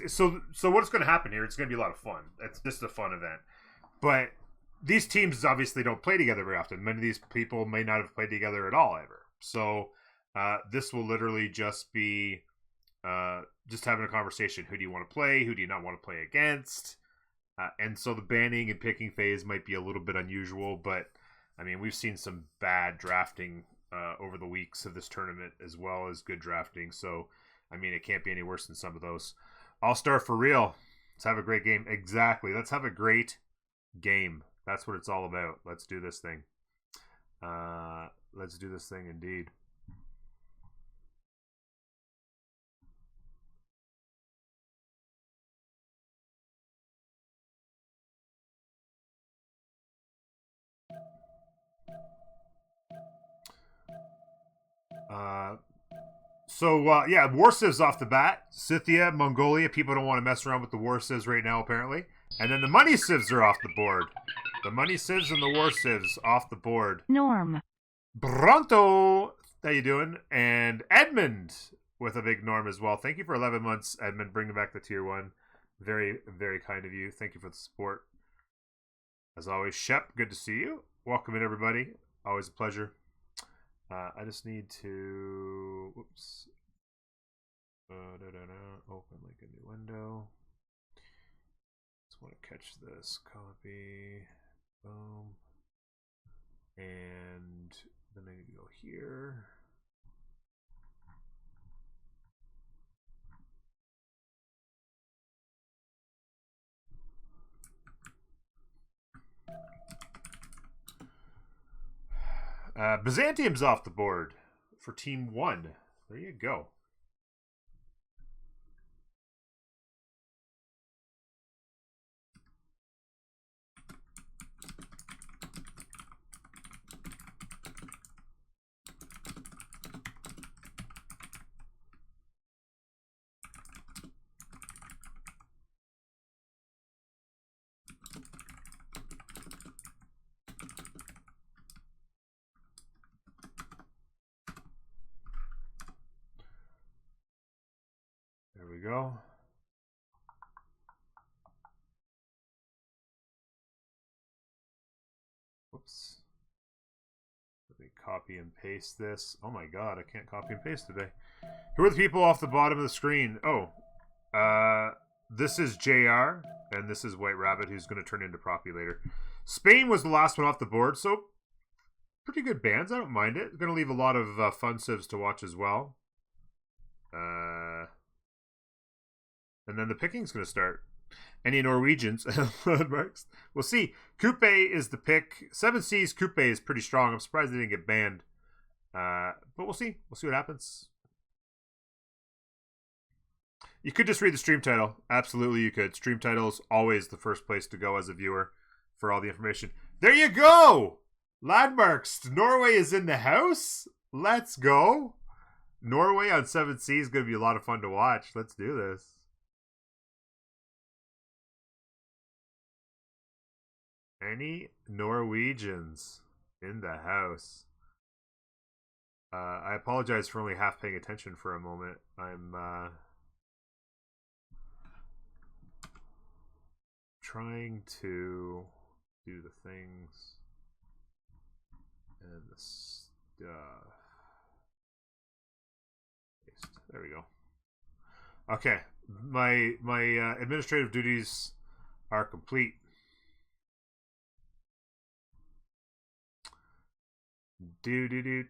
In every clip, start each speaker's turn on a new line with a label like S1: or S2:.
S1: so what's going to happen here? It's going to be a lot of fun. It's just a fun event, but these teams obviously don't play together very often. Many of these people may not have played together at all ever. So this will literally just be just having a conversation. Who do you want to play? Who do you not want to play against? And so the banning and picking phase might be a little bit unusual, but I mean, we've seen some bad drafting over the weeks of this tournament as well as good drafting. So, I mean, it can't be any worse than some of those. All Star for real. Let's have a great game. Exactly. Let's have a great game. That's what it's all about. Let's do this thing. Let's do this thing indeed. Yeah, War Civs off the bat. Scythia, Mongolia. People don't want to mess around with the War Civs right now, apparently. And then the Money Civs are off the board. The Money Civs and the War Civs off the board.
S2: Norm.
S1: Bronto, how you doing? And Edmund with a big Norm as well. Thank you for 11 months, Edmund, bringing back the tier 1. Very, very kind of you. Thank you for the support. As always, Shep, good to see you. Welcome in, everybody. Always a pleasure. I just need to, whoops, open like a new window. Just want to catch this, copy, boom, and then I need to go here. Byzantium's off the board for team 1. There you go. There we go. Whoops. Let me copy and paste this. Oh my god, I can't copy and paste today. Who are the people off the bottom of the screen? Oh, this is JR, and this is White Rabbit, who's going to turn into Proppy later. Spain was the last one off the board, so pretty good bands. I don't mind it. Going to leave a lot of fun civs to watch as well. And then the picking's going to start. Any Norwegians? We'll see. Coupe is the pick. 7C's Coupe is pretty strong. I'm surprised they didn't get banned. But we'll see. We'll see what happens. You could just read the stream title. Absolutely, you could. Stream title is always the first place to go as a viewer for all the information. There you go! Landmarks. Norway is in the house. Let's go. Norway on 7C is going to be a lot of fun to watch. Let's do this. Any Norwegians in the house? I apologize for only half paying attention for a moment. I'm trying to do the things and the stuff. There we go. Okay, my administrative duties are complete. Do. The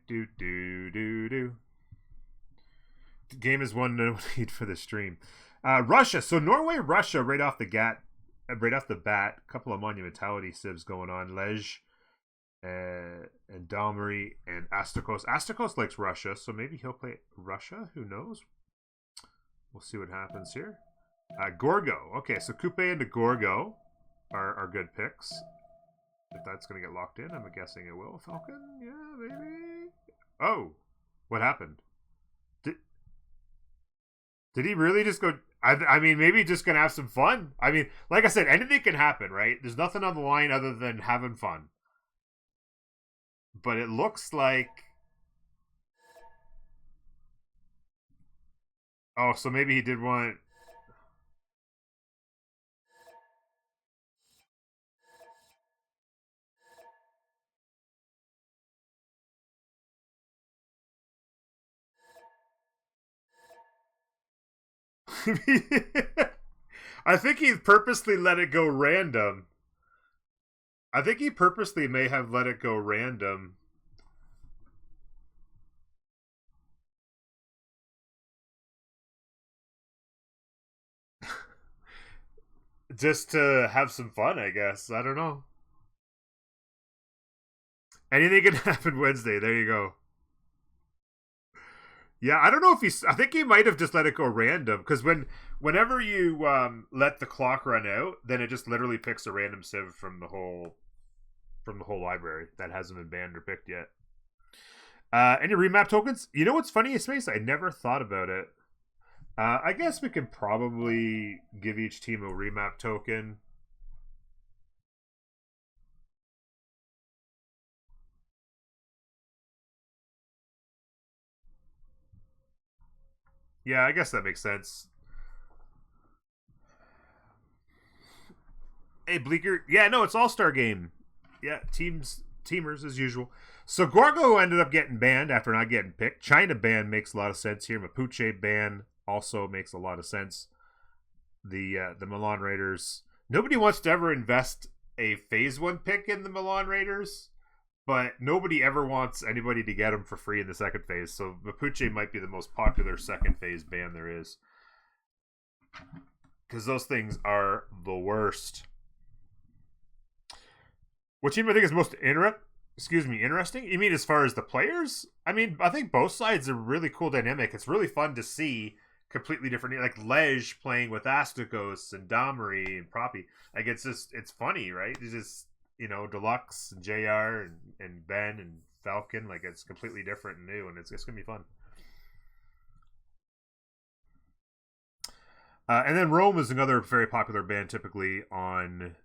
S1: game is won, no need for the stream. Russia. So Norway, Russia, right off the bat. A couple of monumentality civs going on. Lej and Dalmary and Astakos. Astakos likes Russia, so maybe he'll play Russia. Who knows? We'll see what happens here. Gorgo. Okay, so Coupe into Gorgo are good picks. If that's going to get locked in, I'm guessing it will. Falcon? Yeah, maybe. Oh, what happened? Did he really just go? I mean, maybe just going to have some fun. I mean, like I said, anything can happen, right? There's nothing on the line other than having fun. But it looks like... Oh, so maybe he did want... I think he purposely let it go random. I think he purposely may have let it go random. Just to have some fun, I guess. I don't know. Anything can happen Wednesday. There you go. Yeah, I don't know if he's. I think he might have just let it go random because whenever you let the clock run out, then it just literally picks a random civ from the whole library that hasn't been banned or picked yet. Any remap tokens? You know what's funny, Space? I never thought about it. I guess we could probably give each team a remap token. Yeah, I guess that makes sense. Hey, Bleaker. Yeah, no, it's All-Star game. Yeah, teamers as usual. So Gorgo ended up getting banned after not getting picked. China ban makes a lot of sense here. Mapuche ban also makes a lot of sense. The Milan Raiders. Nobody wants to ever invest a phase one pick in the Milan Raiders, but nobody ever wants anybody to get them for free in the second phase. So Mapuche might be the most popular second phase ban there is, because those things are the worst. What team I think is most interesting? You mean as far as the players? I mean, I think both sides are really cool dynamic. It's really fun to see completely different, like Lej playing with Asticos and Domri and Proppy. Like it's funny, right? It's just Deluxe and JR and Ben and Falcon. Like it's completely different and new, and it's gonna be fun. And then Rome is another very popular band, typically on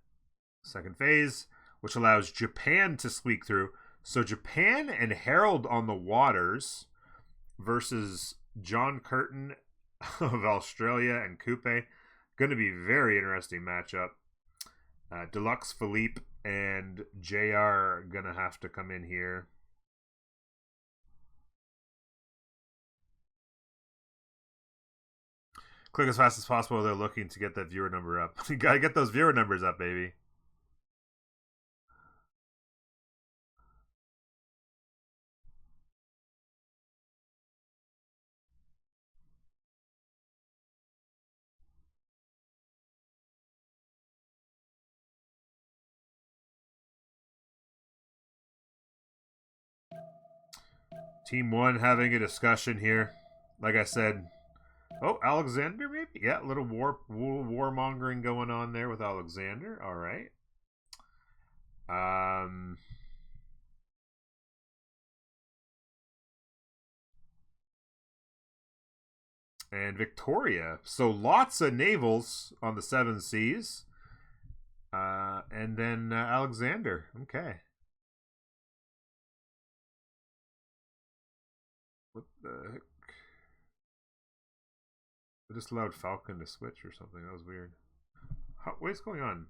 S1: second phase, which allows Japan to squeak through. So Japan and Harold on the Waters versus John Curtin of Australia and Coupe. Going to be very interesting matchup. Deluxe Philippe and JR going to have to come in here. Click as fast as possible. They're looking to get that viewer number up. You got to get those viewer numbers up, baby. Team 1 having a discussion here. Like I said, oh, Alexander, maybe? Yeah, a little warmongering going on there with Alexander. All right. And Victoria. So lots of navals on the seven seas. And then Alexander. Okay. What the heck? I just allowed Falcon to switch or something. That was weird. What is going on?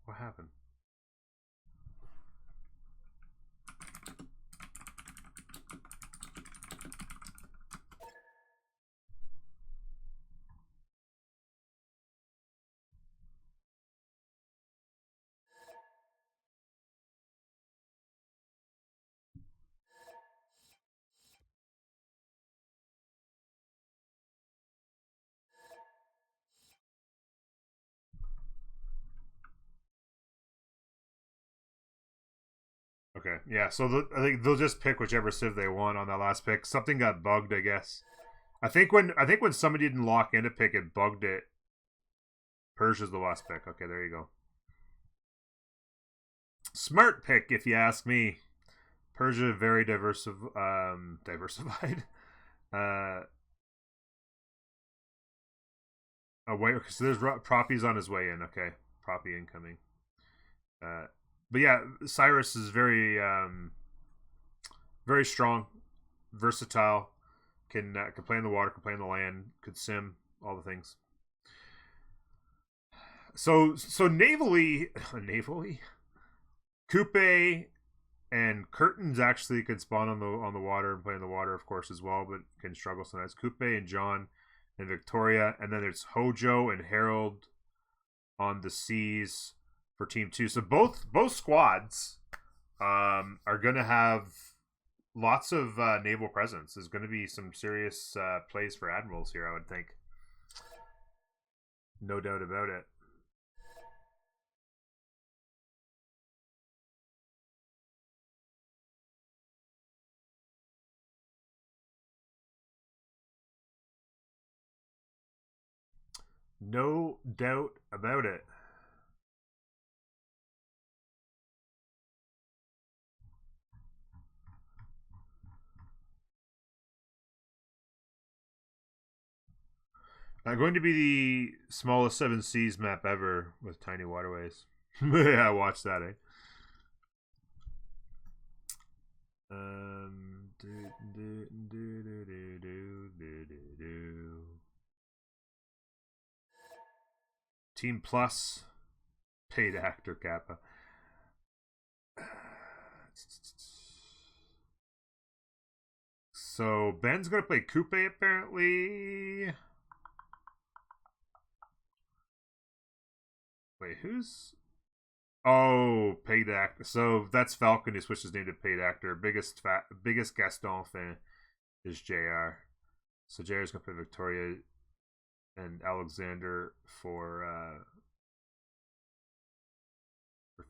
S1: What happened? Okay, yeah. So I think they'll just pick whichever civ they want on that last pick. Something got bugged, I guess. I think when somebody didn't lock in a pick, it bugged it. Persia's the last pick. Okay, there you go. Smart pick, if you ask me. Persia very diversified. Away. Okay, so there's Proppy's on his way in. Okay, Proppy incoming. But yeah, Cyrus is very strong, versatile. Can play in the water, can play in the land, could sim, all the things. So navally, Coupe and Curtains actually can spawn on the water and play in the water, of course, as well, but can struggle sometimes. Coupe and John and Victoria, and then there's Hojo and Harold on the seas for Team 2. So both squads are going to have lots of naval presence. There's going to be some serious plays for admirals here, I would think. No doubt about it. No doubt about it. Going to be the smallest 7 seas map ever with tiny waterways. Yeah, watch that, eh? Team Plus, paid actor Kappa. So Ben's gonna play Coupe apparently. Wait, who's? Oh, paid actor. So that's Falcon who switched his name to paid actor. Biggest Gaston fan is JR. So JR's gonna play Victoria and Alexander for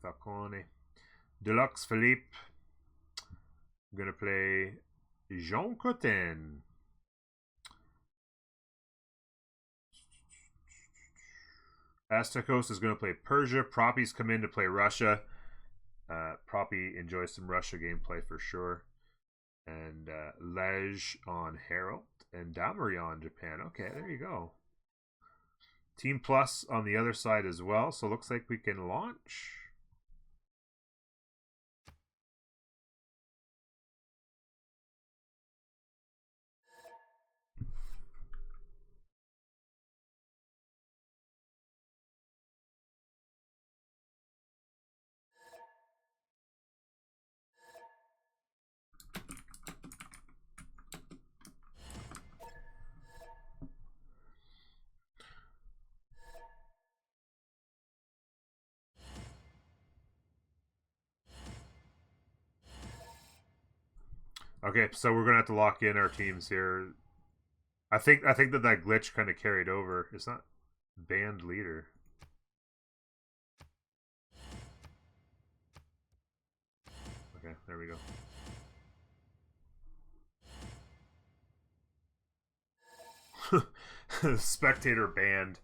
S1: Falcone. Deluxe Philippe. I'm gonna play Jean Cotin. Astakos is going to play Persia. Proppy's come in to play Russia. Proppy enjoys some Russia gameplay for sure. And Lej on Herald. And Damari on Japan. Okay, there you go. Team Plus on the other side as well. So looks like we can launch. Okay, so we're gonna have to lock in our teams here. I think that glitch kind of carried over. It's not band leader. Okay, there we go. Spectator banned.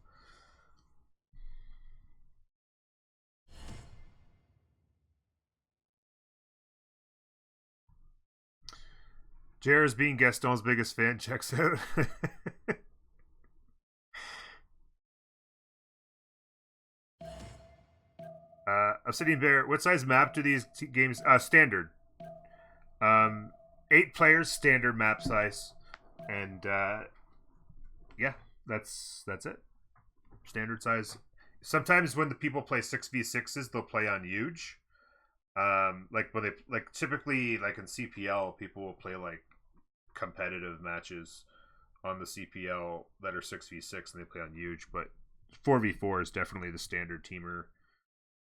S1: Jared's being Gaston's biggest fan. Checks out. Obsidian Bear. What size map do these games? Standard. 8 players, standard map size, and yeah, that's it. Standard size. Sometimes when the people play 6v6s, they'll play on huge. Like when they typically like in CPL, people will play like competitive matches on the CPL that are 6v6 and they play on huge, but 4v4 is definitely the standard teamer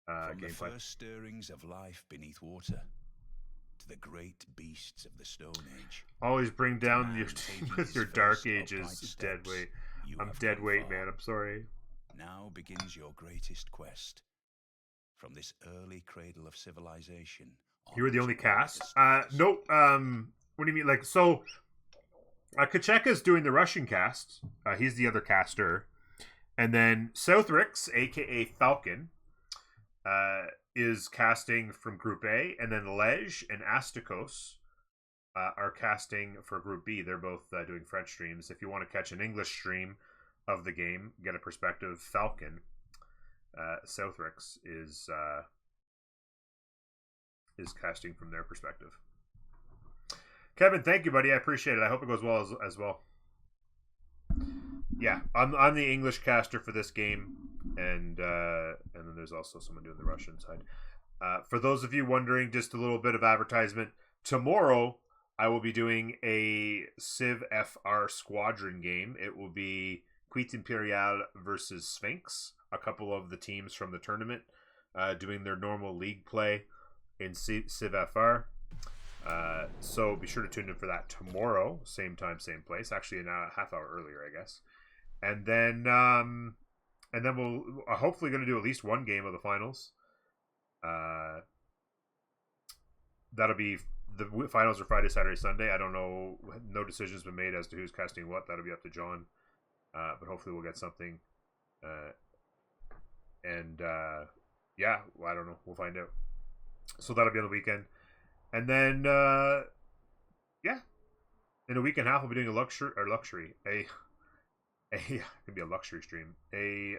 S2: From the
S1: gameplay.
S2: first stirrings of life beneath water to the great beasts of the Stone Age.
S1: Always bring down your team with your Dark Ages dead weight. I'm dead weight, man. I'm sorry.
S2: Now begins your greatest quest. From this early cradle of civilization.
S1: You were the only cast? Nope. What do you mean? Like, so Kacheka's doing the Russian cast. He's the other caster. And then Southrix, aka Falcon, is casting from Group A. And then Lej and Astakos are casting for Group B. They're both doing French streams. If you want to catch an English stream of the game, get a perspective, Falcon, Southrix is casting from their perspective. Kevin, thank you, buddy. I appreciate it. I hope it goes well as well. Yeah, I'm the English caster for this game, and then there's also someone doing the Russian side. For those of you wondering, just a little bit of advertisement. Tomorrow, I will be doing a Civ FR Squadron game. It will be Quit Imperial versus Sphinx. A couple of the teams from the tournament doing their normal league play in Civ FR. So be sure to tune in for that tomorrow, same time, same place. Actually, a half hour earlier, I guess. And then we'll hopefully going to do at least one game of the finals. That'll be the finals are Friday, Saturday, Sunday. I don't know. No decisions been made as to who's casting what. That'll be up to John. But hopefully we'll get something. Yeah, well, I don't know. We'll find out. So that'll be on the weekend. And then, yeah, in a week and a half, we'll be doing a luxury. It could be a luxury stream.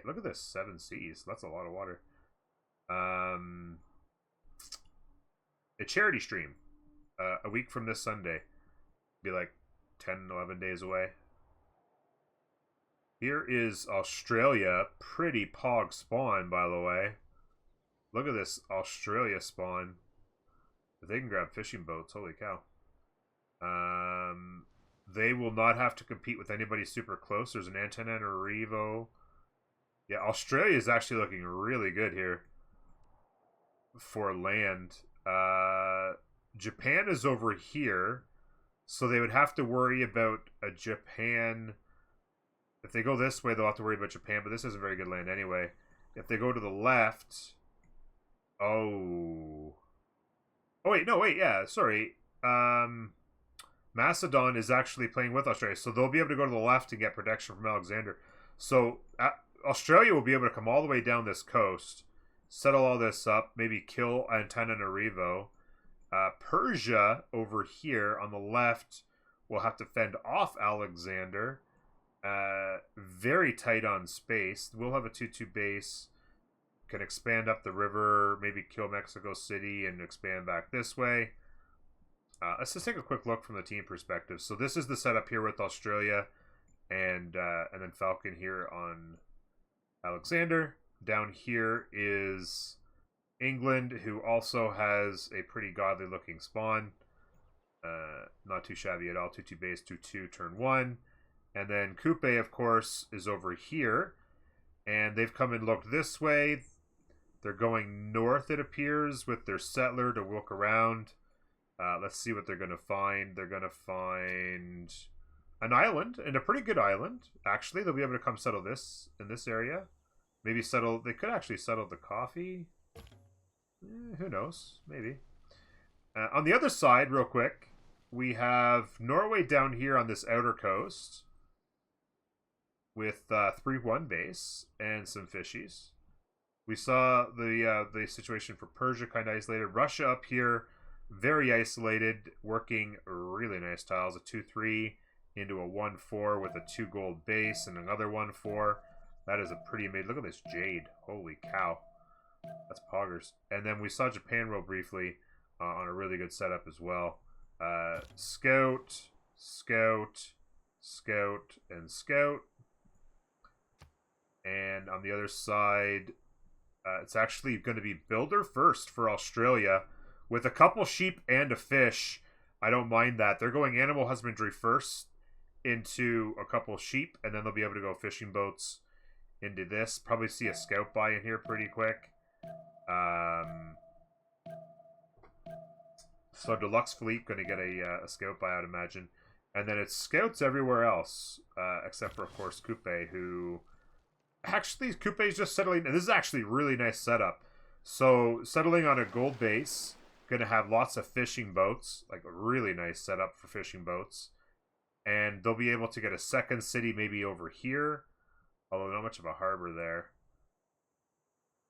S1: Look at this, 7 Seas. That's a lot of water. A charity stream. A week from this Sunday. Be like 10, 11 days away. Here is Australia. Pretty pog spawn, by the way. Look at this Australia spawn. If they can grab fishing boats, holy cow. They will not have to compete with anybody super close. There's an Antananarivo. Yeah, Australia is actually looking really good here for land. Japan is over here, so they would have to worry about a Japan. If they go this way, they'll have to worry about Japan, but this isn't very good land anyway. If they go to the left... Oh, wait, no, wait, yeah, sorry. Macedon is actually playing with Australia, so they'll be able to go to the left and get protection from Alexander. So Australia will be able to come all the way down this coast, settle all this up, maybe kill Antananarivo. Persia over here on the left will have to fend off Alexander. Very tight on space. We'll have a 2-2 base. Can expand up the river, maybe kill Mexico City and expand back this way. Let's just take a quick look from the team perspective. So this is the setup here with Australia, and then Falcon here on Alexander. Down here is England, who also has a pretty godly looking spawn. Not too shabby at all. 2-2 base, 2-2 turn 1. And then Coupe, of course, is over here. And they've come and looked this way. They're going north, it appears, with their settler to look around. Let's see what they're going to find. They're going to find an island, and a pretty good island. Actually, they'll be able to come settle this in this area. Maybe settle... They could actually settle the coffee. Who knows? Maybe. On the other side, real quick, we have Norway down here on this outer coast with 3-1 base and some fishies. We saw the situation for Persia kind of isolated. Russia up here, very isolated, working really nice tiles. A 2-3 into a 1-4 with a 2 gold base and another 1-4. That is a pretty amazing. Look at this jade. Holy cow. That's poggers. And then we saw Japan real briefly on a really good setup as well. Scout, Scout, Scout, and Scout. And on the other side, it's actually going to be builder first for Australia with a couple sheep and a fish. I don't mind that. They're going animal husbandry first into a couple sheep, and then they'll be able to go fishing boats into this. Probably see a scout buy in here pretty quick. So Deluxe Fleet going to get a scout buy, I'd imagine. And then it's scouts everywhere else, except for, of course, Coupe, who... Actually, Coupe is just settling... And this is actually a really nice setup. So, settling on a gold base. Going to have lots of fishing boats. Like, a really nice setup for fishing boats. And they'll be able to get a second city maybe over here. Although not much of a harbor there.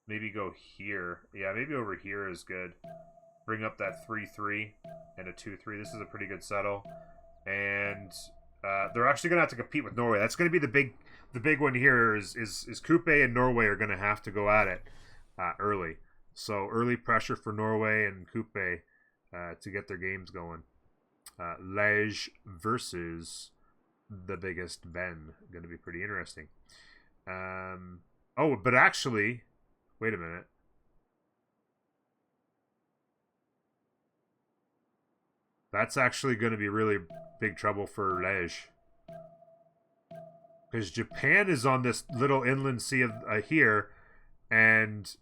S1: Maybe go here. Yeah, maybe over here is good. Bring up that 3-3 and a 2-3. This is a pretty good settle. And they're actually going to have to compete with Norway. That's going to be the big one here is Coupe and Norway are going to have to go at it early. So early pressure for Norway and Coupe to get their games going. Liege versus the biggest Ben. Going to be pretty interesting. Oh, but actually, wait a minute. That's actually going to be really big trouble for Lej. Because Japan is on this little inland sea of, here, and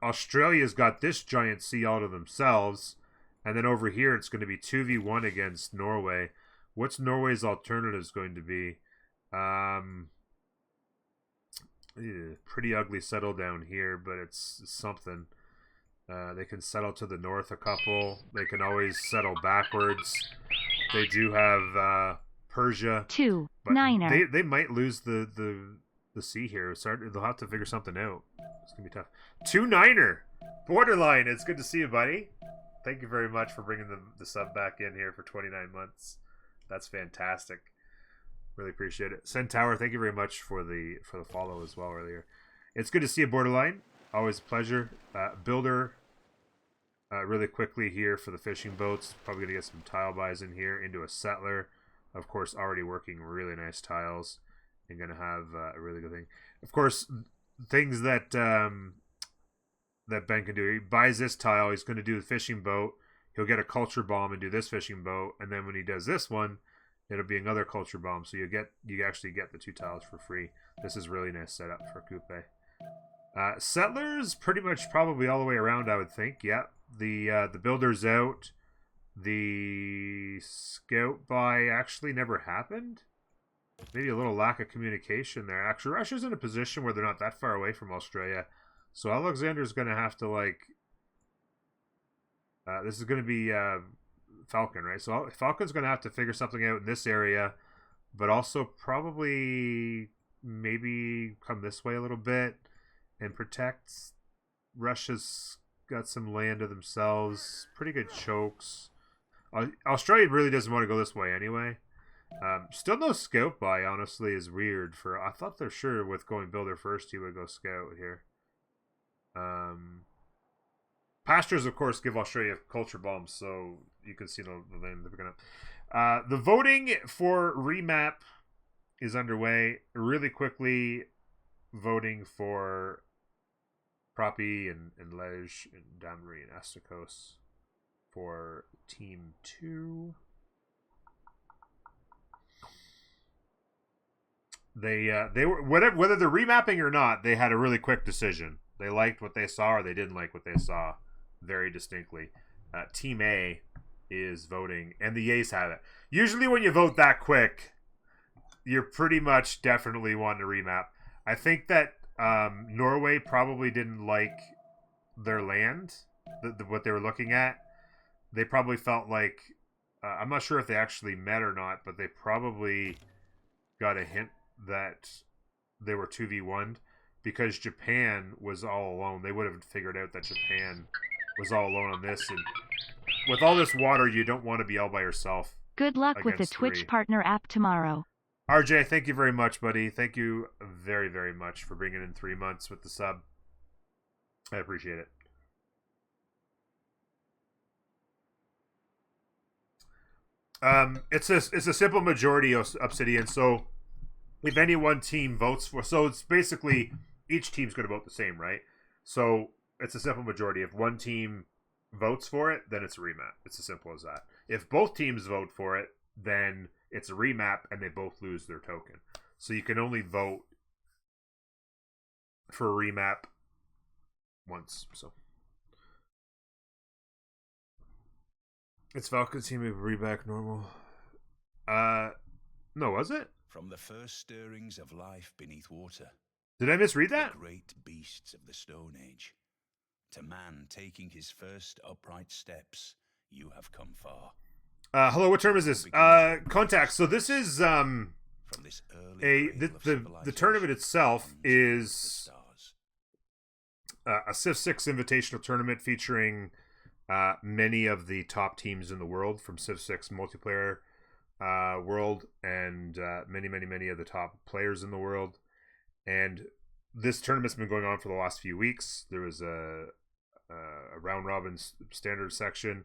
S1: Australia's got this giant sea all to themselves. And then over here, it's going to be 2v1 against Norway. What's Norway's alternatives going to be? Pretty ugly settle down here, but it's something. They can settle to the north a couple. They can always settle backwards. They do have Persia. But they might lose the sea here. They'll have to figure something out. It's going to be tough. 2-9er. Borderline. It's good to see you, buddy. Thank you very much for bringing the sub back in here for 29 months. That's fantastic. Really appreciate it. Centaur, thank you very much for the follow as well earlier. It's good to see you, Borderline. Always a pleasure. Builder, really quickly here for the fishing boats. Probably going to get some tile buys in here into a settler. Of course, already working really nice tiles. And going to have a really good thing. Of course, things that that Ben can do. He buys this tile. He's going to do the fishing boat. He'll get a culture bomb and do this fishing boat. And then when he does this one, it'll be another culture bomb. So you actually get the 2 tiles for free. This is really nice setup for Coupe. Settlers pretty much probably all the way around, I would think. Yeah, the builder's out. The scout buy actually never happened. Maybe a little lack of communication there. Actually, Russia's in a position where they're not that far away from Australia. So Alexander's going to have to, like... this is going to be Falcon, right? So Falcon's going to have to figure something out in this area. But also probably maybe come this way a little bit and protect. Russia's got some land to themselves. Pretty good chokes. Australia really doesn't want to go this way anyway. Still no scout buy, honestly, is weird. I thought they're sure with going builder first he would go scout here. Pastures, of course, give Australia culture bombs, so you can see the land they're picking up. The voting for remap is underway. Really quickly, voting for Proppy and Lej and Damri and Astakos for Team 2. They were whether they're remapping or not, they had a really quick decision. They liked what they saw or they didn't like what they saw very distinctly. Team A is voting, and the A's have it. Usually when you vote that quick, you're pretty much definitely wanting to remap. I think that Norway probably didn't like their land, what they were looking at. They probably felt like, I'm not sure if they actually met or not, but they probably got a hint that they were 2v1'd because Japan was all alone. They would have figured out that Japan was all alone on this. And with all this water, you don't want to be all by yourself.
S3: Good luck with the Twitch partner app tomorrow.
S1: RJ, thank you very much, buddy. Thank you very, very much for bringing in 3 months with the sub. I appreciate it. It's a simple majority of Obsidian. So if any one team votes for, so it's basically each team's going to vote the same, right? So it's a simple majority. If one team votes for it, then it's a remap. It's as simple as that. If both teams vote for it, then it's a remap and they both lose their token. So you can only vote for a remap once. So it's Falcon's team of reback normal. No, was it?
S2: From the first stirrings of life beneath water.
S1: Did I misread that?
S2: The great beasts of the Stone Age. To man taking his first upright steps, you have come far.
S1: Hello, what term is this? Contact. So this is
S2: From this early
S1: the tournament itself is a Civ 6 invitational tournament featuring many of the top teams in the world from Civ 6 multiplayer world and many of the top players in the world. And this tournament's been going on for the last few weeks. There was a round robin standard section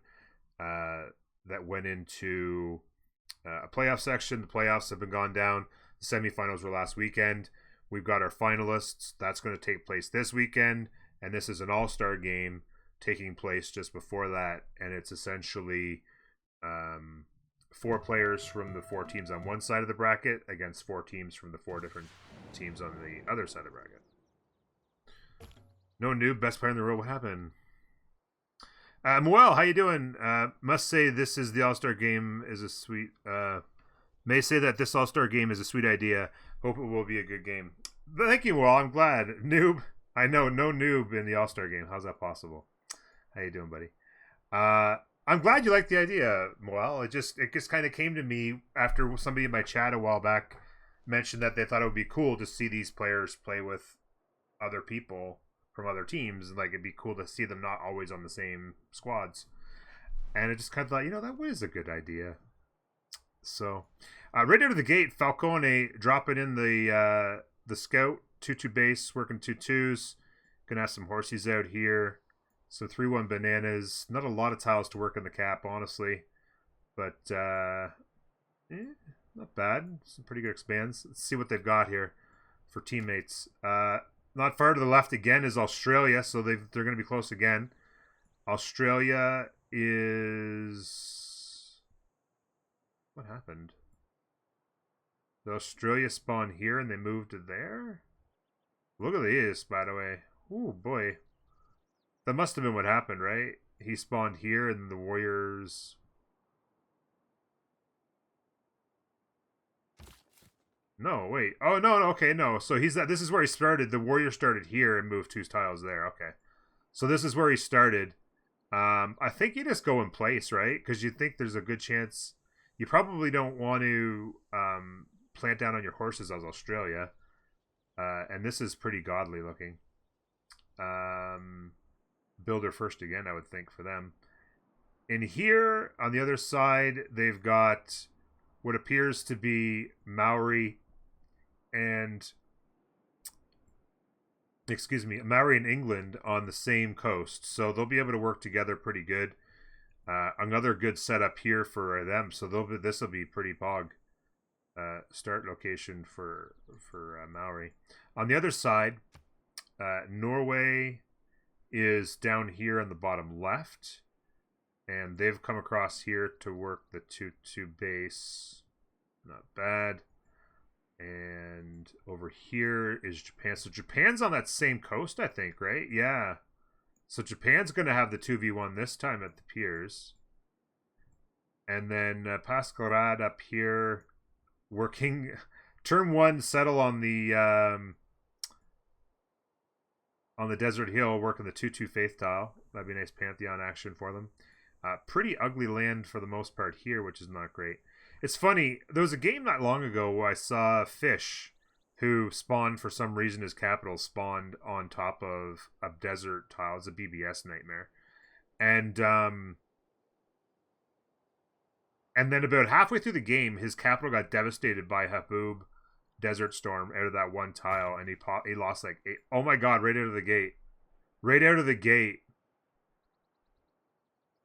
S1: that went into a playoff section. The playoffs have been gone down. The semifinals were last weekend. We've got our finalists. That's going to take place this weekend. And this is an all-star game taking place just before that. And it's essentially 4 players from the 4 teams on one side of the bracket against 4 teams from the 4 different teams on the other side of the bracket. No noob, best player in the world. What happened? Well, how you doing? Must say this is the All-Star game is a sweet. May say that this All-Star game is a sweet idea. Hope it will be a good game. But thank you, Well. I'm glad. Noob. I know, no noob in the All-Star game. How's that possible? How you doing, buddy? I'm glad you like the idea, Well. It just kind of came to me after somebody in my chat a while back mentioned that they thought it would be cool to see these players play with other people from other teams. Like, it'd be cool to see them not always on the same squads. And I just kind of thought, that is a good idea. So, right out of the gate, Falcone dropping in the scout, 2-2 base, working 2-2s. Gonna have some horsies out here. So 3-1 bananas. Not a lot of tiles to work in the cap, honestly. But, not bad. Some pretty good expands. Let's see what they've got here for teammates. Not far to the left again is Australia, so they're going to be close again. Australia is... What happened? The Australia spawned here and they moved to there? Look at this, by the way. Oh, boy. That must have been what happened, right? He spawned here and the Warriors... No, wait. Oh, no, okay, no. So this is where he started. The Warrior started here and moved 2 tiles there. Okay. So this is where he started. I think you just go in place, right? Because you think there's a good chance. You probably don't want to plant down on your horses as Australia. And this is pretty godly looking. Builder first again, I would think, for them. In here, on the other side, they've got what appears to be Maori and Maori and England on the same coast. So they'll be able to work together pretty good. Another good setup here for them. So this will be pretty pog. Start location for Maori. On the other side, Norway is down here on the bottom left. And they've come across here to work the 2-2 base. Not bad. And over here is Japan. So Japan's on that same coast, I think, right? Yeah. So Japan's going to have the 2v1 this time at the piers. And then Pascarad up here working. Turn 1, settle on the Desert Hill, working the 2-2 Faith tile. That'd be a nice Pantheon action for them. Pretty ugly land for the most part here, which is not great. It's funny, there was a game not long ago where I saw Fish, who spawned for some reason, his capital spawned on top of a desert tile. It's a BBS nightmare. And then about halfway through the game, his capital got devastated by Haboob Desert Storm out of that one tile, and he lost like 8. Oh my god, right out of the gate. Right out of the gate.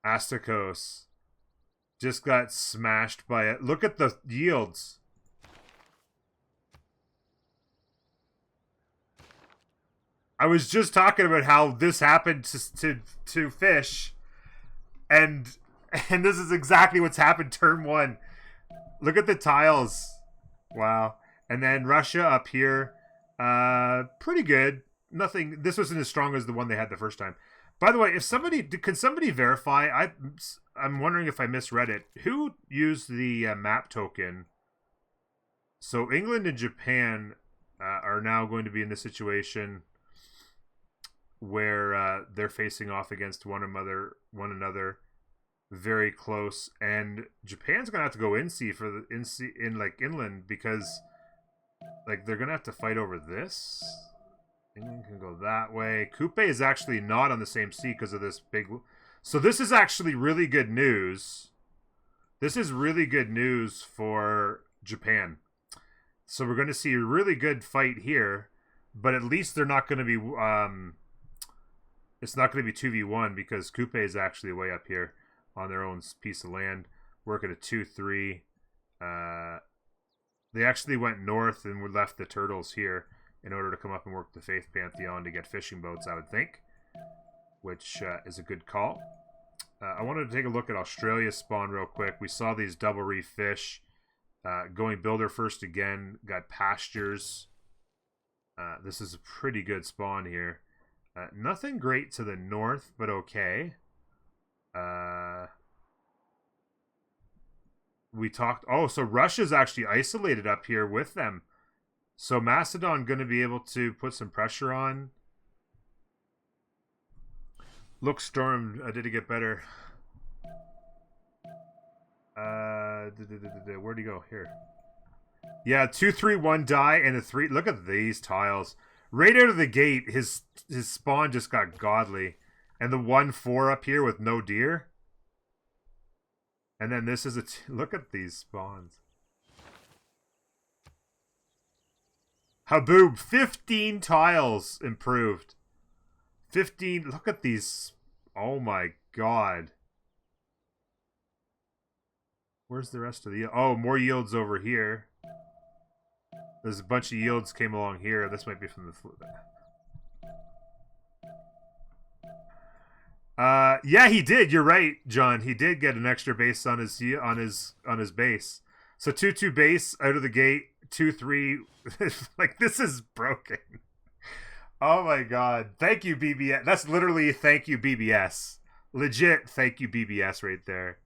S1: Astakos just got smashed by it. Look at the yields. I was just talking about how this happened to Fish, and this is exactly what's happened turn 1. Look at the tiles. Wow. And then Russia up here, pretty good. Nothing. This wasn't as strong as the one they had the first time. By the way, could somebody verify? I'm wondering if I misread it. Who used the map token? So England and Japan are now going to be in the situation where they're facing off against one another, very close, and Japan's gonna have to go in inland because like they're gonna have to fight over this. England can go that way. Coupe is actually not on the same sea because of this big... So this is actually really good news. This is really good news for Japan. So we're going to see a really good fight here, but at least they're not going to be... it's not going to be 2v1 because Coupe is actually way up here on their own piece of land, working a 2-3. They actually went north and we left the turtles here in order to come up and work the Faith Pantheon to get fishing boats, I would think, which is a good call. I wanted to take a look at Australia's spawn real quick. We saw these double reef fish. Going builder first again. Got pastures. This is a pretty good spawn here. Nothing great to the north, but okay. We talked... Oh, so Russia's actually isolated up here with them. So Macedon going to be able to put some pressure on. Look, Storm, did it get better? Where'd he go? Here. Yeah, 2-3-1 die and a 3. Look at these tiles. Right out of the gate, his spawn just got godly. And the 1-4 up here with no deer. And then this is a... Look at these spawns. Haboob, 15 tiles improved. 15... Look at these... Oh my god. Where's the rest of the... Oh, more yields over here. There's a bunch of yields came along here. This might be from the... Yeah, he did. You're right, John. He did get an extra base on his base. So 2-2 base out of the gate. 2-3. Like, this is broken. Oh my god. Thank you, BBS. That's literally thank you, BBS. Legit thank you, BBS right there.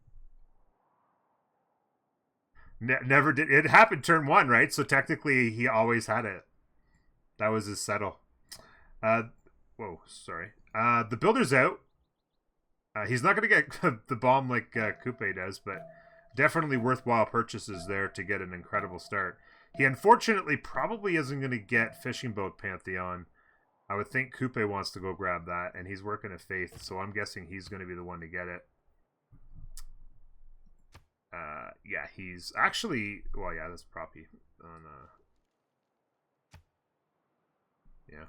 S1: Never did. It happened turn 1, right? So technically he always had it. That was his settle. Whoa, sorry. The builder's out. He's not going to get the bomb like Coupe does, but definitely worthwhile purchases there to get an incredible start. He unfortunately probably isn't going to get Fishing Boat Pantheon. I would think Coupe wants to go grab that, and he's working at Faith, so I'm guessing he's going to be the one to get it. Yeah, he's actually... Well, yeah, that's Proppy. Yeah.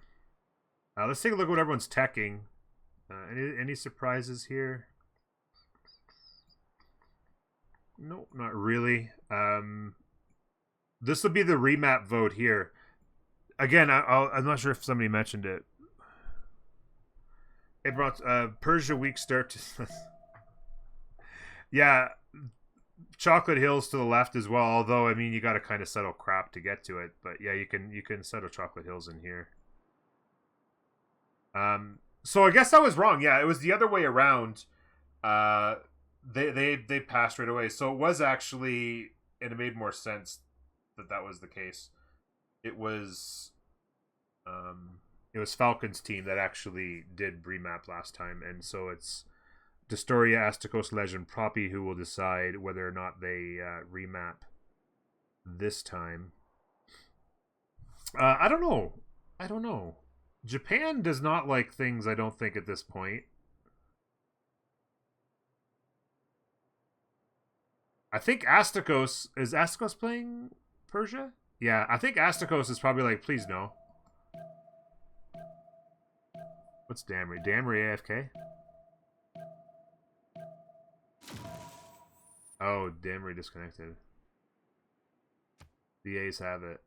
S1: Let's take a look at what everyone's teching. Any surprises here? No, not really. This will be the remap vote here. Again, I'm not sure if somebody mentioned it. It brought Persia weak start to... Yeah, Chocolate Hills to the left as well. Although, I mean, you got to kind of settle crap to get to it. But yeah, you can settle Chocolate Hills in here. So I guess I was wrong. Yeah, it was the other way around. They passed right away. So it was actually, and it made more sense that was the case. It was Falcon's team that actually did remap last time, and so it's Destoria, Asticos, Legend, Proppy who will decide whether or not they remap this time. I don't know. Japan does not like things, I don't think, at this point. I think Asticos... Is Asticos playing Persia? Yeah, I think Asticos is probably like, please no. What's Damry? Damry AFK? Oh, Damry disconnected. The A's have it.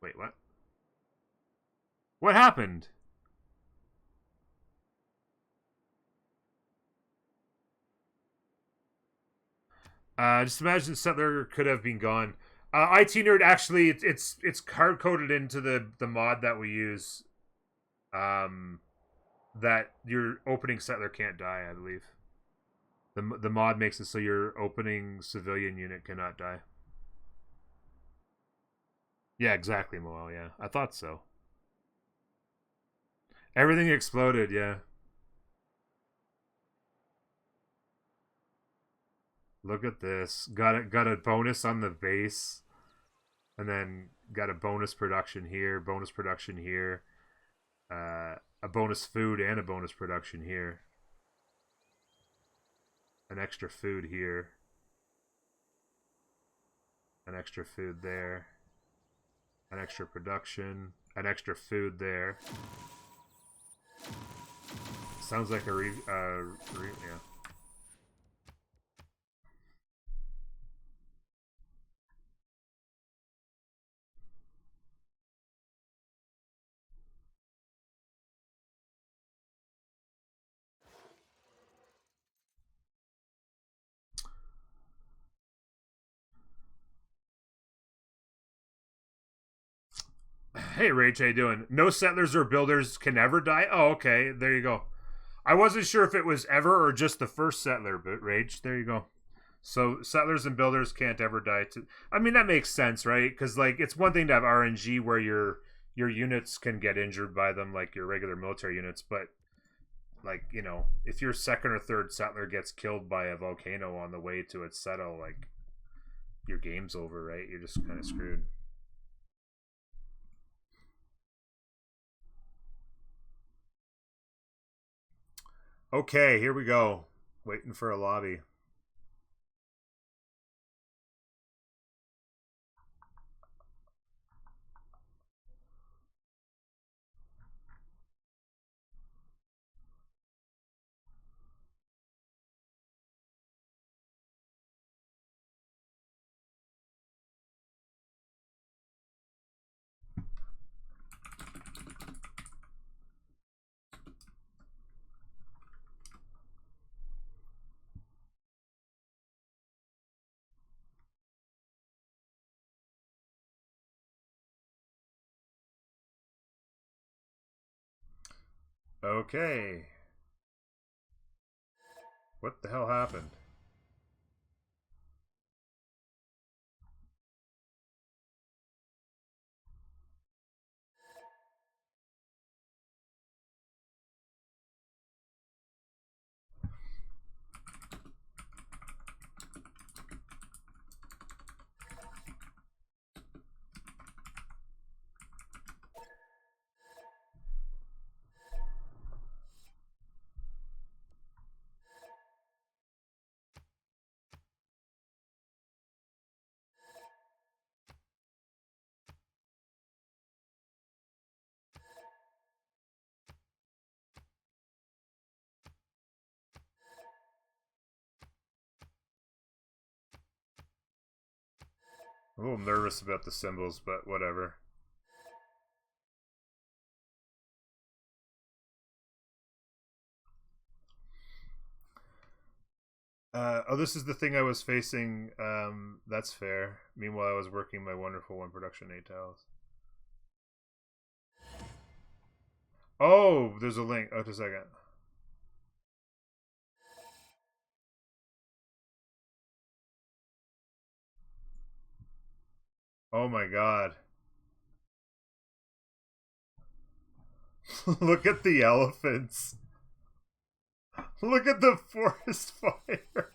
S1: Wait, what? What happened? Just imagine Settler could have been gone. IT Nerd, actually, it's hard coded into the mod that we use. That your opening Settler can't die, I believe. The mod makes it so your opening civilian unit cannot die. Yeah, exactly, Moel. Yeah, I thought so. Everything exploded. Yeah. Look at this. Got a bonus on the base, and then got a bonus production here. Bonus production here. A bonus food and a bonus production here. An extra food here. An extra food there. An extra production. An extra food there. Sounds like a yeah. Hey, Rach, how you doing? No settlers or builders can ever die? Oh, okay. There you go. I wasn't sure if it was ever or just the first settler, but Rach, there you go. So settlers and builders can't ever die. I mean, that makes sense, right? Because like it's one thing to have RNG where your units can get injured by them, like your regular military units, but like if your second or third settler gets killed by a volcano on the way to its settle, like your game's over, right? You're just kind of screwed. Okay, here we go. Waiting for a lobby. Okay. What the hell happened? I'm a little nervous about the symbols, but whatever. Oh, this is the thing I was facing. That's fair. Meanwhile, I was working my wonderful one production 8 tiles. Oh, there's a link. Oh, just a second. Oh my god. Look at the elephants. Look at the forest fire.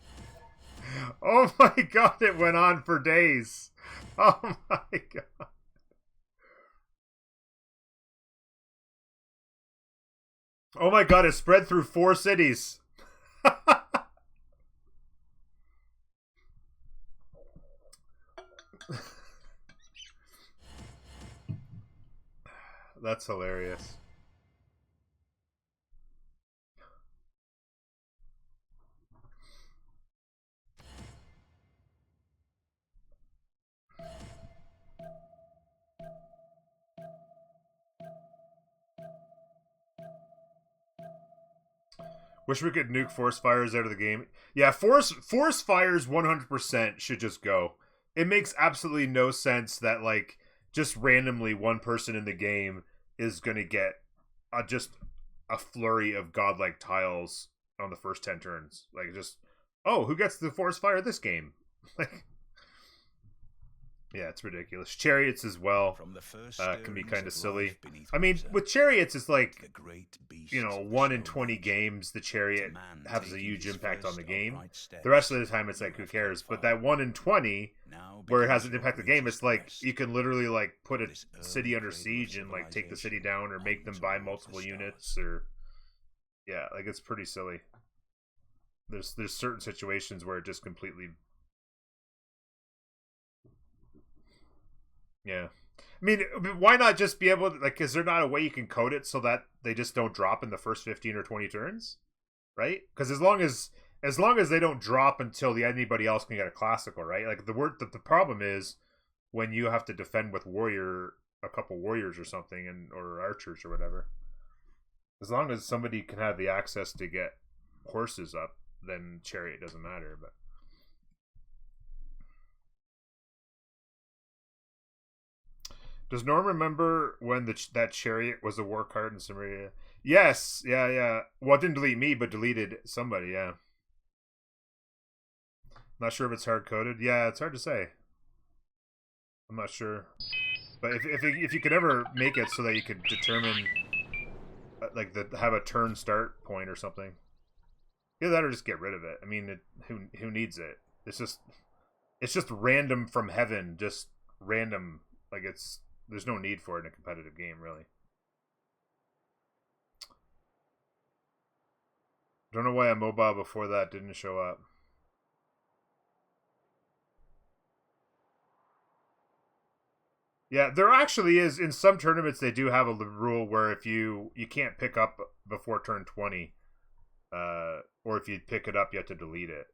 S1: Oh my god, it went on for days. Oh my god. Oh my god, it spread through 4 cities. That's hilarious. Wish we could nuke forest fires out of the game. Yeah, forest fires 100% should just go. It makes absolutely no sense that like just randomly one person in the game is gonna get just a flurry of godlike tiles on the first 10 turns. Like just who gets the forest fire this game? Like yeah, it's ridiculous. Chariots as well
S2: From the first
S1: can be kind of silly. I
S2: mean,
S1: mean, with chariots, it's like
S2: the great beasts
S1: 1 in 20 games, the chariot has a huge impact on the game. The rest of the time, it's like, who cares? But that 1 in 20, where it has an impact on the game, it's like you can literally like put a city under siege and like take the city down or make them buy multiple units or yeah, like it's pretty silly. There's certain situations where it just completely yeah. I mean, why not just be able to, like, is there not a way you can code it so that they just don't drop in the first 15 or 20 turns? Right? Because as long as they don't drop until anybody else can get a classical, right? Like the problem is when you have to defend with a couple warriors or something or archers or whatever. As long as somebody can have the access to get horses up, then chariot doesn't matter, but Does Norm remember when that chariot was a war card in Samaria? Yes, yeah. Well, it didn't delete me, but deleted somebody, yeah. Not sure if it's hard coded. Yeah, it's hard to say. I'm not sure. But if you could ever make it so that you could determine, like, have a turn start point or something. Either that or just get rid of it. I mean, who needs it? It's just random from heaven, just random. Like, there's no need for it in a competitive game, really. Don't know why a mobile before that didn't show up. Yeah, there actually is, in some tournaments they do have a rule where if you can't pick up before turn 20, or if you pick it up you have to delete it.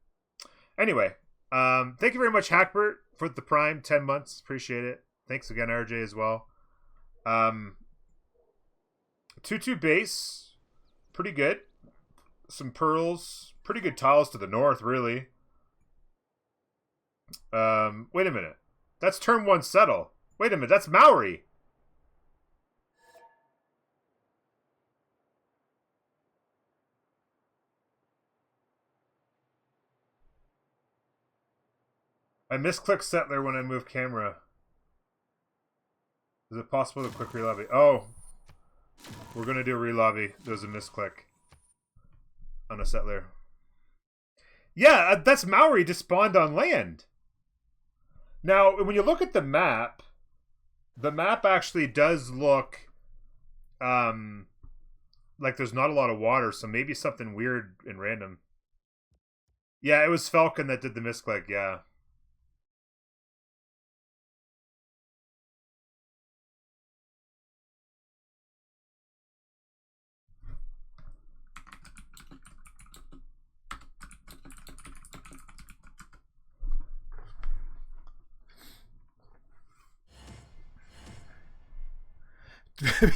S1: Anyway, thank you very much, Hackbert, for the Prime 10 months. Appreciate it. Thanks again, RJ, as well. 2-2 base, pretty good. Some pearls, pretty good tiles to the north, really. Wait a minute. That's turn 1 settle. Wait a minute, that's Maori. I misclick settler when I move camera. Is it possible to click relobby? Oh, we're gonna do a relobby. There's a misclick on a settler. Yeah, that's Maori just spawned on land. Now, when you look at the map actually does look like there's not a lot of water, so maybe something weird and random. Yeah, it was Falcon that did the misclick, yeah.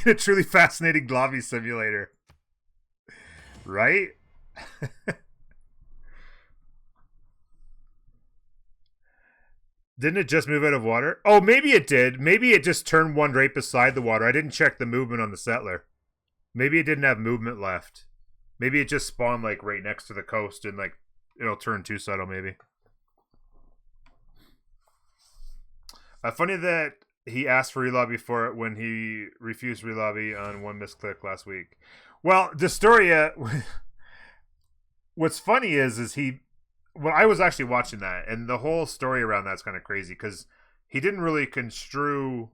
S1: A truly fascinating lobby simulator. Right? Didn't it just move out of water? Oh, maybe it did. Maybe it just turned one right beside the water. I didn't check the movement on the settler. Maybe it didn't have movement left. Maybe it just spawned like right next to the coast and like it'll turn 2 settle maybe. Funny that he asked for relobby for it when he refused relobby on one misclick last week. Well, Destoria, what's funny is he, well, I was actually watching that, and the whole story around that's kind of crazy because he didn't really construe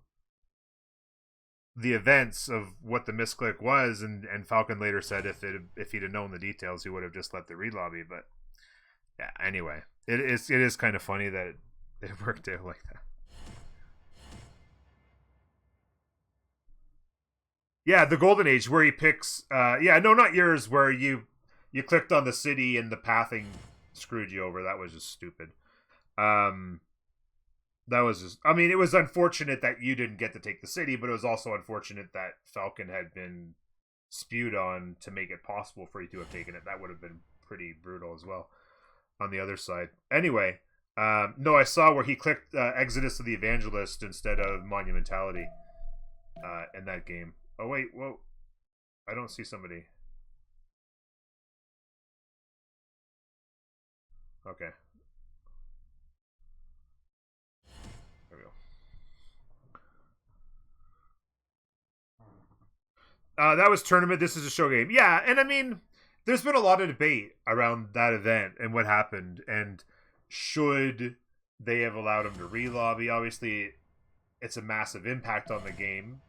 S1: the events of what the misclick was, and Falcon later said if he'd have known the details, he would have just let the relobby. But yeah, anyway, it is kind of funny that it worked out like that. Yeah, the Golden Age where he picks. Yeah, no, not yours. Where you clicked on the city and the pathing screwed you over. That was just stupid. That was just. I mean, it was unfortunate that you didn't get to take the city, but it was also unfortunate that Falcon had been spewed on to make it possible for you to have taken it. That would have been pretty brutal as well. On the other side, anyway. No, I saw where he clicked Exodus of the Evangelist instead of Monumentality in that game. Oh, wait, whoa. I don't see somebody. Okay. There we go. That was tournament. This is a show game. Yeah, and I mean, there's been a lot of debate around that event and what happened, and should they have allowed him to relobby? Obviously, it's a massive impact on the game.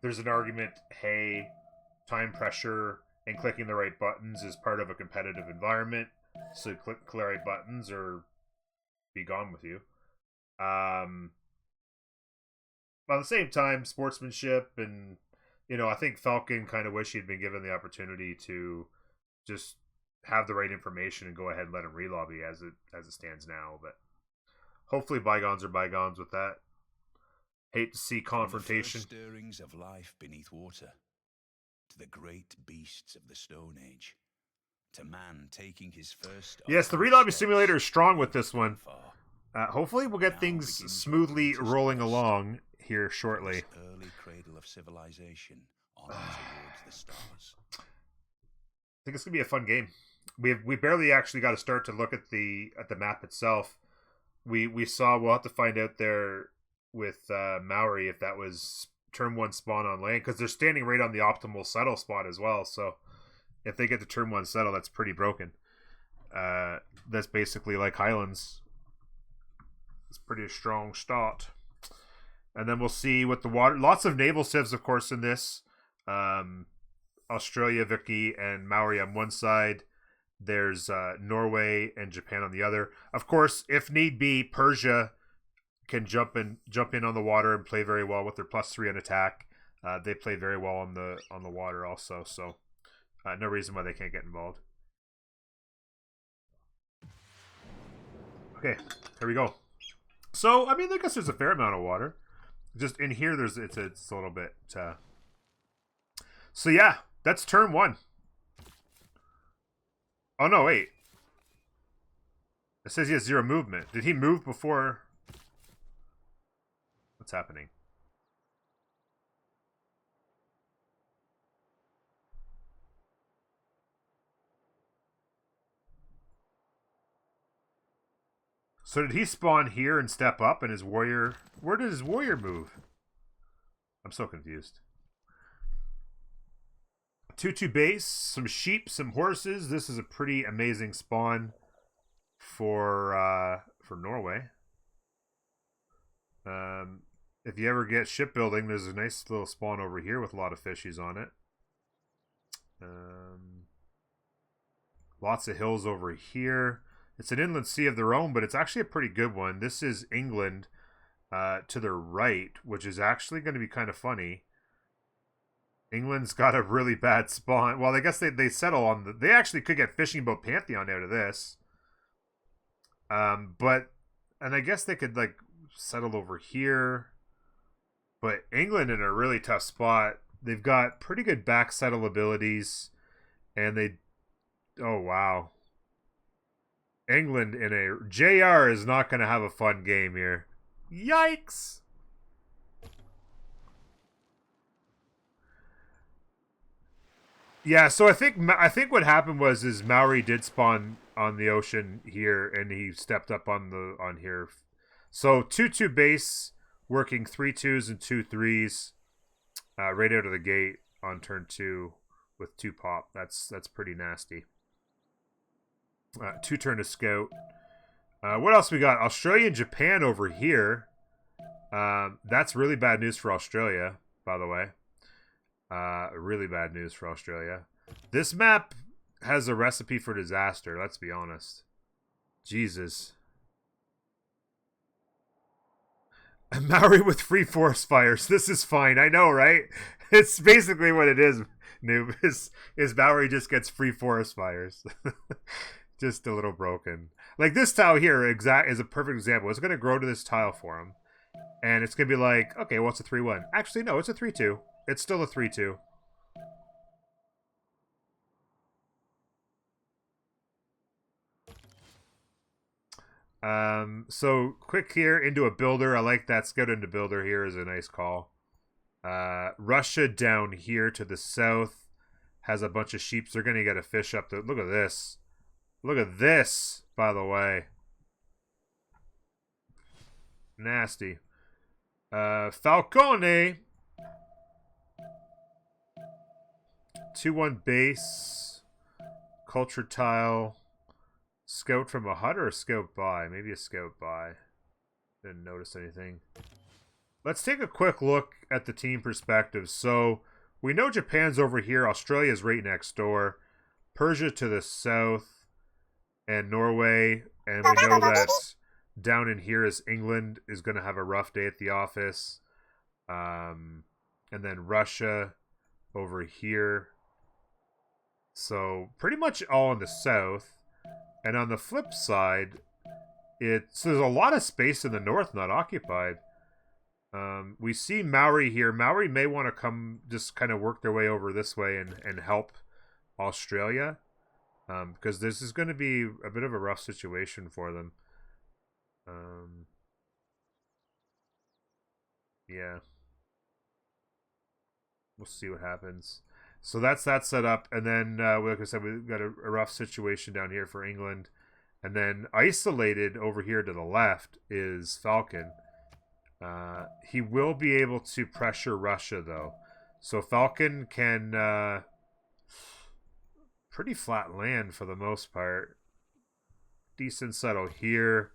S1: There's an argument, hey, time pressure and clicking the right buttons is part of a competitive environment, so click the right buttons or be gone with you. But at the same time, sportsmanship and I think Falcon kind of wish he'd been given the opportunity to just have the right information and go ahead and let him relobby as it stands now. But hopefully bygones are bygones with that. Hate to see confrontation.
S2: From the first stirrings of life beneath water, to the great beasts of the Stone Age, to man taking his first.
S1: Yes, the relobby simulator is strong with this one. Hopefully we'll get
S2: Now
S1: things
S2: begins
S1: smoothly
S2: the
S1: rolling
S2: greatest
S1: along here
S2: quest,
S1: shortly.
S2: this early cradle of civilization on towards the stars.
S1: I think it's gonna be a fun game. We barely actually got to start to look at the map itself. We saw, we'll have to find out there with Maori if that was turn 1 spawn on land, because they're standing right on the optimal settle spot as well. So if they get to turn 1 settle, that's pretty broken. That's basically like Highlands. It's pretty strong start. And then we'll see what the water. Lots of naval civs, of course, in this. Australia, Vicky, and Maori on one side. There's Norway and Japan on the other. Of course, if need be, Persia can jump in on the water and play very well with their +3 on attack. They play very well on the water also, so no reason why they can't get involved. Okay, here we go. So I mean, I guess there's a fair amount of water. Just in here, it's a little bit. So yeah, that's turn 1. Oh no, wait. It says he has 0 movement. Did he move before? What's happening? So did he spawn here and step up, and his warrior... Where did his warrior move? I'm so confused. 2/2 base, some sheep, some horses. This is a pretty amazing spawn for Norway. If you ever get shipbuilding, there's a nice little spawn over here with a lot of fishies on it. Lots of hills over here. It's an inland sea of their own, but it's actually a pretty good one. This is England to the right, which is actually going to be kind of funny. England's got a really bad spawn. Well, I guess they settle on the... They actually could get fishing boat Pantheon out of this. But... And I guess they could, like, settle over here. But England in a really tough spot. They've got pretty good back settle abilities. And they... Oh, wow. England in a... JR is not going to have a fun game here. Yikes! Yeah, so I think what happened is Maori did spawn on the ocean here, and he stepped up on here. So 2/2 base, working 3/2s and 2/3s, right out of the gate on turn 2 with 2 pop. That's pretty nasty. 2 turn to scout. What else we got? Australia and Japan over here. That's really bad news for Australia, by the way. Really bad news for Australia. This map has a recipe for disaster, let's be honest. Jesus. Maori with free forest fires. This is fine. I know, right? It's basically what it is, noob. Is Maori just gets free forest fires. Just a little broken. Like this tile here is a perfect example. It's going to grow to this tile for him. And it's going to be like, okay, well, it's a 3-1. Actually, no, it's a 3-2. It's still a 3-2. So quick here into a builder. I like that. Scout into builder here is a nice call. Russia down here to the south has a bunch of sheep. They're going to get a fish up there. Look at this. Look at this, by the way. Nasty. Falcone. 2/1 base. Culture tile. Scout from a hut or a scout by? Maybe a scout by. Didn't notice anything. Let's take a quick look at the team perspective. So, we know Japan's over here. Australia's right next door. Persia to the south. And Norway. And we know that down in here is England is going to have a rough day at the office. And then Russia over here. So, pretty much all in the south. And on the flip side, so there's a lot of space in the north not occupied. We see Maori here. Maori may want to come just kind of work their way over this way and help Australia. Because this is going to be a bit of a rough situation for them. Yeah. We'll see what happens. So that's that set up. And then, like I said, we've got a rough situation down here for England. And then isolated over here to the left is Falcon. He will be able to pressure Russia, though. So Falcon can... pretty flat land for the most part. Decent settle here.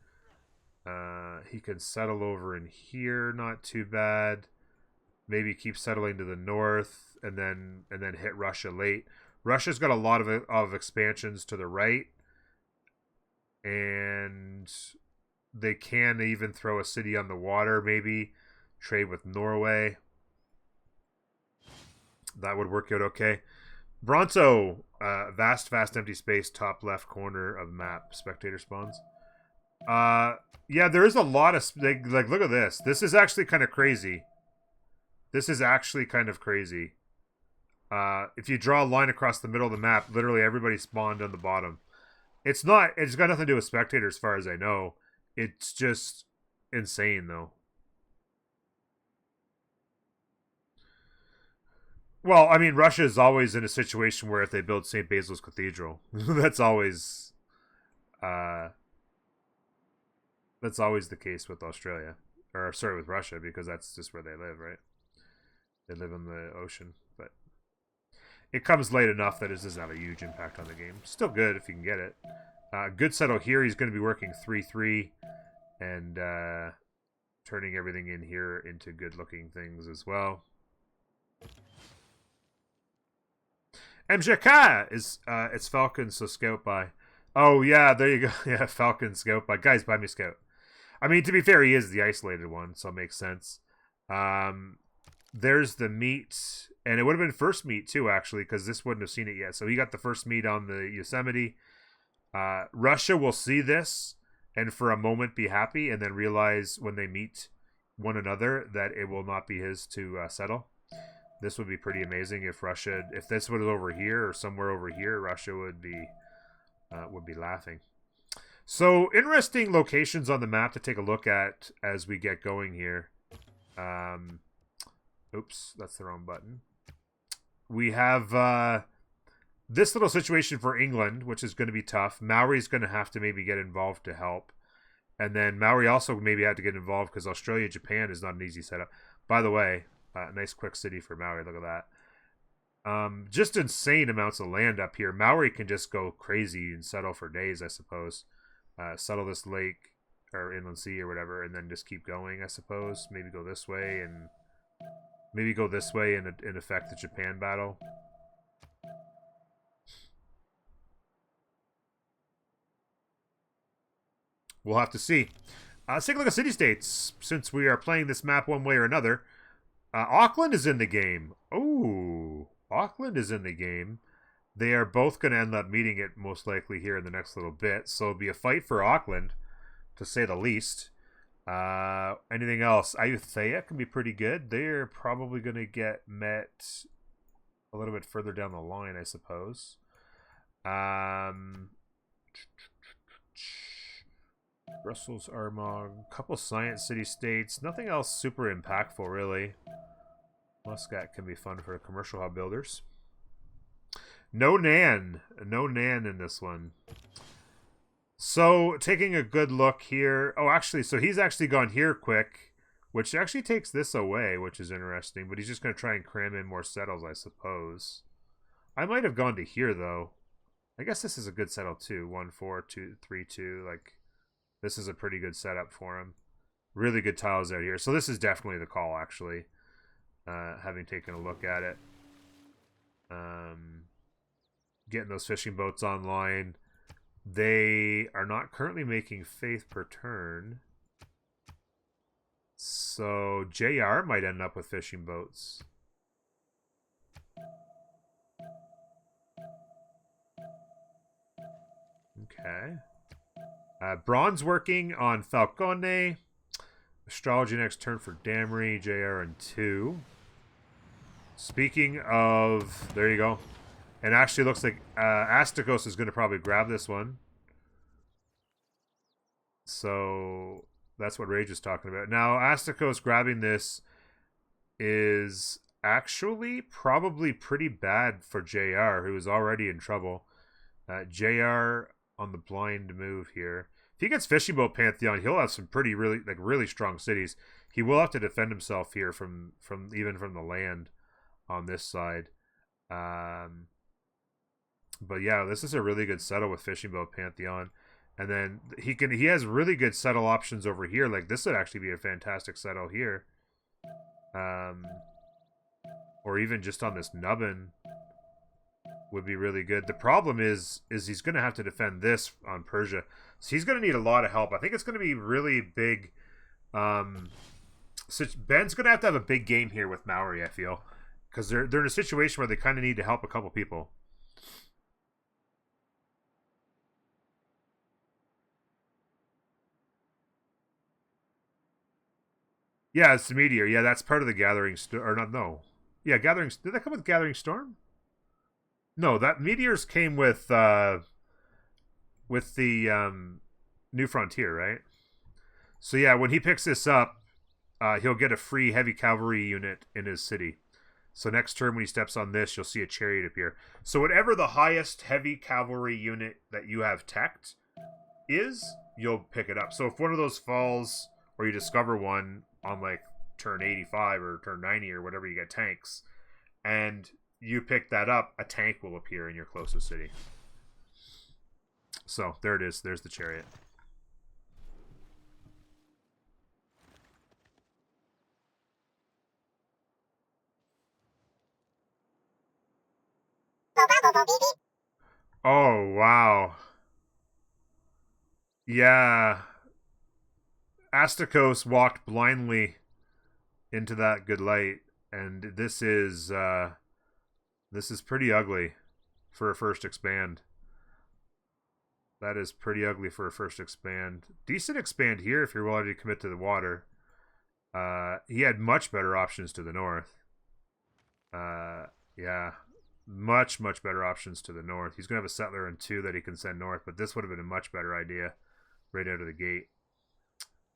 S1: He can settle over in here, not too bad. Maybe keep settling to the north and then hit Russia late. Russia's got a lot of expansions to the right, and they can even throw a city on the water, maybe trade with Norway. That would work out okay. Bronto, vast empty space, top left corner of map, spectator spawns. Yeah, there is a lot of like look at this. This is actually kind of crazy. This is actually kind of crazy. If you draw a line across the middle of the map, literally everybody spawned on the bottom. It's got nothing to do with spectators as far as I know. It's just insane though. Well, I mean, Russia is always in a situation where if they build St. Basil's Cathedral, that's always the case with Australia. Or, sorry, with Russia, because that's just where they live, right? They live in the ocean. But it comes late enough that it doesn't have a huge impact on the game. Still good if you can get it. Good settle here. He's going to be working 3-3 and turning everything in here into good-looking things as well. MJK is it's Falcon, so scout by. Oh yeah, there you go. Yeah, Falcon scout by. Guys, buy me scout. I mean, to be fair, he is the isolated one, so it makes sense. There's the meat, and it would have been first meat too, actually, because this wouldn't have seen it yet. So he got the first meat on the Yosemite. Russia will see this and for a moment be happy, and then realize when they meet one another that it will not be his to settle. This would be pretty amazing if this was over here or somewhere over here, Russia would be laughing. So interesting locations on the map to take a look at as we get going here. Oops, that's the wrong button. We have this little situation for England, which is going to be tough. Maori's going to have to maybe get involved to help. And then Maori also maybe had to get involved because Australia, Japan is not an easy setup. By the way, nice quick city for Maori. Look at that. Just insane amounts of land up here. Maori can just go crazy and settle for days, I suppose. Settle this lake or inland sea or whatever, and then just keep going, I suppose. Maybe go this way and affect the Japan battle. We'll have to see. Let's take a look at city-states, since we are playing this map one way or another. Auckland is in the game. Oh, Auckland is in the game. They are both going to end up meeting it most likely here in the next little bit. So it'll be a fight for Auckland, to say the least. Anything else? Ayutthaya can be pretty good. They're probably going to get met a little bit further down the line, I suppose. Brussels, Armagh, couple science city-states. Nothing else super impactful, really. Muscat can be fun for commercial hub builders. No Nan in this one. So, taking a good look here. Oh, actually, so he's actually gone here quick, which actually takes this away, which is interesting. But he's just going to try and cram in more settles, I suppose. I might have gone to here, though. I guess this is a good settle, too. 1-4, 2-3-2. Like, this is a pretty good setup for him. Really good tiles out here. So this is definitely the call, actually. Having taken a look at it. Getting those fishing boats online. They are not currently making faith per turn. So JR might end up with fishing boats. Okay. Bronze working on Falcone. Astrology next turn for Damery, JR, and 2. Speaking of... There you go. And actually looks like Astikos is going to probably grab this one. So that's what Rage is talking about. Now, Astakos grabbing this is actually probably pretty bad for JR, who is already in trouble. JR on the blind move here. If he gets Fishing Boat Pantheon, he'll have some pretty really strong cities. He will have to defend himself here from even from the land on this side. But yeah, this is a really good settle with Fishing Boat Pantheon. And then he has really good settle options over here. Like this would actually be a fantastic settle here. Or even just on this nubbin would be really good. The problem is he's going to have to defend this on Persia. So he's going to need a lot of help. I think it's going to be really big. So Ben's going to have a big game here with Maori, I feel. Because they're in a situation where they kind of need to help a couple people. Yeah, it's the meteor. Yeah, that's part of the Gathering Storm. Or not, no. Yeah, Gathering... Did that come with Gathering Storm? No, that meteors came with the New Frontier, right? So yeah, when he picks this up, he'll get a free heavy cavalry unit in his city. So next turn when he steps on this, you'll see a chariot appear. So whatever the highest heavy cavalry unit that you have teched is, you'll pick it up. So if one of those falls or you discover one on like turn 85 or turn 90 or whatever, you get tanks, and you pick that up, a tank will appear in your closest city. So there it is. There's the chariot. Oh, wow. Yeah. Astakos walked blindly into that good light, and this is pretty ugly for a first expand. That is pretty ugly for a first expand. Decent expand here if you're willing to commit to the water. He had much better options to the north. Yeah. Much better options to the north. He's going to have a settler and 2 that he can send north, but this would have been a much better idea right out of the gate.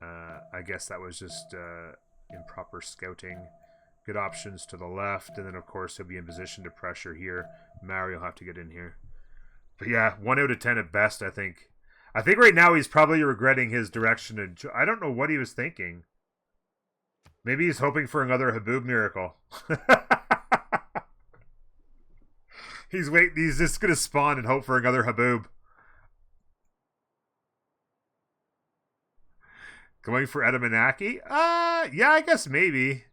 S1: I guess that was just improper scouting. Good options to the left, and then of course he'll be in position to pressure here. Maori will have to get in here. But yeah, 1 out of 10 at best, I think. I think right now he's probably regretting his direction. And I don't know what he was thinking. Maybe he's hoping for another Haboob miracle. He's just gonna spawn and hope for another Haboob. Going for Edamanaki? Yeah, I guess maybe.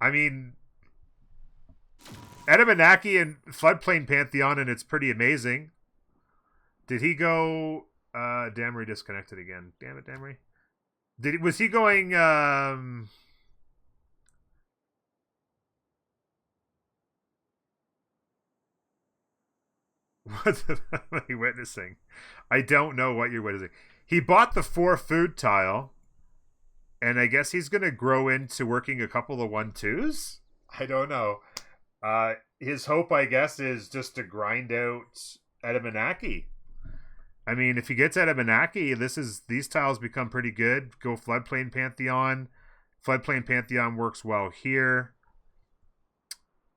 S1: I mean, Edamanaki and Floodplain Pantheon, and it's pretty amazing. Did he go... Damry disconnected again. Damn it, Damry. Was he going... What am I witnessing? I don't know what you're witnessing. He bought the 4 food tile, and I guess he's going to grow into working a couple of 1-2s? I don't know. His hope, I guess, is just to grind out Edamanaki. I mean, if he gets Edamanaki, these tiles become pretty good. Go Floodplain Pantheon. Floodplain Pantheon works well here.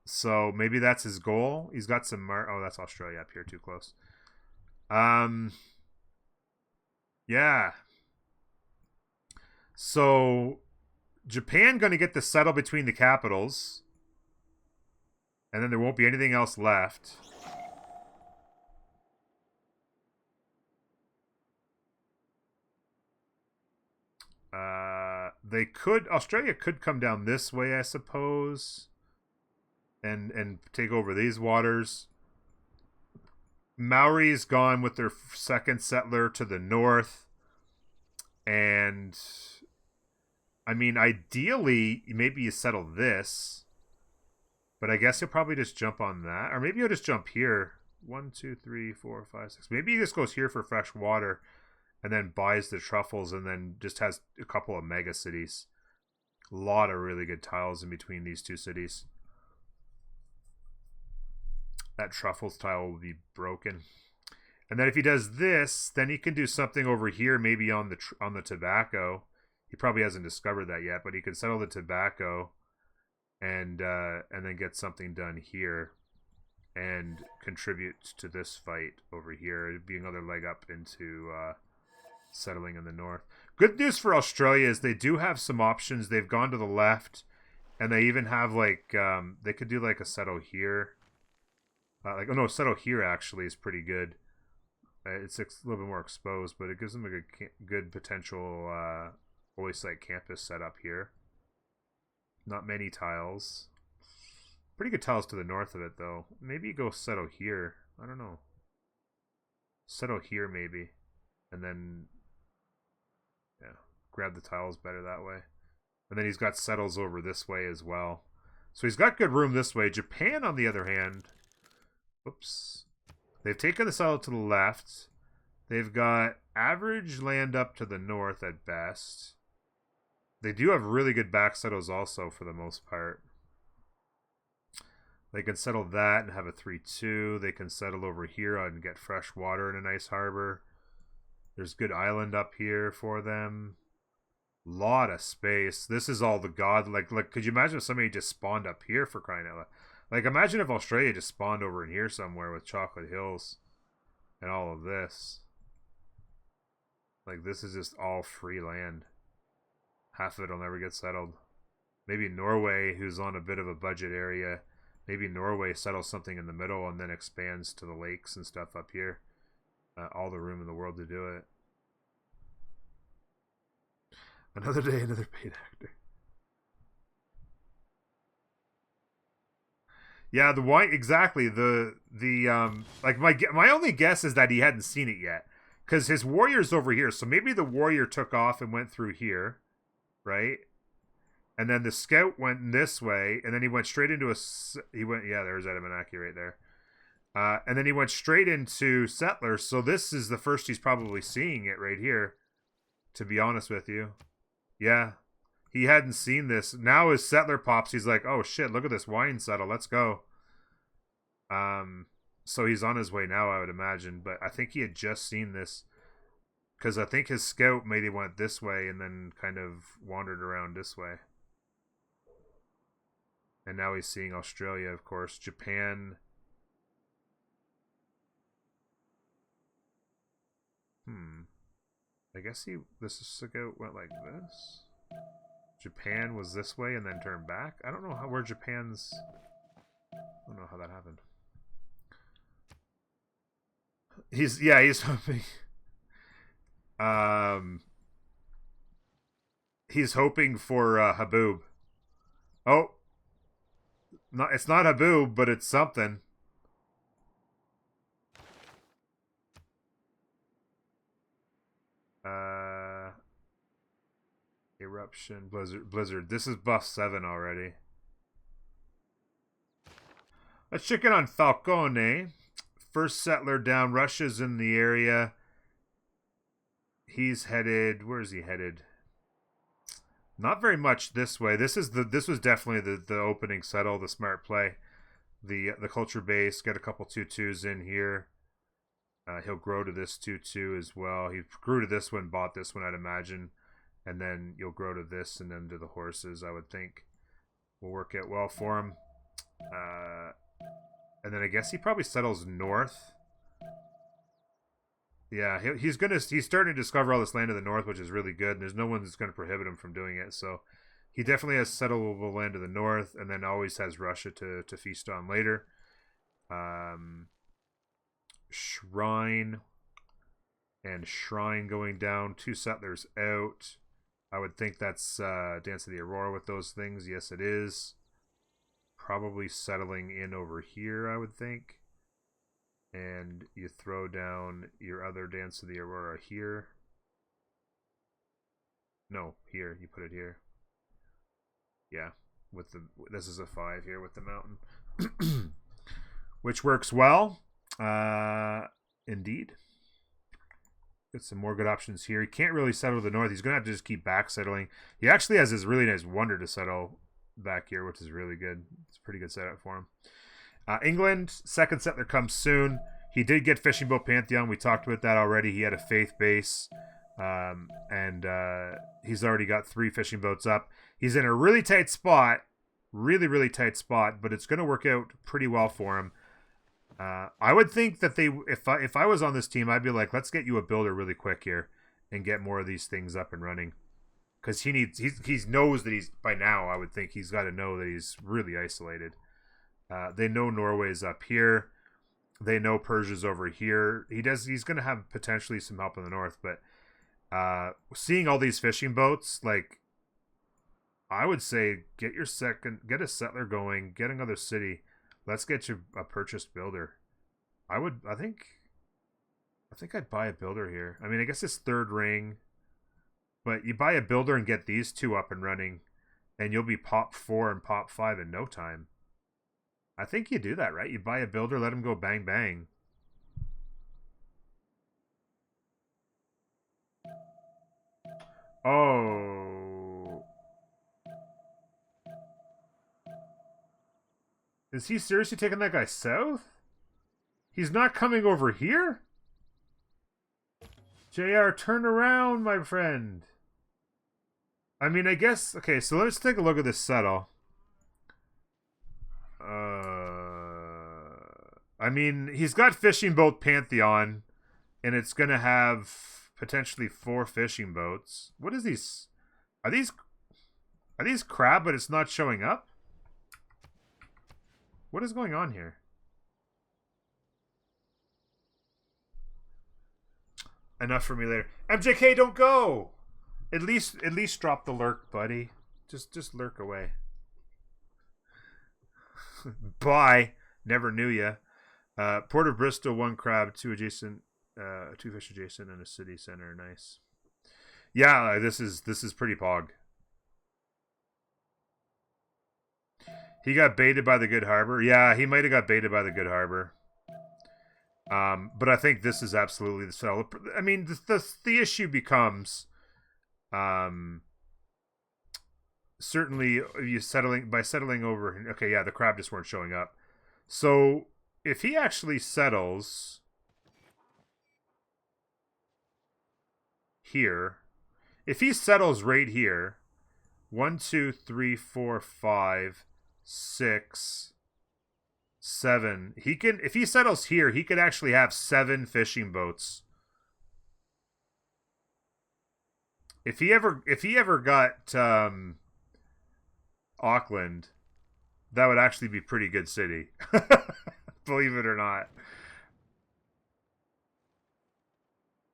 S1: So maybe that's his goal. He's got some... Oh, that's Australia up here, too close. Yeah. So Japan going to get the settle between the capitals. And then there won't be anything else left. Australia could come down this way, I suppose. And take over these waters. Maori's gone with their second settler to the north. And I mean, ideally, maybe you settle this. But I guess he'll probably just jump on that. Or maybe he'll just jump here. 1, 2, 3, 4, 5, 6. Maybe he just goes here for fresh water and then buys the truffles and then just has a couple of mega cities. A lot of really good tiles in between these 2 cities. That truffles tile will be broken. And then if he does this, then he can do something over here, maybe on the tobacco. He probably hasn't discovered that yet, but he can settle the tobacco and then get something done here and contribute to this fight over here. It'd be another leg up into settling in the north. Good news for Australia is they do have some options. They've gone to the left, and they even have like they could do like a settle here. Settle here actually is pretty good. It's a little bit more exposed, but it gives them a good potential holy site campus set up here. Not many tiles. Pretty good tiles to the north of it, though. Maybe go settle here. I don't know. Settle here, maybe. And then, yeah, grab the tiles better that way. And then he's got settles over this way as well. So he's got good room this way. Japan, on the other hand, oops. They've taken the settle to the left. They've got average land up to the north at best. They do have really good back settles also for the most part. They can settle that and have a 3-2. They can settle over here and get fresh water in a nice harbor. There's good island up here for them. Lot of space. This is all the god. Like, could you imagine if somebody just spawned up here, for crying out loud? Like, imagine if Australia just spawned over in here somewhere with Chocolate Hills and all of this. Like, this is just all free land. Half of it will never get settled. Maybe Norway, who's on a bit of a budget area, maybe Norway settles something in the middle and then expands to the lakes and stuff up here. All the room in the world to do it. Another day, another paid actor. Yeah, the white, exactly. Like my only guess is that he hadn't seen it yet, because his warrior's over here. So maybe the warrior took off and went through here, right? And then the scout went this way, and then he went straight into there's Adamanaki right there. And then he went straight into settlers. So this is the first he's probably seeing it right here, to be honest with you. Yeah. He hadn't seen this. Now his settler pops, he's like, oh shit, look at this wine settle. Let's go. So he's on his way now, I would imagine. But I think he had just seen this, because I think his scout maybe went this way and then kind of wandered around this way. And now he's seeing Australia, of course. Japan. I guess this scout went like this. Japan was this way and then turned back. I don't know where Japan's. I don't know how that happened. He's hoping. He's hoping for Haboob. Oh, it's not Haboob, but it's something. Eruption, Blizzard. This is buff 7 already. Let's check in on Falcone. First settler down. Russia's in the area. He's headed. Where is he headed? Not very much this way. This was definitely the opening settle, the smart play. The culture base. Get a couple 2-2s in here. He'll grow to this 2-2 as well. He grew to this one, bought this one, I'd imagine. And then you'll grow to this and then to the horses, I would think. Will work out well for him. And then I guess he probably settles north. Yeah, he's starting to discover all this land to the north, which is really good. And there's no one that's going to prohibit him from doing it. So he definitely has settleable land to the north, and then always has Russia to feast on later. Shrine and Shrine going down. 2 settlers out. I would think that's Dance of the Aurora with those things. Yes, it is. Probably settling in over here, I would think. And you throw down your other Dance of the Aurora here. No, here. You put it here. Yeah, this is a 5 here with the mountain. Which works well. Indeed. Get some more good options here. He can't really settle to the north. He's going to have to just keep back settling. He actually has this really nice wonder to settle back here, which is really good. It's a pretty good setup for him. England, second settler comes soon. He did get Fishing Boat Pantheon. We talked about that already. He had a faith base, and he's already got 3 fishing boats up. He's in a really tight spot, really tight spot, but it's going to work out pretty well for him. I would think that if I was on this team, I'd be like, let's get you a builder really quick here and get more of these things up and running, because he knows that he's, by now I would think he's got to know that he's really isolated. They know Norway's up here. They know Persia's over here. He's going to have potentially some help in the north, but seeing all these fishing boats, like, I would say get a settler going, get another city. Let's get you a purchased builder. I think I'd buy a builder here. I mean, I guess it's 3rd ring, but you buy a builder and get these 2 up and running, and you'll be pop 4 and pop 5 in no time. I think you do that, right? You buy a builder, let him go bang bang. Oh. Is he seriously taking that guy south? He's not coming over here? JR, turn around, my friend. I mean, I guess... Okay, so let's take a look at this settle. I mean, he's got Fishing Boat Pantheon, and it's going to have potentially 4 fishing boats. What is these? Are these crab, but it's not showing up? What is going on here? Enough for me later. MJK, don't go! At least drop the lurk, buddy. Just lurk away. Bye. Never knew ya. Port of Bristol, 1 crab, 2 adjacent, 2 fish adjacent, and a city center. Nice. Yeah, this is pretty pog. He got baited by the Good Harbor. Yeah, he might have got baited by the Good Harbor. But I think this is absolutely the sell. I mean, the issue becomes, certainly you settling over. Okay, yeah, the crab just weren't showing up. So if he actually settles here, if he settles right here, 1, 2, 3, 4, 5, 6, 7. He can, if he settles here, he could actually have 7 fishing boats. If he ever got Auckland, that would actually be pretty good city. Believe it or not.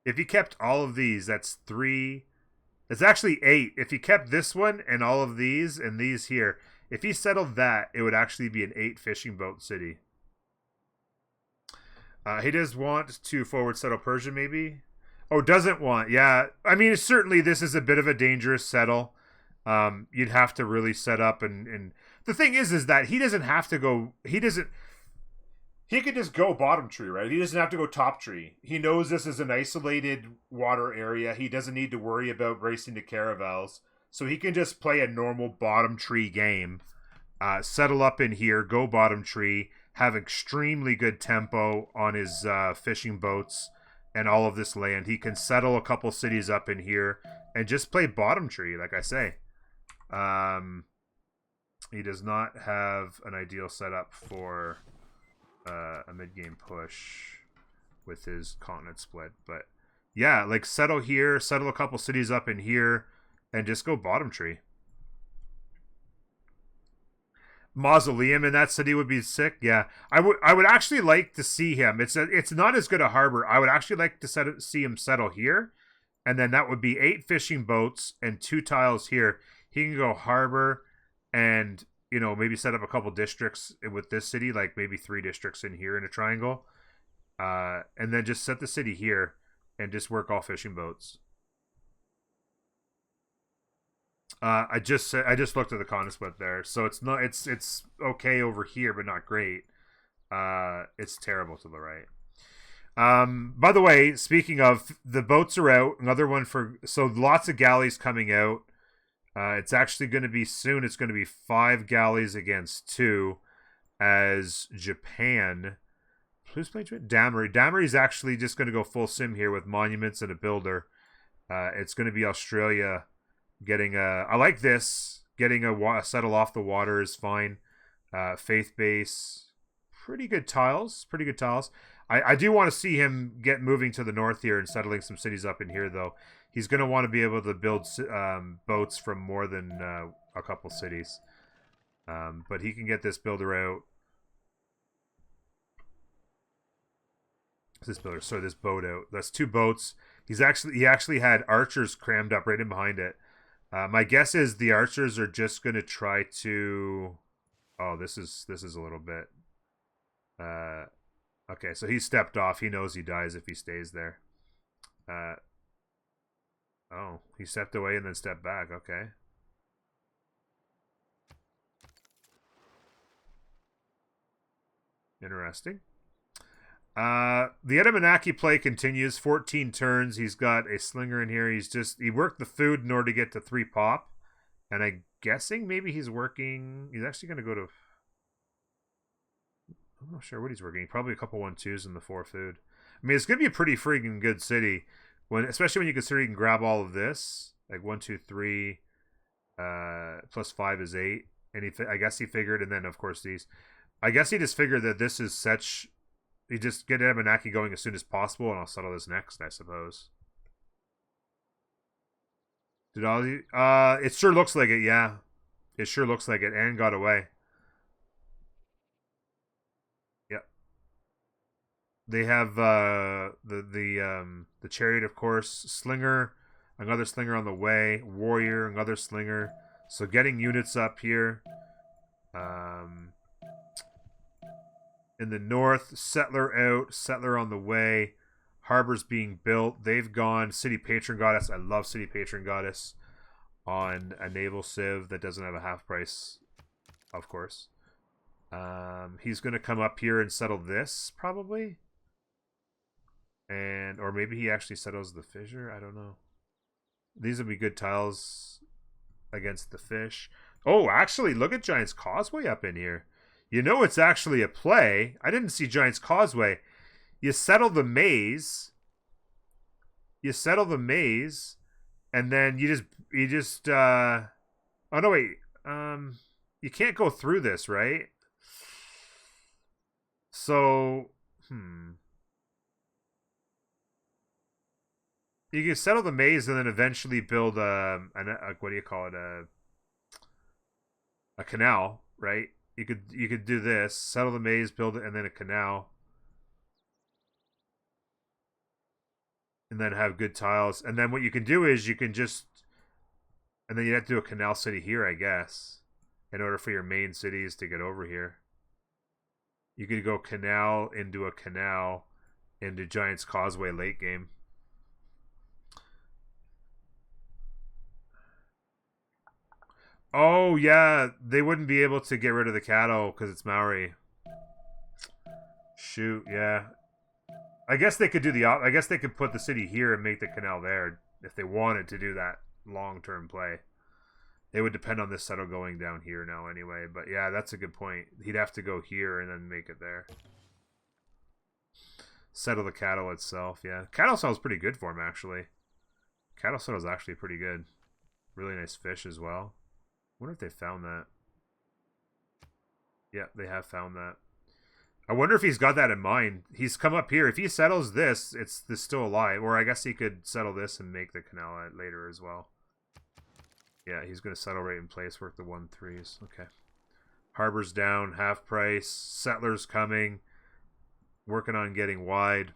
S1: If he kept all of these, that's 3. It's actually 8. If he kept this one and all of these and these here, if he settled that, it would actually be an 8 fishing boat city. He does want to forward settle Persia, maybe? Oh, doesn't want. Yeah. I mean, certainly this is a bit of a dangerous settle. You'd have to really set up and the thing is that he doesn't have to go. He could just go bottom tree, right? He doesn't have to go top tree. He knows this is an isolated water area. He doesn't need to worry about racing to caravels. So he can just play a normal bottom tree game, settle up in here, go bottom tree, have extremely good tempo on his fishing boats and all of this land. He can settle a couple cities up in here and just play bottom tree, like I say. He does not have an ideal setup for a mid-game push with his continent split. But yeah, like settle here, settle a couple cities up in here, and just go bottom tree. Mausoleum in that city would be sick. Yeah, I would actually like to see him. It's not as good a harbor. I would actually like to see him settle here, and then that would be 8 fishing boats and 2 tiles here. He can go harbor, and maybe set up a couple districts with this city, like maybe 3 districts in here in a triangle, and then just set the city here and just work all fishing boats. I just looked at the continent split there, so it's okay over here, but not great. It's terrible to the right. By the way, speaking of, the boats are out. Another one so lots of galleys coming out. It's actually going to be soon. It's going to be 5 galleys against 2, as Japan Who's playing Damery? Damery's actually just going to go full sim here with monuments and a builder. It's going to be Australia getting a... I like this. Getting a settle off the water is fine. Faith base. Pretty good tiles. Pretty good tiles. I do want to see him get moving to the north here and settling some cities up in here, though. He's going to want to be able to build boats from more than a couple cities. But he can get this builder out. This builder, sorry, this boat out. That's 2 boats. He actually had archers crammed up right in behind it. My guess is the archers are just going to try to... Oh, this is a little bit... Okay, so he stepped off. He knows he dies if he stays there. Oh, he stepped away and then stepped back. Okay. Interesting. The Edamanaki play continues. 14 turns. He's got a slinger in here. He worked the food in order to get to 3 pop. And I'm guessing maybe he's actually going to go to... I'm not sure what he's working. Probably a couple 1-2s in the 4 food. I mean, it's going to be a pretty freaking good city. Especially when you consider you can grab all of this. Like 1, 2, 3. Plus 5 is 8. And I guess he figured, and then of course these. I guess he just figured that this is such... You just get Abenaki going as soon as possible, and I'll settle this next, I suppose. Did all you... it sure looks like it, yeah. It sure looks like it, and got away. Yep. They have the chariot, of course. Slinger, another slinger on the way. Warrior, another slinger. So getting units up here. In the north, settler out, settler on the way, harbors being built. They've gone city patron goddess. I love city patron goddess on a naval civ that doesn't have a half price, of course. He's going to come up here and settle this probably, or maybe he actually settles the fissure. I don't know. These would be good tiles against the fish. Oh, actually, look at Giant's Causeway up in here. You know it's actually a play. I didn't see Giant's Causeway. You settle the maze. And then you just oh no wait. You can't go through this, right? So you can settle the maze and then eventually build what do you call it? A canal, right? You could do this, settle the maze, build it, and then a canal. And then have good tiles. And then what you can do is you can just... And then you have to do a canal city here, I guess. In order for your main cities to get over here. You could go canal into Giant's Causeway late game. Oh, yeah. They wouldn't be able to get rid of the cattle because it's Maori. Shoot, yeah. I guess they could do I guess they could put the city here and make the canal there if they wanted to do that long-term play. It would depend on this settle going down here now anyway. But yeah, that's a good point. He'd have to go here and then make it there. Settle the cattle itself, yeah. Cattle settle's pretty good for him, actually. Cattle settle's actually pretty good. Really nice fish as well. Wonder if they found that. Yeah, they have found that. I wonder if he's got that in mind. He's come up here. If he settles this, it's still alive. Or I guess he could settle this and make the canal later as well. Yeah, he's going to settle right in place, work the 1-3s. Okay. Harbor's down, half price. Settlers coming. Working on getting wide.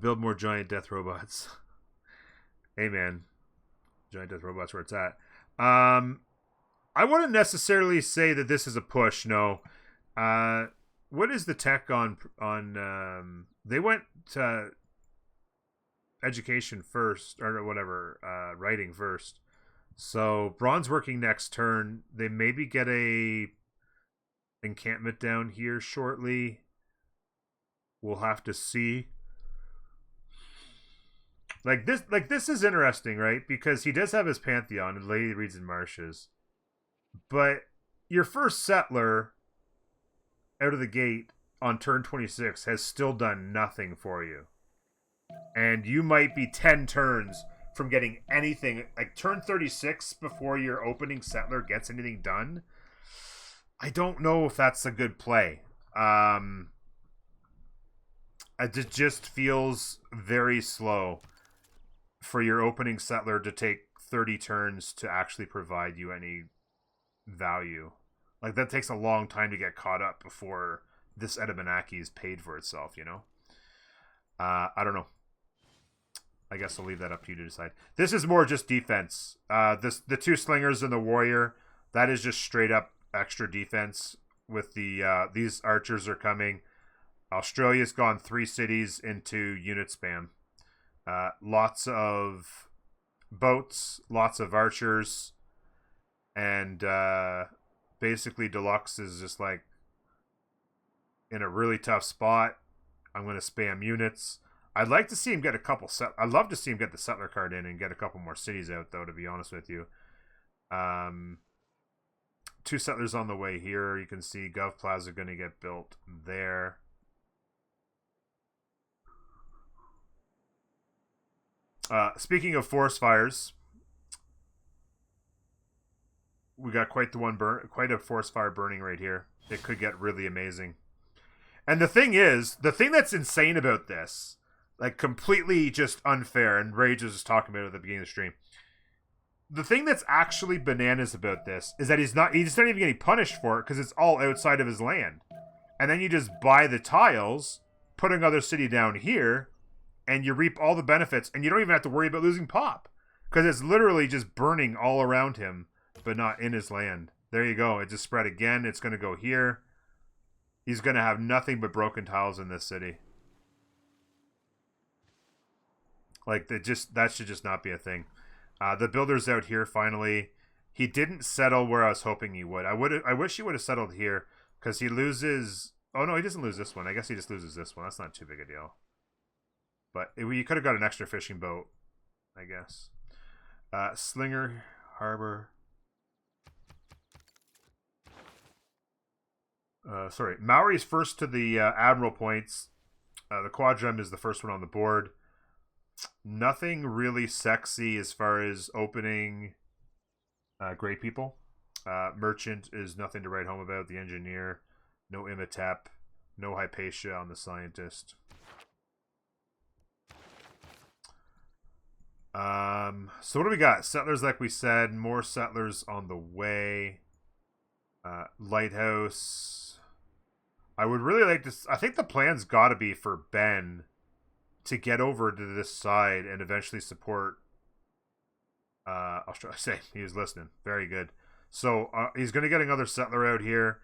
S1: Build more giant death robots. Hey, man. Giant death robots where it's at. I wouldn't necessarily say that this is a push, no. What is the tech on they went to education first, or whatever, writing first. So bronze working next turn. They maybe get a encampment down here shortly. We'll have to see. Like this is interesting, right? Because he does have his Pantheon and Lady Reeds and Marshes. But your first settler out of the gate on turn 26 has still done nothing for you. And you might be 10 turns from getting anything. Like turn 36 before your opening settler gets anything done. I don't know if that's a good play. It just feels very slow for your opening settler to take 30 turns to actually provide you any value. Like that takes a long time to get caught up before this Edamanaki is paid for itself, you know? I don't know. I guess I'll leave that up to you to decide. This is more just defense. The two slingers and the warrior, that is just straight up extra defense. With the these archers are coming. Australia's gone 3 cities into unit spam. Lots of boats, lots of archers, and basically Deluxe is just like in a really tough spot. I'm going to spam units. I'd like to see him get a couple I'd love to see him get the settler card in and get a couple more cities out, though, to be honest with you. 2 settlers on the way here. You can see Gov Plaza going to get built there. Speaking of forest fires, we got quite a forest fire burning right here. It could get really amazing. And the thing that's insane about this, like completely just unfair, and Rage was just talking about it at the beginning of the stream. The thing that's actually bananas about this is that he's not even getting punished for it because it's all outside of his land. And then you just buy the tiles, put another city down here, and you reap all the benefits, and you don't even have to worry about losing pop because it's literally just burning all around him, but not in his land. There you go. It just spread again. It's going to go here. He's going to have nothing but broken tiles in this city. Like, that should just not be a thing. The builder's out here finally. He didn't settle where I was hoping he would. I wish he would have settled here because he loses. Oh no, he doesn't lose this one. I guess he just loses this one. That's not too big a deal. But you could have got an extra fishing boat, I guess. Slinger, Harbor. Sorry, Maori's first to the Admiral points. The Quadrem is the first one on the board. Nothing really sexy as far as opening Grey People. Merchant is nothing to write home about. The Engineer, no Imatep, no Hypatia on the Scientist. So what do we got? Settlers, like we said, more settlers on the way. Lighthouse. I would really like to. I think the plan's got to be for Ben to get over to this side and eventually support. Australia. Say he was listening. Very good. So he's going to get another settler out here.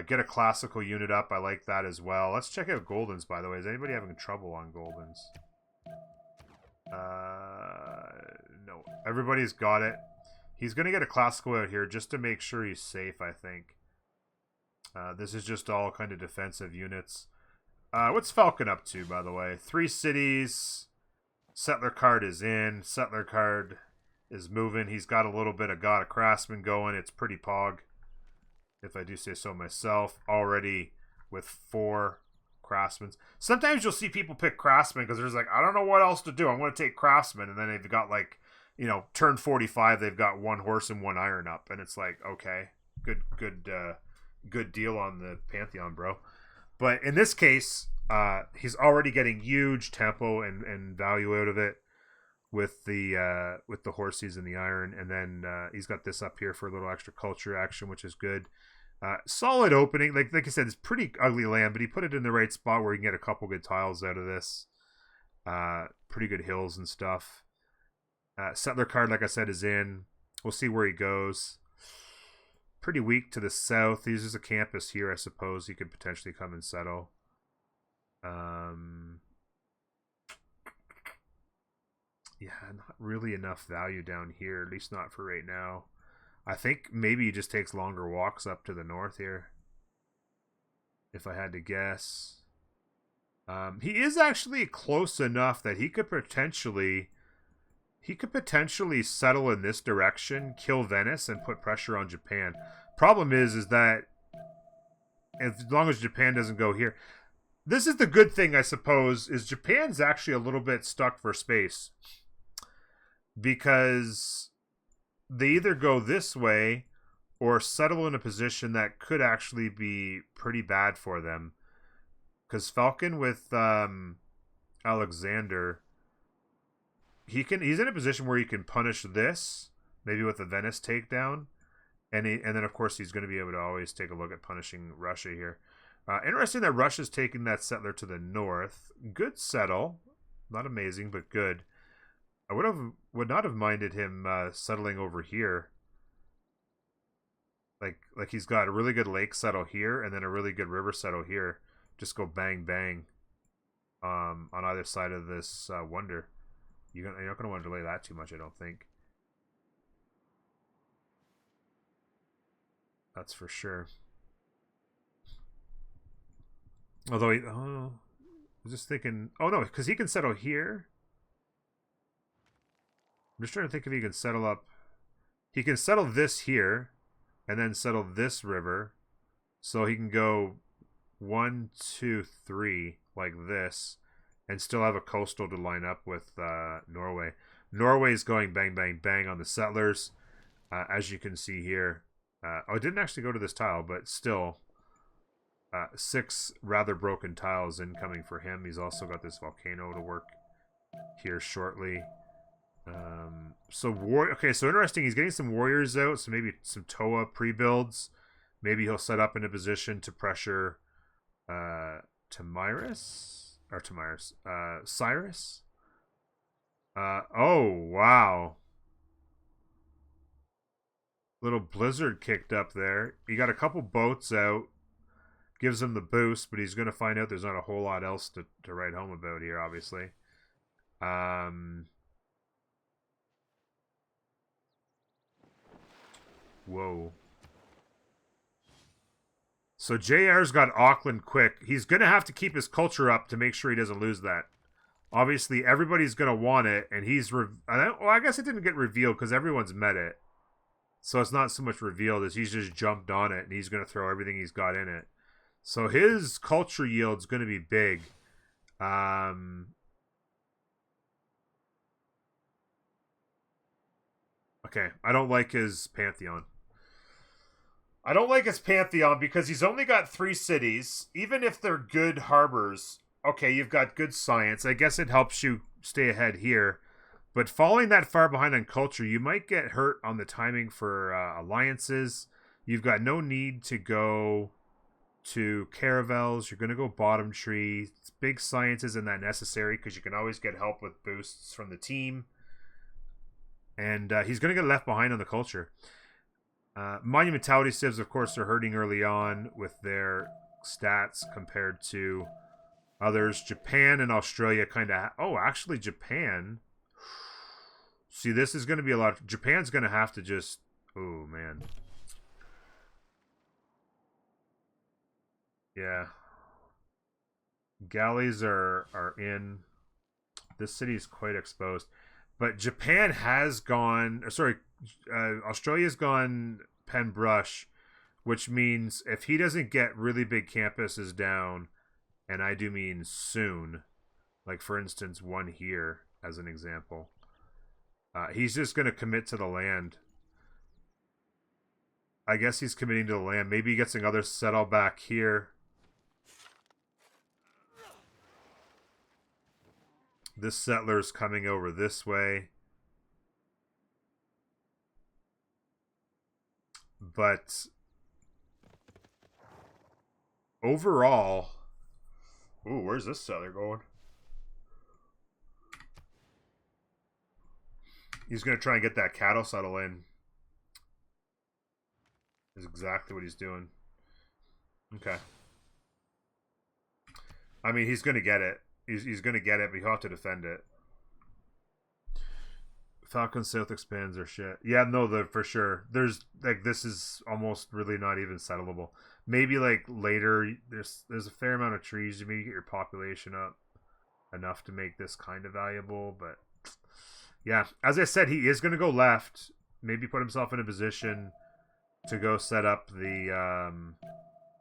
S1: Get a classical unit up. I like that as well. Let's check out Goldens, by the way. Is anybody having trouble on Goldens? No. Everybody's got it. He's going to get a classical out here just to make sure he's safe, I think. This is just all kind of defensive units. What's Falcon up to, by the way? 3 cities. Settler card is in. Settler card is moving. He's got a little bit of God of Craftsman going. It's pretty pog, if I do say so myself. Already with 4 Craftsmen. Sometimes you'll see people pick Craftsman because there's like, I don't know what else to do. I'm going to take Craftsman. And then they've got like, you know, turn 45, they've got 1 horse and 1 iron up. And it's like, okay, good deal on the Pantheon, bro. But in this case, he's already getting huge tempo and value out of it with the horses and the iron, and then he's got this up here for a little extra culture action, which is good. Solid opening, like I said, it's pretty ugly land, but he put it in the right spot where he can get a couple good tiles out of this. Pretty good hills and stuff. Settler card, like I said, is in. We'll see where he goes. Pretty weak to the south. He uses a campus here, I suppose. He could potentially come and settle. Yeah, not really enough value down here, at least not for right now. I think maybe he just takes longer walks up to the north here, if I had to guess. He is actually close enough that he could potentially settle in this direction, kill Venice, and put pressure on Japan. Problem is that as long as Japan doesn't go here. This is the good thing, I suppose, is Japan's actually a little bit stuck for space. Because they either go this way or settle in a position that could actually be pretty bad for them. Because Falcon with Alexander, he's in a position where he can punish this, maybe with the Venice takedown, and then of course he's going to be able to always take a look at punishing Russia here. Interesting that Russia's taking that settler to the north. Good settle, not amazing but good. I would not have minded him settling over here. Like he's got a really good lake settle here and then a really good river settle here. Just go bang bang on either side of this wonder. You're not going to want to delay that too much, I don't think. That's for sure. Although, I was just thinking, oh no, because he can settle here. I'm just trying to think if he can settle up. He can settle this here and then settle this river. So he can go 1, 2, 3 like this and still have a coastal to line up with Norway. Norway's going bang, bang, bang on the settlers, as you can see here. It didn't actually go to this tile, but still 6 rather broken tiles incoming for him. He's also got this volcano to work here shortly. So interesting. He's getting some warriors out, so maybe some Toa pre-builds. Maybe he'll set up in a position to pressure Cyrus. Oh wow, little blizzard kicked up there. He got a couple boats out, gives him the boost, but he's going to find out there's not a whole lot else to write home about here, obviously. Whoa. So JR's got Auckland quick. He's going to have to keep his culture up to make sure he doesn't lose that. Obviously, everybody's going to want it, and he's... I guess it didn't get revealed because everyone's met it. So it's not so much revealed as he's just jumped on it, and he's going to throw everything he's got in it. So his culture yield's going to be big. Okay, I don't like his Pantheon. I don't like his Pantheon because he's only got 3 cities. Even if they're good harbors, okay, you've got good science. I guess it helps you stay ahead here. But falling that far behind on culture, you might get hurt on the timing for alliances. You've got no need to go to caravels. You're going to go bottom tree. Big science isn't that necessary because you can always get help with boosts from the team. And he's going to get left behind on the culture. Monumentality civs, of course, are hurting early on with their stats compared to others. Japan and Australia kind of... actually, Japan... See, this is going to be a lot... Japan's going to have to just... Oh, man. Yeah. Galleys are in. This city is quite exposed. But Japan has gone... Australia's gone Penbrush, which means if he doesn't get really big campuses down, and I do mean soon, like for instance one here as an example, he's just going to commit to the land. I guess he's committing to the land. Maybe he gets another settle back here. This settler's coming over this way. But overall, where's this settler going? He's going to try and get that cattle settle in. Is exactly what he's doing. Okay. I mean, he's going to get it. He's going to get it, but he'll have to defend it. Falcon South expands their shit. Yeah, no, for sure. There's like this is almost really not even settlable. Maybe like later, there's a fair amount of trees. You maybe get your population up enough to make this kind of valuable. But yeah, as I said, he is going to go left. Maybe put himself in a position to go set up the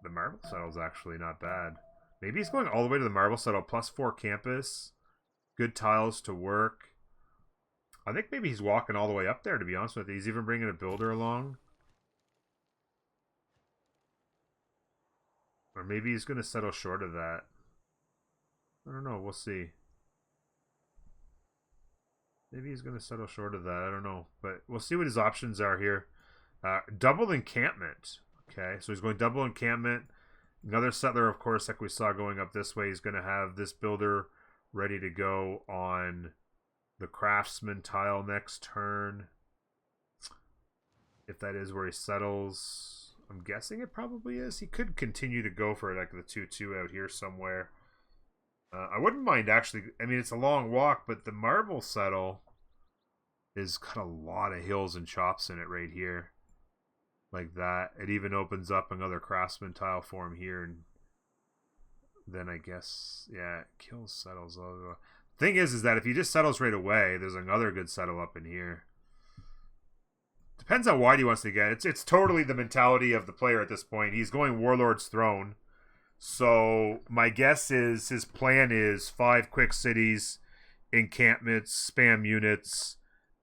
S1: The marble settle's actually not bad. Maybe he's going all the way to the marble settle. +4 campus. Good tiles to work. I think maybe he's walking all the way up there, to be honest with you. He's even bringing a builder along. Or maybe he's going to settle short of that. I don't know. We'll see. Maybe he's going to settle short of that. I don't know. But we'll see what his options are here. Double encampment. Okay, so he's going double encampment. Another settler, of course, like we saw going up this way. He's going to have this builder ready to go on the craftsman tile next turn. If that is where he settles. I'm guessing it probably is. He could continue to go for like the 2-2 out here somewhere. I wouldn't mind actually. I mean, it's a long walk, but the marble settle is got a lot of hills and chops in it right here. Like that. It even opens up another craftsman tile for him here. And then I guess, yeah, it kills settles. Thing is that if he just settles right away, there's another good settle up in here. Depends how wide he wants to get. It's totally the mentality of the player at this point. He's going Warlord's Throne. So my guess is his plan is 5 quick cities, encampments, spam units,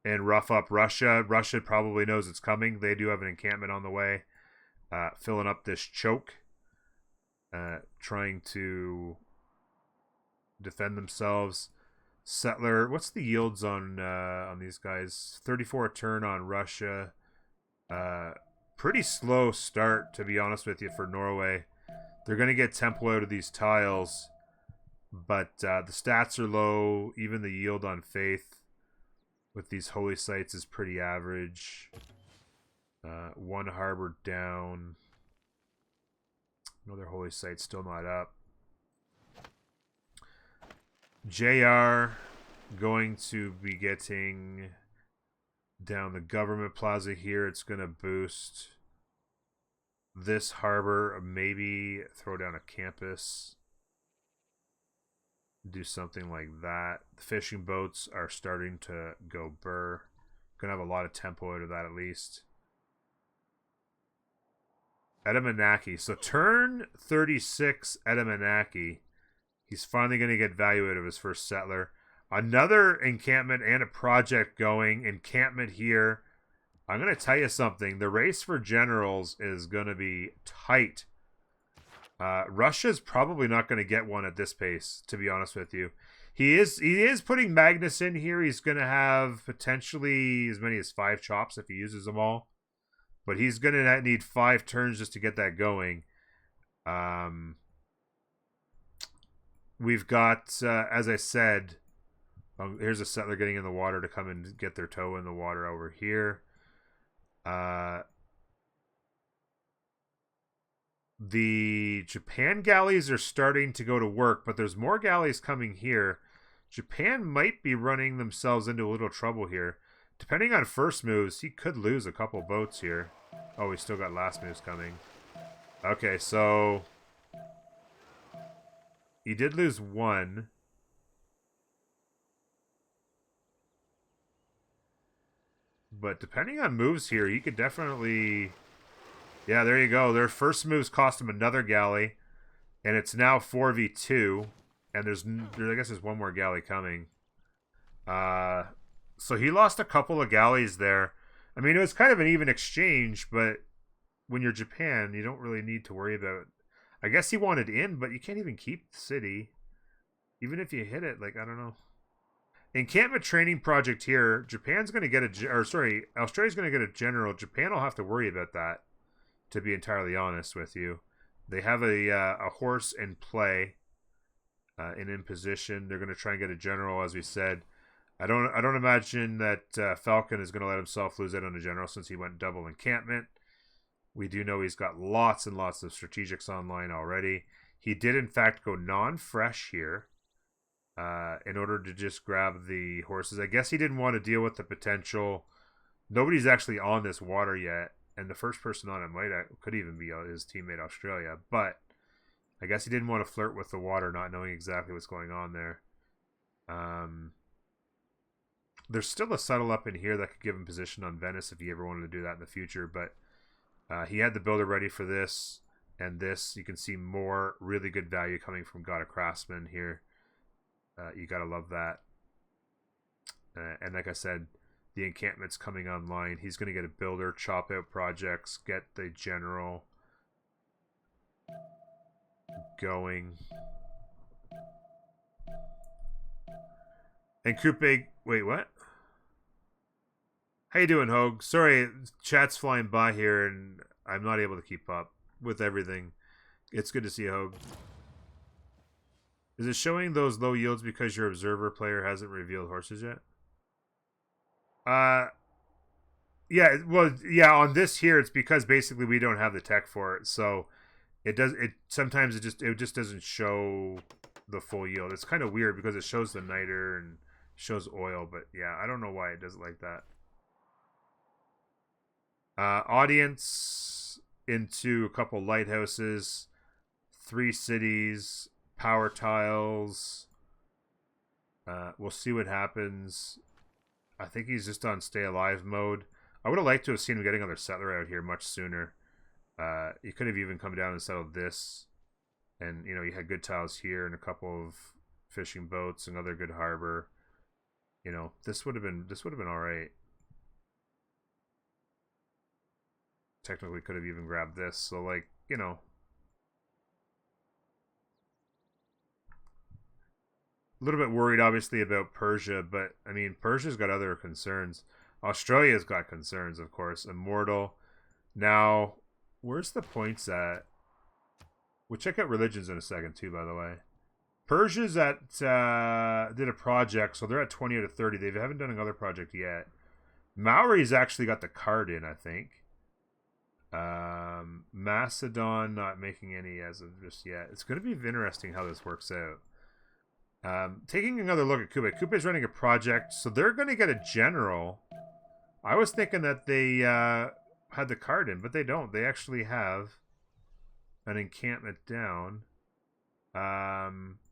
S1: and rough up Russia. Russia probably knows it's coming. They do have an encampment on the way. Filling up this choke. Trying to defend themselves. Settler, what's the yields on these guys? 34 a turn on Russia. Pretty slow start, to be honest with you, for Norway. They're going to get tempo out of these tiles, but the stats are low. Even the yield on faith with these holy sites is pretty average. 1 harbor down. Another holy site still not up. JR going to be getting down the government plaza here. It's going to boost this harbor, maybe throw down a campus, do something like that. The fishing boats are starting to go burr. Gonna have a lot of tempo out of that at least. Edamanaki. So turn 36 Edamanaki. He's finally going to get value out of his first settler. Another encampment and a project going. Encampment here. I'm going to tell you something. The race for generals is going to be tight. Russia's probably not going to get one at this pace, to be honest with you. He is putting Magnus in here. He's going to have potentially as many as 5 chops if he uses them all. But he's going to need 5 turns just to get that going. We've got, as I said, here's a settler getting in the water to come and get their toe in the water over here. The Japan galleys are starting to go to work, but there's more galleys coming here. Japan might be running themselves into a little trouble here. Depending on first moves, he could lose a couple boats here. Oh, we still got last moves coming. Okay, so he did lose 1. But depending on moves here, he could definitely... Yeah, there you go. Their first moves cost him another galley. And it's now 4v2. And I guess there's 1 more galley coming. So he lost a couple of galleys there. I mean, it was kind of an even exchange, but when you're Japan, you don't really need to worry about... I guess he wanted in, but you can't even keep the city. Even if you hit it, like, I don't know. Encampment training project here. Japan's going to get Australia's going to get a general. Japan will have to worry about that, to be entirely honest with you. They have a horse in play and in position. They're going to try and get a general, as we said. I don't imagine that Falcon is going to let himself lose out on a general since he went double encampment. We do know he's got lots and lots of strategics online already. He did, in fact, go non-fresh here in order to just grab the horses. I guess he didn't want to deal with the potential. Nobody's actually on this water yet, and the first person on it could even be his teammate Australia. But I guess he didn't want to flirt with the water, not knowing exactly what's going on there. There's still a settle up in here that could give him position on Venice if he ever wanted to do that in the future, but he had the builder ready for this. And this, you can see more really good value coming from God of Craftsman here. You gotta love that. And like I said, the encampment's coming online. He's going to get a builder, chop out projects, get the general going. And Krupe, wait, what? How you doing, Hogue? Sorry, chat's flying by here, and I'm not able to keep up with everything. It's good to see you, Hogue. Is it showing those low yields because your observer player hasn't revealed horses yet? Yeah, well, yeah, on this here, it's because basically we don't have the tech for it, so it sometimes it just doesn't show the full yield. It's kind of weird because it shows the niter and shows oil, but yeah, I don't know why it does it like that. Audience into a couple lighthouses, 3 cities, power tiles. We'll see what happens. I think he's just on stay alive mode. I would have liked to have seen him getting another settler out here much sooner. He could have even come down and settled this. And, you know, you had good tiles here and a couple of fishing boats, another good harbor. You know, this would have been all right. Technically could have even grabbed this. So, like, you know, a little bit worried, obviously, about Persia, but, I mean, Persia's got other concerns. Australia's got concerns, of course. Immortal. Now, where's the points at? We'll check out religions in a second, too, by the way. Persia's at, did a project, so they're at 20 out of 30. They haven't done another project yet. Maori's actually got the card in, I think. Macedon not making any as of just yet. It's going to be interesting how this works out. Taking another look at Kupe. Kupe's running a project, so they're going to get a general. I was thinking that they had the card in, but they don't. They actually have an encampment down.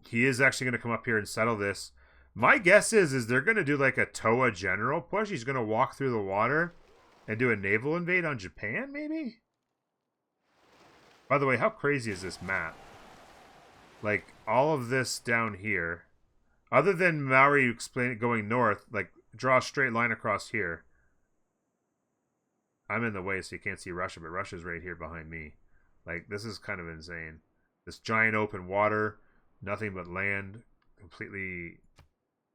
S1: He is actually going to come up here and settle this. My guess is they're going to do like a Toa general push. He's going to walk through the water and do a naval invade on Japan, maybe? By the way, how crazy is this map? Like, all of this down here, other than Maori going north, like, draw a straight line across here. I'm in the way, so you can't see Russia, but Russia's right here behind me. Like, this is kind of insane. This giant open water, nothing but land, completely,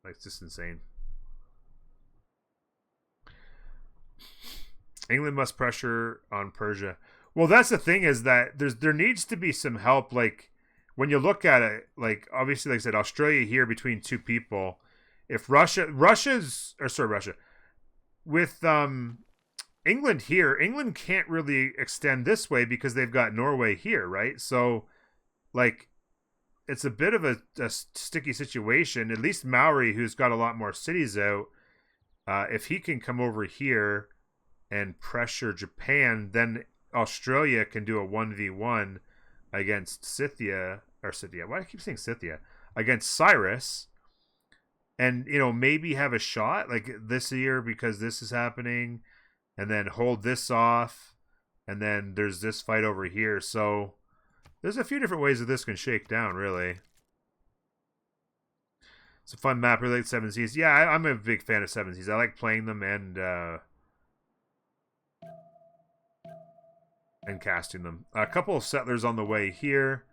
S1: like, it's just insane. England must pressure on Persia. Well, that's the thing, is that there needs to be some help. Like, when you look at it, like, obviously, like I said, Australia here between 2 people. If Russia with England here, England can't really extend this way because they've got Norway here, right? So, like, it's a bit of a sticky situation. At least Maori, who's got a lot more cities out, if he can come over here and pressure Japan, then Australia can do a 1v1 against Scythia. Why do I keep saying Scythia? Against Cyrus. And, you know, maybe have a shot like this year because this is happening, and then hold this off, and then there's this fight over here. So there's a few different ways that this can shake down, really. It's a fun map. Really like 7 Seas. Yeah, I'm a big fan of 7 Seas. I like playing them and casting them. A couple of settlers on the way here.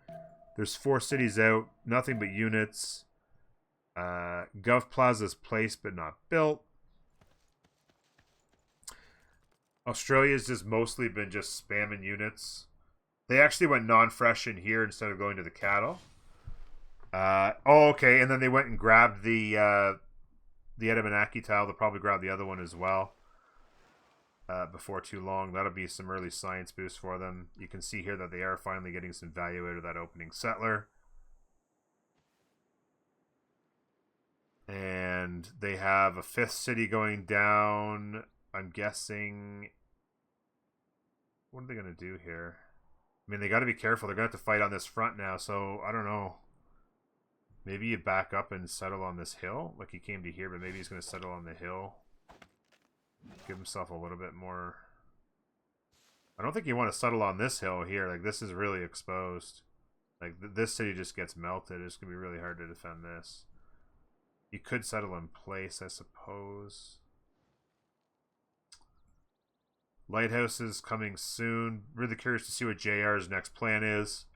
S1: There's 4 cities out. Nothing but units. Gov Plaza's placed but not built. Australia's just mostly been just spamming units. They actually went non-fresh in here instead of going to the cattle. Okay, and then they went and grabbed the Edamanaki tile. They'll probably grab the other one as well before too long. That'll be some early science boost for them. You can see here that they are finally getting some value out of that opening settler. And they have a 5th city going down. I'm guessing... What are they going to do here? I mean, they got to be careful. They're going to have to fight on this front now, so I don't know. Maybe you back up and settle on this hill. Like he came to here, but maybe he's going to settle on the hill. Give himself a little bit more I don't think you want to settle on this hill here. Like, this is really exposed. Like, this city just gets melted. It's going to be really hard to defend this. You could settle in place, I suppose. Lighthouse is coming soon. Really curious to see what JR's next plan is.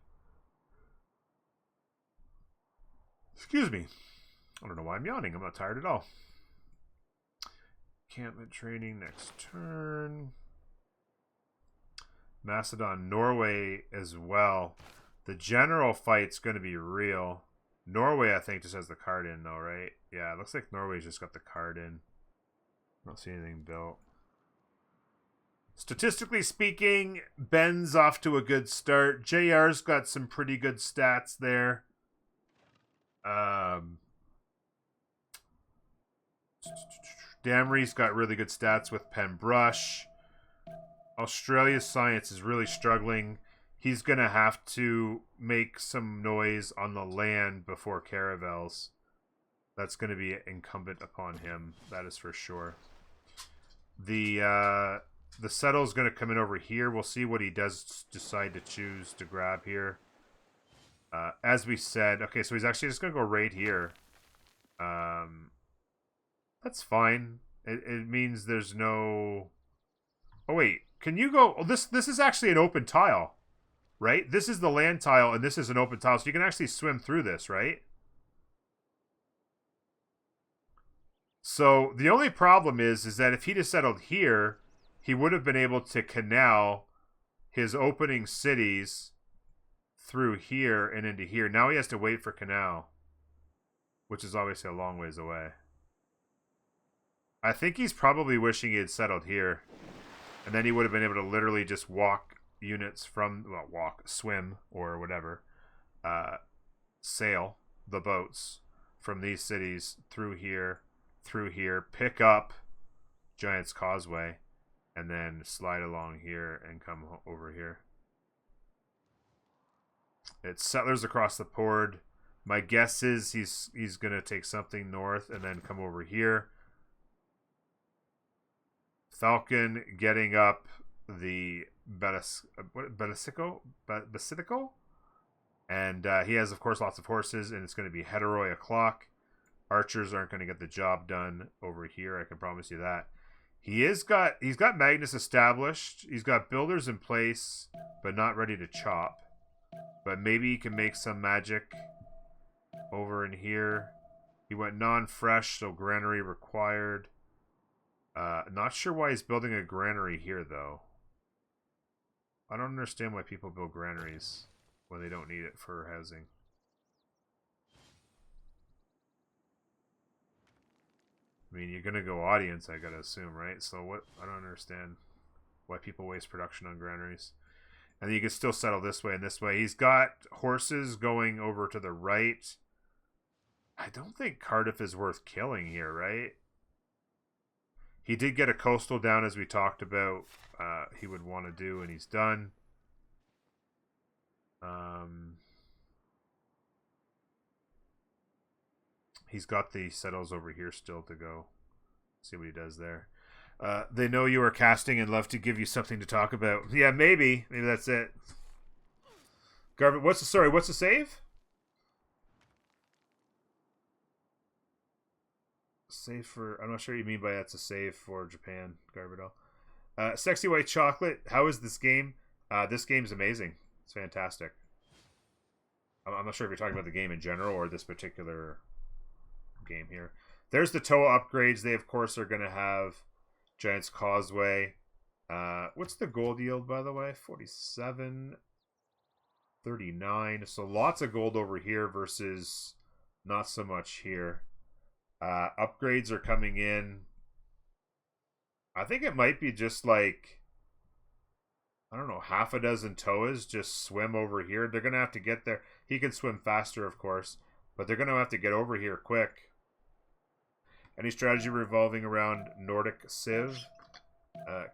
S1: Excuse me. I don't know why I'm yawning. I'm not tired at all. Encampment training next turn. Macedon, Norway as well. The general fight's going to be real. Norway, I think, just has the card in, though, right? Yeah, it looks like Norway's just got the card in. I don't see anything built. Statistically speaking, Ben's off to a good start. JR's got some pretty good stats there. Damry's got really good stats with Pembrush. Australia's science is really struggling. He's going to have to make some noise on the land before Caravels. That's going to be incumbent upon him. That is for sure. The settle's going to come in over here. We'll see what he does decide to choose to grab here. As we said, okay, so he's actually just going to go right here. That's fine. It means there's no... Oh, wait. Can you go... Oh, this is actually an open tile, right? This is the land tile, and this is an open tile, so you can actually swim through this, right? So the only problem is that if he'd have settled here, he would have been able to canal his opening cities through here and into here. Now he has to wait for canal, which is obviously a long ways away. I think he's probably wishing he had settled here. And then he would have been able to literally just walk units from, well, swim, or whatever. Sail the boats from these cities through here, pick up Giant's Causeway, and then slide along here and come over here. It's settlers across the board. My guess is he's going to take something north and then come over here. Falcon getting up the Belisico? And he has, of course, lots of horses, and it's going to be Heteroi o'clock. Archers aren't going to get the job done over here, I can promise you that. He's got Magnus established. He's got builders in place, but not ready to chop. But maybe he can make some magic over in here. He went non-fresh, so granary required. Not sure why he's building a granary here, though. I don't understand why people build granaries when they don't need it for housing. I mean, you're gonna go audience, I gotta assume, right? So what? I don't understand why people waste production on granaries. And then you can still settle this way and this way. He's got horses going over to the right. I don't think Cardiff is worth killing here, right? He did get a coastal down, as we talked about. He would want to do, and he's done. He's got the settles over here still to go. See what he does there. They know you are casting and love to give you something to talk about. Yeah, maybe. Maybe that's it. Garvin, what's the save? Save for... I'm not sure what you mean by that's a save for Japan, Garbadell. Sexy White Chocolate, how is this game? This game's amazing. It's fantastic. I'm not sure if you're talking about the game in general or this particular game here. There's the TOA upgrades. They, of course, are going to have Giant's Causeway. What's the gold yield, by the way? 47.39. So lots of gold over here versus not so much here. Upgrades are coming in. I think it might be just like, I don't know, half a dozen TOAs just swim over here. They're going to have to get there. He can swim faster, of course, but they're going to have to get over here quick. Any strategy revolving around Nordic Civ?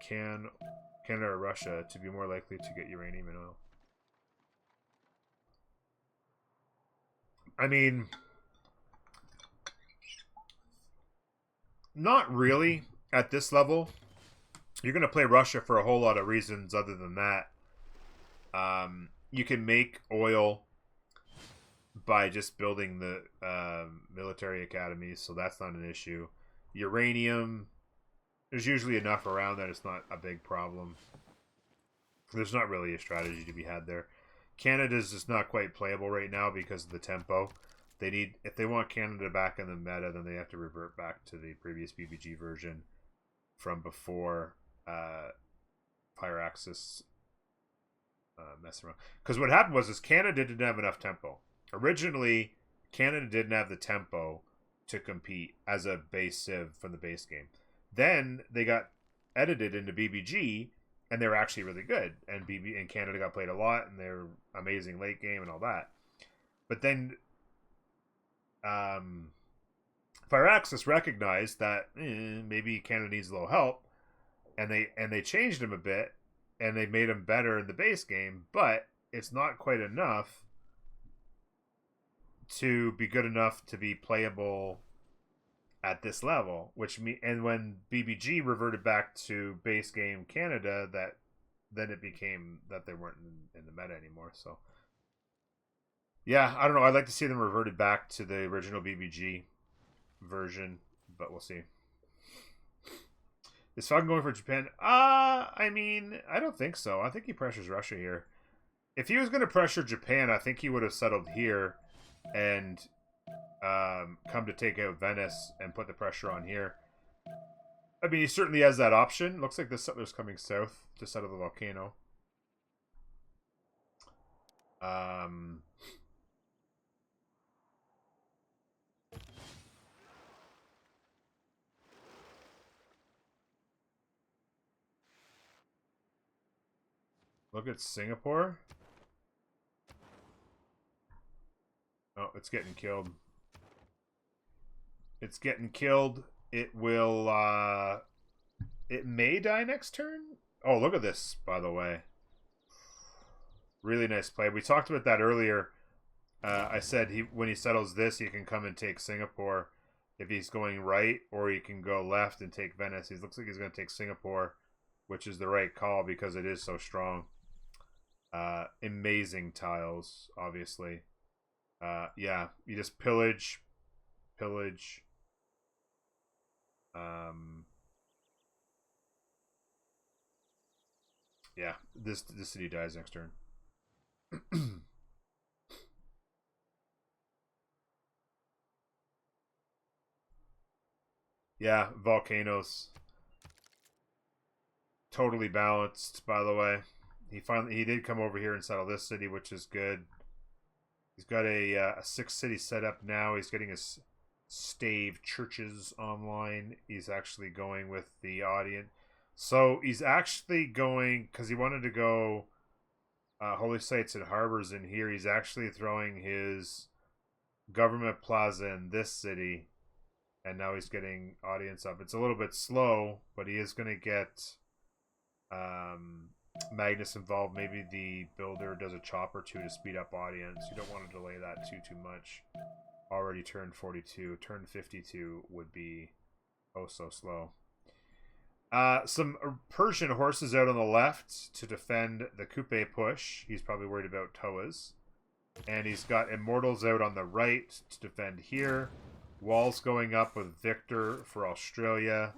S1: Canada or Russia to be more likely to get uranium and oil? I mean, not really at this level. You're going to play Russia for a whole lot of reasons other than that. You can make oil by just building the military academies, so that's not an issue. Uranium, there's usually enough around that it's not a big problem. There's not really a strategy to be had there. Canada's just not quite playable right now because of the tempo. They need, if they want Canada back in the meta, then they have to revert back to the previous BBG version from before Fire Axis mess around. Because what happened was Canada didn't have enough tempo. Originally, Canada didn't have the tempo to compete as a base civ from the base game. Then they got edited into BBG, and they were actually really good. And Canada got played a lot, and they're amazing late game and all that. But then Fire Axis recognized that maybe Canada needs a little help, and they changed him a bit, and they made him better in the base game, but it's not quite enough to be good enough to be playable at this level. And when BBG reverted back to base game Canada, that then it became that they weren't in the meta anymore. So yeah, I don't know. I'd like to see them reverted back to the original BBG version, but we'll see. Is Falcon going for Japan? I mean, I don't think so. I think he pressures Russia here. If he was going to pressure Japan, I think he would have settled here and come to take out Venice and put the pressure on here. I mean, he certainly has that option. Looks like the settler's coming south, just out of the volcano. Look at Singapore. Oh, it's getting killed. It's getting killed. It will, it may die next turn? Oh, look at this, by the way. Really nice play. We talked about that earlier. I said when he settles this, he can come and take Singapore if he's going right, or he can go left and take Venice. He looks like he's going to take Singapore, which is the right call because it is so strong. Amazing tiles, obviously. Yeah, you just pillage. Yeah, this city dies next turn. Yeah, volcanoes. Totally balanced, by the way. He did come over here and settle this city, which is good. He's got a 6 city set up now. He's getting his stave churches online. He's actually going with the audience. So he's actually going, because he wanted to go holy sites and harbors in here. He's actually throwing his government plaza in this city. And now he's getting audience up. It's a little bit slow, but he is going to get Magnus involved. Maybe the builder does a chop or two to speed up audience. You don't want to delay that too much. Already turned 42. Turn 52 would be oh so slow. Some Persian horses out on the left to defend the coupe push. He's probably worried about Toas. And he's got Immortals out on the right to defend here. Walls going up with Victor for Australia.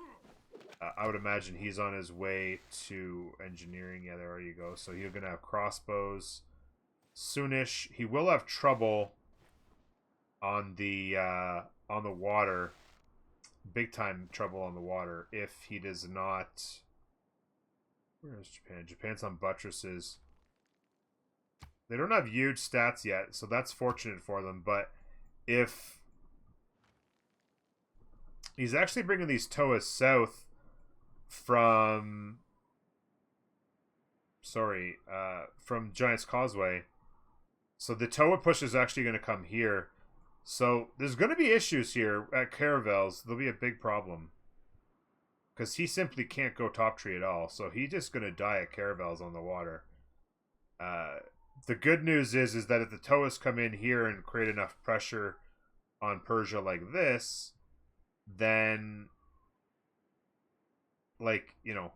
S1: I would imagine he's on his way to engineering. Yeah, there you go. So he's going to have crossbows. Soonish. He will have trouble on the water. Big time trouble on the water if he does not. Where is Japan? Japan's on buttresses. They don't have huge stats yet, so that's fortunate for them. But if he's actually bringing these Toas south from Giant's Causeway, so the Toa push is actually going to come here. So there's going to be issues here at Caravels. There'll be a big problem because he simply can't go top tree at all. So he's just going to die at Caravels on the water. The good news is that if the Toas come in here and create enough pressure on Persia like this, then, like, you know,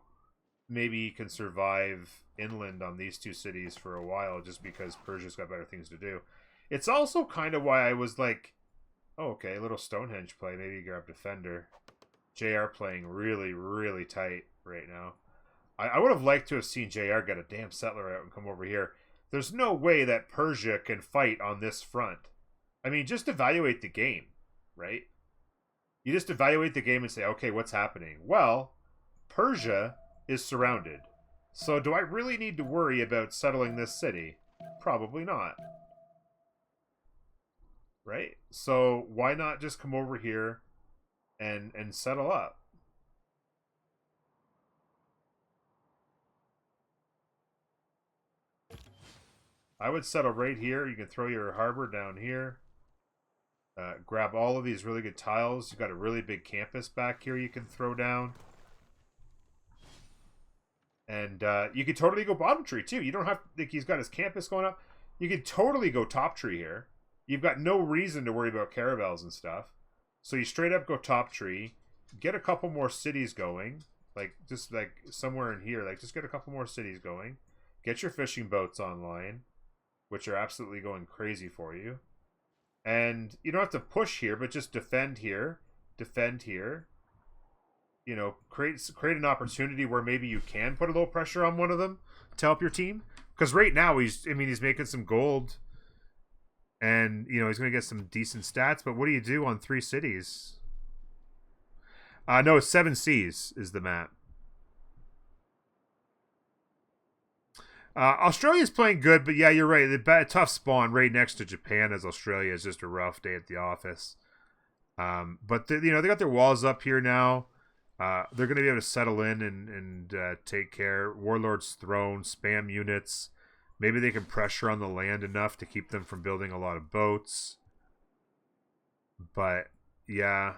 S1: maybe he can survive inland on these two cities for a while just because Persia's got better things to do. It's also kind of why I was like, oh, okay, a little Stonehenge play. Maybe grab Defender. JR playing really, really tight right now. I would have liked to have seen JR get a damn settler out and come over here. There's no way that Persia can fight on this front. I mean, just evaluate the game, right? You just evaluate the game and say, okay, what's happening? Well, Persia is surrounded. So do I really need to worry about settling this city? Probably not. Right? So why not just come over here and settle up? I would settle right here. You can throw your harbor down here. Grab all of these really good tiles. You've got a really big campus back here you can throw down. And you could totally go bottom tree, too. You don't have to think he's got his campus going up. You could totally go top tree here. You've got no reason to worry about caravels and stuff. So you straight up go top tree. Get a couple more cities going. Like, just like somewhere in here. Like, just get a couple more cities going. Get your fishing boats online, which are absolutely going crazy for you. And you don't have to push here, but just defend here. Defend here. You know, create an opportunity where maybe you can put a little pressure on one of them to help your team. Because right now he's making some gold, and you know he's going to get some decent stats. But what do you do on 3 cities? No, it's 7 Seas is the map. Australia's playing good, but yeah, you're right. The tough spawn right next to Japan as Australia is just a rough day at the office. But they got their walls up here now. They're going to be able to settle in and take care. Warlord's Throne, spam units. Maybe they can pressure on the land enough to keep them from building a lot of boats. But yeah,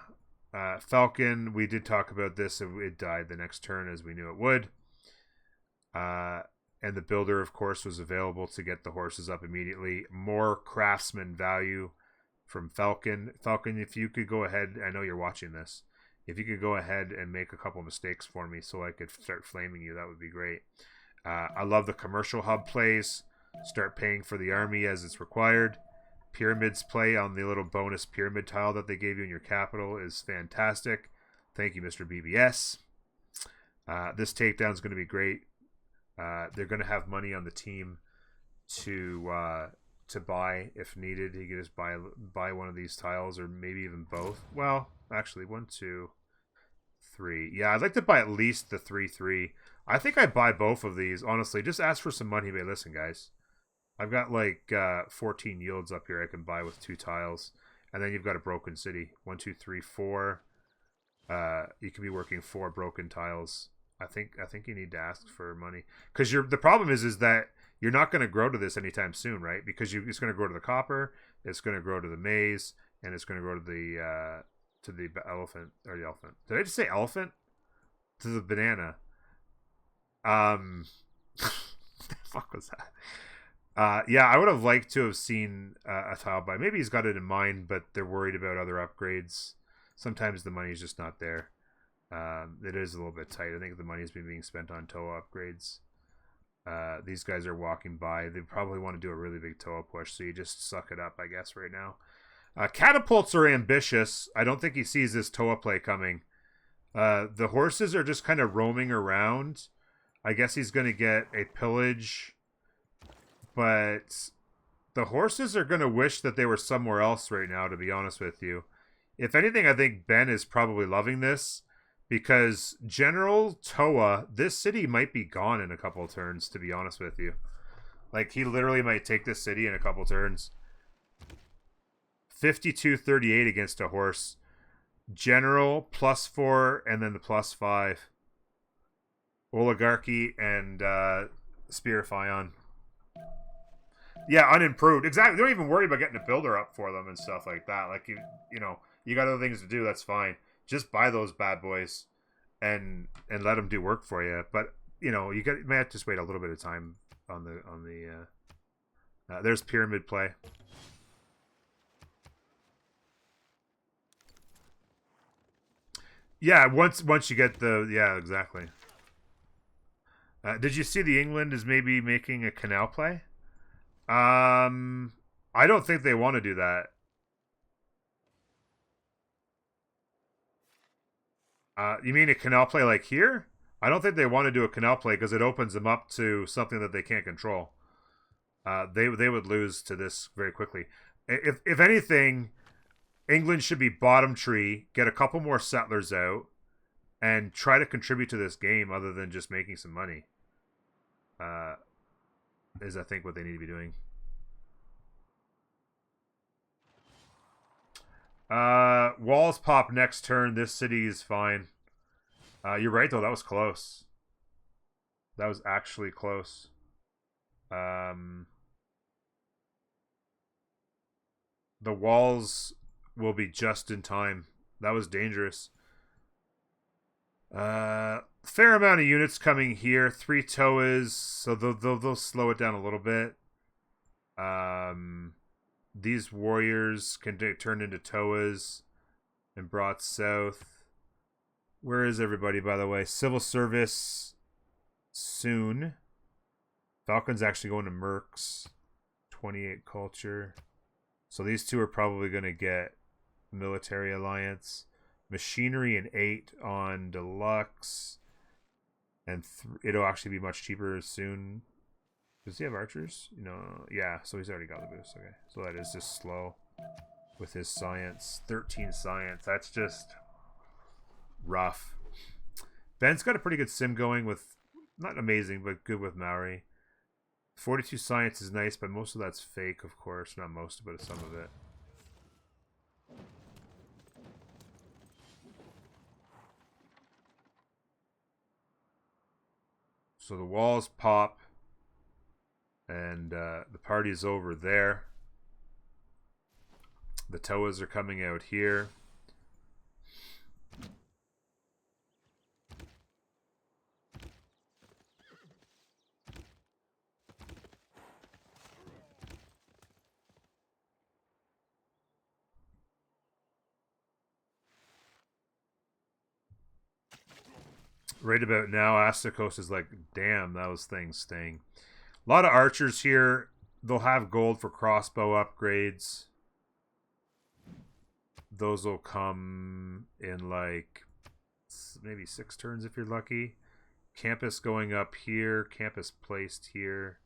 S1: Falcon, we did talk about this. It died the next turn as we knew it would. And the builder, of course, was available to get the horses up immediately. More craftsman value from Falcon. Falcon, if you could go ahead, I know you're watching this. If you could go ahead and make a couple mistakes for me so I could start flaming you, that would be great. I love the commercial hub plays. Start paying for the army as it's required. Pyramids play on the little bonus pyramid tile that they gave you in your capital is fantastic. Thank you, Mr. BBS. This takedown is going to be great. They're going to have money on the team to buy if needed. You can just buy one of these tiles or maybe even both. Well, actually, 1, 2, 3. Yeah, I'd like to buy at least the 3/3. I think I buy both of these. Honestly, just ask for some money. But listen, guys, I've got like 14 yields up here I can buy with 2 tiles, and then you've got a broken city. 1, 2, 3, 4. You could be working 4 broken tiles. I think you need to ask for money because the problem is that you're not going to grow to this anytime soon, right? Because it's going to grow to the copper, it's going to grow to the maize, and it's going to grow to the elephant or the elephant. Did I just say elephant? To the banana. The fuck was that? Yeah, I would have liked to have seen a tile buy. Maybe he's got it in mind, but they're worried about other upgrades. Sometimes the money's just not there. It is a little bit tight. I think the money's been being spent on TOA upgrades. These guys are walking by. They probably want to do a really big TOA push, so you just suck it up, I guess, right now. Catapults are ambitious. I don't think he sees this TOA play coming. The horses are just kind of roaming around. I guess he's going to get a pillage, but the horses are going to wish that they were somewhere else right now, to be honest with you. If anything, I think Ben is probably loving this. Because General Toa, this city might be gone in a couple of turns, to be honest with you. Like, he literally might take this city in a couple turns. 52-38 against a horse. General, +4, and then the +5. Oligarchy and Spear Fion. Yeah, unimproved. Exactly. They don't even worry about getting a builder up for them and stuff like that. Like, you know, you got other things to do, that's fine. Just buy those bad boys and let them do work for you. But you know, you may have to just wait a little bit of time on the. There's pyramid play. Yeah, once you get the exactly. Did you see the England is maybe making a canal play? I don't think they want to do that. You mean a canal play like here? I don't think they want to do a canal play because it opens them up to something that they can't control. They would lose to this very quickly. If anything, England should be bottom tree, get a couple more settlers out, and try to contribute to this game other than just making some money. Is I think what they need to be doing. Walls pop next turn. This city is fine. You're right though. That was close. That was actually close. The walls will be just in time. That was dangerous. Fair amount of units coming here. 3 Toas, so they'll slow it down a little bit. These warriors can turn into Toas and brought south. Where is everybody, by the way? Civil service soon. Falcon's actually going to Mercs. 28 culture. So these two are probably going to get military alliance. Machinery and 8 on deluxe. And it'll actually be much cheaper soon. Does he have archers? No. Yeah, so he's already got the boost. Okay. So that is just slow with his science. 13 science. That's just rough. Ben's got a pretty good sim going with, not amazing, but good with Maori. 42 science is nice, but most of that's fake, of course. Not most, but some of it. So the walls pop, and the party's over there. The Toas are coming out here. Right about now, Astakos is like, damn, those things sting. A lot of archers here. They'll have gold for crossbow upgrades. Those will come in like maybe 6 turns if you're lucky. Campus going up here. Campus placed here.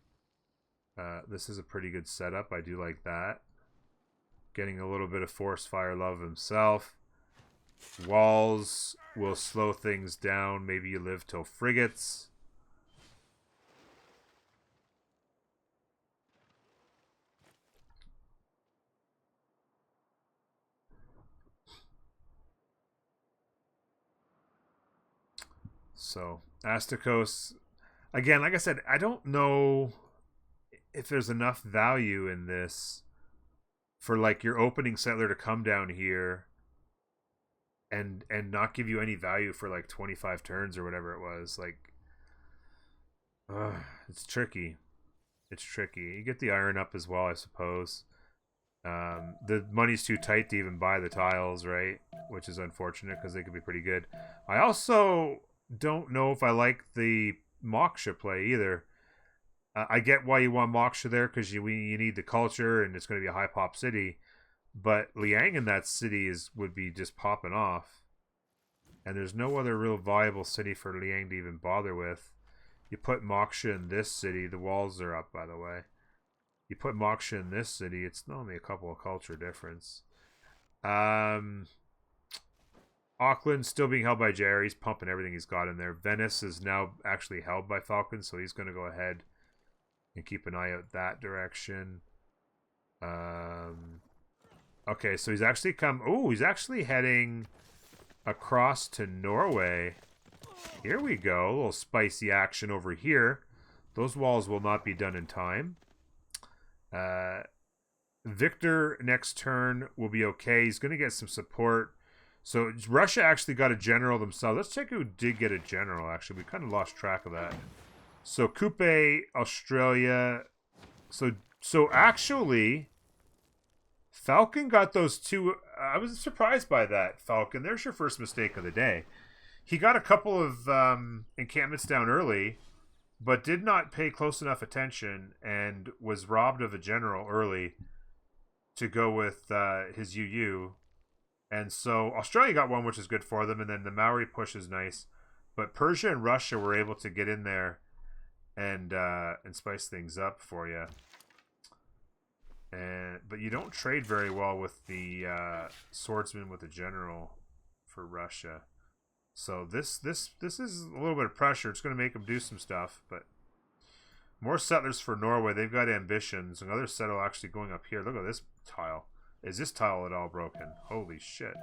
S1: This is a pretty good setup. I do like that. Getting a little bit of force fire love himself. Walls will slow things down. Maybe you live till frigates. So, Astakos, again, like I said, I don't know if there's enough value in this for like your opening settler to come down here and not give you any value for like 25 turns or whatever it was. Like, it's tricky. It's tricky. You get the iron up as well, I suppose. The money's too tight to even buy the tiles, right? Which is unfortunate because they could be pretty good. I also don't know if I like the Moksha play either. I get why you want Moksha there because you need the culture and it's going to be a high pop city. But Liang in that city would be just popping off. And there's no other real viable city for Liang to even bother with. You put Moksha in this city. The walls are up, by the way. You put Moksha in this city, it's only a couple of culture difference. Auckland's still being held by Jerry. He's pumping everything he's got in there. Venice is now actually held by Falcon, so he's going to go ahead and keep an eye out that direction. Okay, so he's actually he's actually heading across to Norway. Here we go. A little spicy action over here. Those walls will not be done in time. Victor next turn will be okay. He's going to get some support. So Russia actually got a general themselves. Let's check who did get a general, actually. We kind of lost track of that. So Coupe, Australia. So actually, Falcon got those two. I was surprised by that, Falcon. There's your first mistake of the day. He got a couple of encampments down early, but did not pay close enough attention and was robbed of a general early to go with his UU. And so Australia got one, which is good for them, and then the Maori push is nice. But Persia and Russia were able to get in there and spice things up for you. But you don't trade very well with the swordsman with the general for Russia. So this is a little bit of pressure. It's going to make them do some stuff, but more settlers for Norway. They've got ambitions. Another settle actually going up here. Look at this tile. Is this tile at all broken? Holy shit.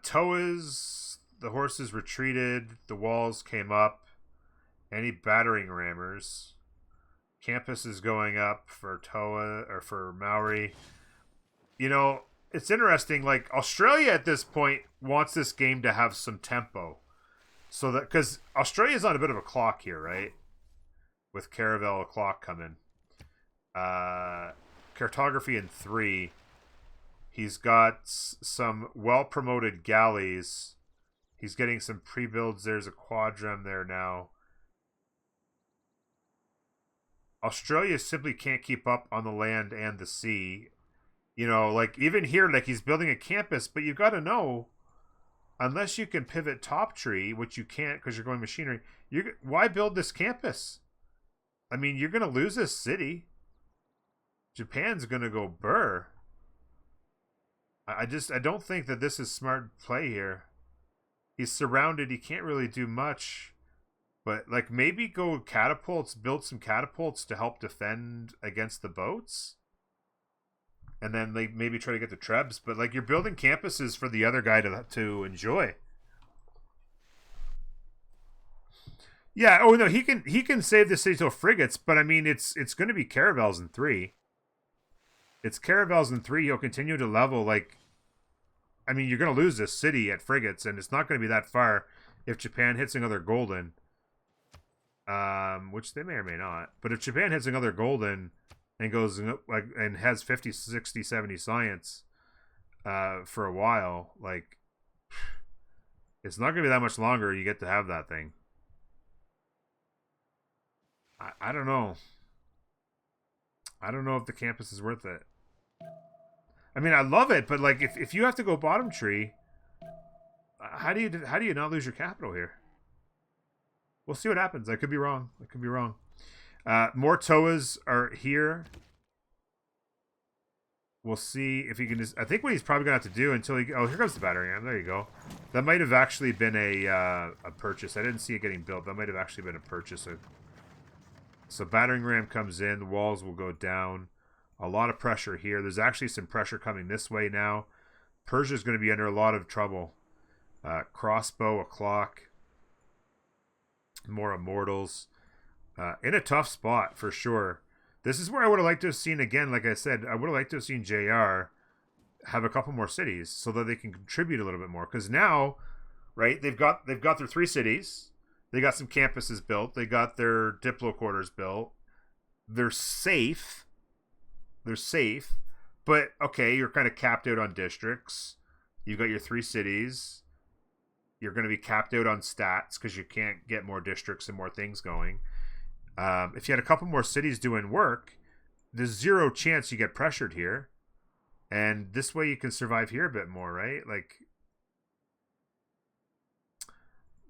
S1: Toas, the horses retreated. The walls came up. Any battering rammers? Campus is going up for Toa or for Maori. You know, it's interesting. Like Australia at this point wants this game to have some tempo, so that because Australia's on a bit of a clock here, right? With Caravel a clock coming. Cartography in 3. He's got some well promoted galleys. He's getting some pre builds. There's a quadrem there now. Australia simply can't keep up on the land and the sea. You know, like even here, like he's building a campus, but you got to know, unless you can pivot top tree, which you can't because you're going machinery. Why build this campus? I mean, you're going to lose this city. Japan's going to go burr. I don't think that this is smart play here. He's surrounded. He can't really do much. But, like, maybe go catapults, build some catapults to help defend against the boats. And then, like, maybe try to get the trebs. But, like, you're building campuses for the other guy to enjoy. Yeah, oh, no, he can save the city till frigates. But, I mean, it's going to be caravels in 3. It's caravels in 3. He'll continue to level, like... I mean, you're going to lose this city at frigates, and it's not going to be that far if Japan hits another golden. Which they may or may not. But if Japan hits another golden and goes like and has 50, 60, 70 science for a while, like it's not going to be that much longer you get to have that thing. I don't know. I don't know if the campus is worth it. I mean, I love it, but like if you have to go bottom tree, how do you not lose your capital here? We'll see what happens. I could be wrong. More Toas are here. We'll see if he can just... I think what he's probably going to have to do until he... Oh, here comes the battering ram. There you go. That might have actually been a purchase. I didn't see it getting built. That might have actually been a purchase. So battering ram comes in. The walls will go down. A lot of pressure here. There's actually some pressure coming this way now. Persia's going to be under a lot of trouble. Crossbow, a clock. More immortals. In a tough spot, for sure. This is where I would have liked to have seen, again, like I said, I would have liked to have seen JR have a couple more cities so that they can contribute a little bit more. Because now, right, they've got their 3 cities. They got some campuses built. They got their Diplo quarters built. They're safe. But, okay, you're kind of capped out on districts. You've got your 3 cities. You're going to be capped out on stats because you can't get more districts and more things going. If you had a couple more cities doing work, there's 0 chance you get pressured here. And this way you can survive here a bit more, right? Like,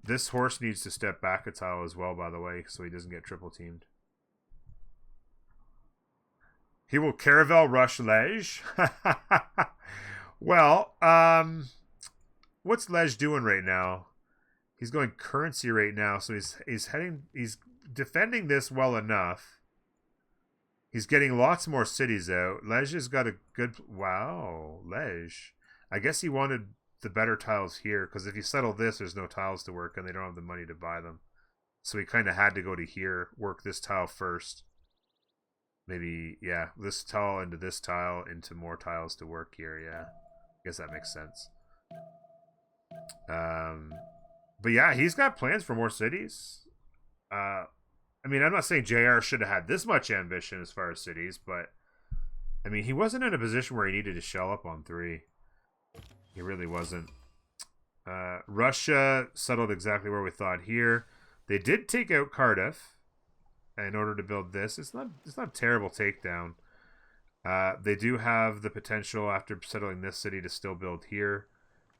S1: this horse needs to step back a tile as well, by the way, so he doesn't get triple teamed. He will caravel rush Lej. Well, what's Lej doing right now? He's going currency right now, so he's defending this well enough. He's getting lots more cities out. Lej has got a good... Wow, Lej. I guess he wanted the better tiles here, because if you settle this, there's no tiles to work, and they don't have the money to buy them. So he kind of had to go to here, work this tile first. Maybe, yeah, this tile into this tile into more tiles to work here, yeah. I guess that makes sense. But yeah, he's got plans for more cities. I mean, I'm not saying JR should have had this much ambition as far as cities, but I mean, he wasn't in a position where he needed to shell up on 3. He really wasn't. Russia settled exactly where we thought here. They did take out Cardiff in order to build this. It's not a terrible takedown. They do have the potential after settling this city to still build here,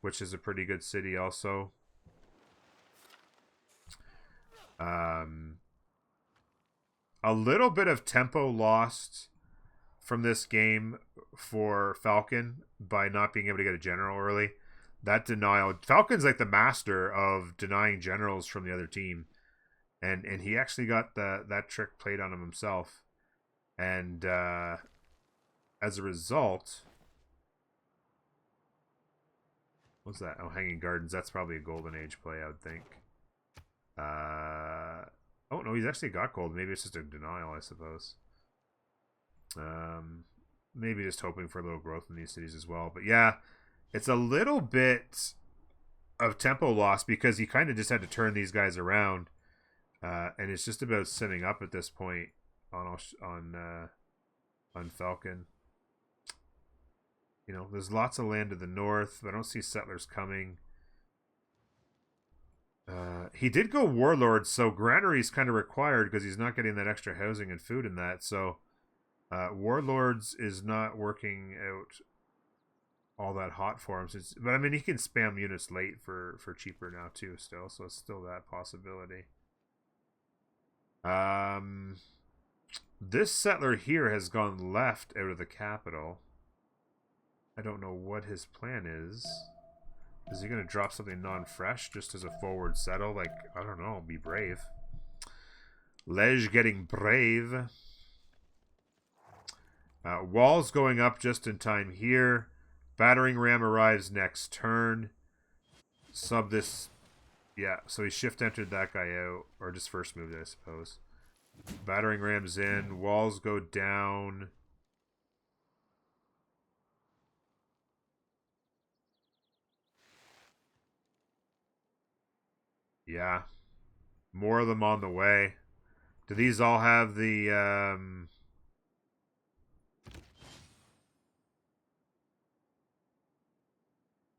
S1: which is a pretty good city also. A little bit of tempo lost from this game for Falcon by not being able to get a general early. That denial, Falcon's like the master of denying generals from the other team, and he actually got that trick played on him himself, and as a result, what's that? Oh, Hanging Gardens. That's probably a Golden Age play, I would think. Oh no, he's actually got gold. Maybe it's just a denial, I suppose. Maybe just hoping for a little growth in these cities as well. But yeah, it's a little bit of tempo loss because he kind of just had to turn these guys around, and it's just about setting up at this point on Falcon. You know, there's lots of land to the north. I don't see settlers coming. He did go warlord, so granary's kind of required because he's not getting that extra housing and food in that. So warlords is not working out all that hot for him. But I mean, he can spam units late for cheaper now too. Still, so it's still that possibility. This settler here has gone left out of the capital. I don't know what his plan is. Is he going to drop something non-fresh just as a forward settle? Like, I don't know, be brave. Lej getting brave. Walls going up just in time here. Battering ram arrives next turn. Sub this. Yeah, so he shift entered that guy out. Or just first moved, I suppose. Battering rams in. Walls go down. Yeah. More of them on the way. Do these all have the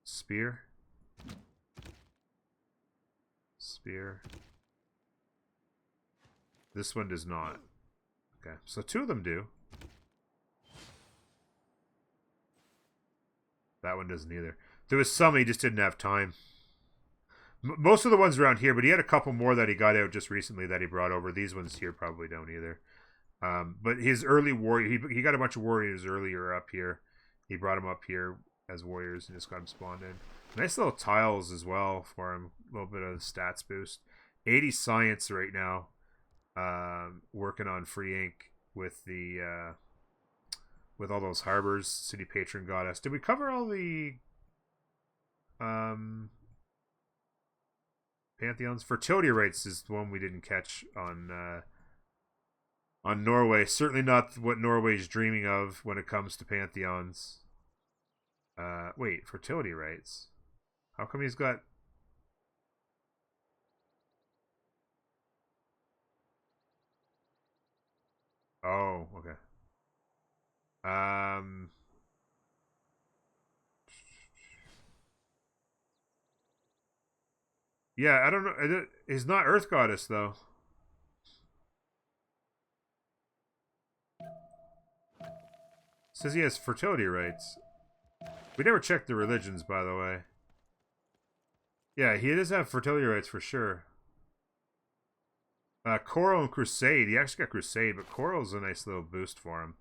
S1: spear? Spear. This one does not. Okay, so two of them do. That one doesn't either. There was some he just didn't have time. Most of the ones around here, but he had a couple more that he got out just recently that he brought over. These ones here probably don't either. But his early warrior, he got a bunch of warriors earlier up here. He brought them up here as warriors and just got them spawned in. Nice little tiles as well for him. A little bit of stats boost. 80 science right now. Working on free ink with the with all those harbors. City patron goddess. Did we cover all the pantheons? Fertility rates is the one we didn't catch on Norway. Certainly not what Norway's dreaming of when it comes to pantheons. Wait, fertility rates. How come he's got? Oh, okay. Yeah, I don't know. He's not Earth Goddess though. Says he has fertility rates. We never checked the religions, by the way. Yeah, he does have fertility rates for sure. Coral and Crusade. He actually got Crusade, but Coral's a nice little boost for him.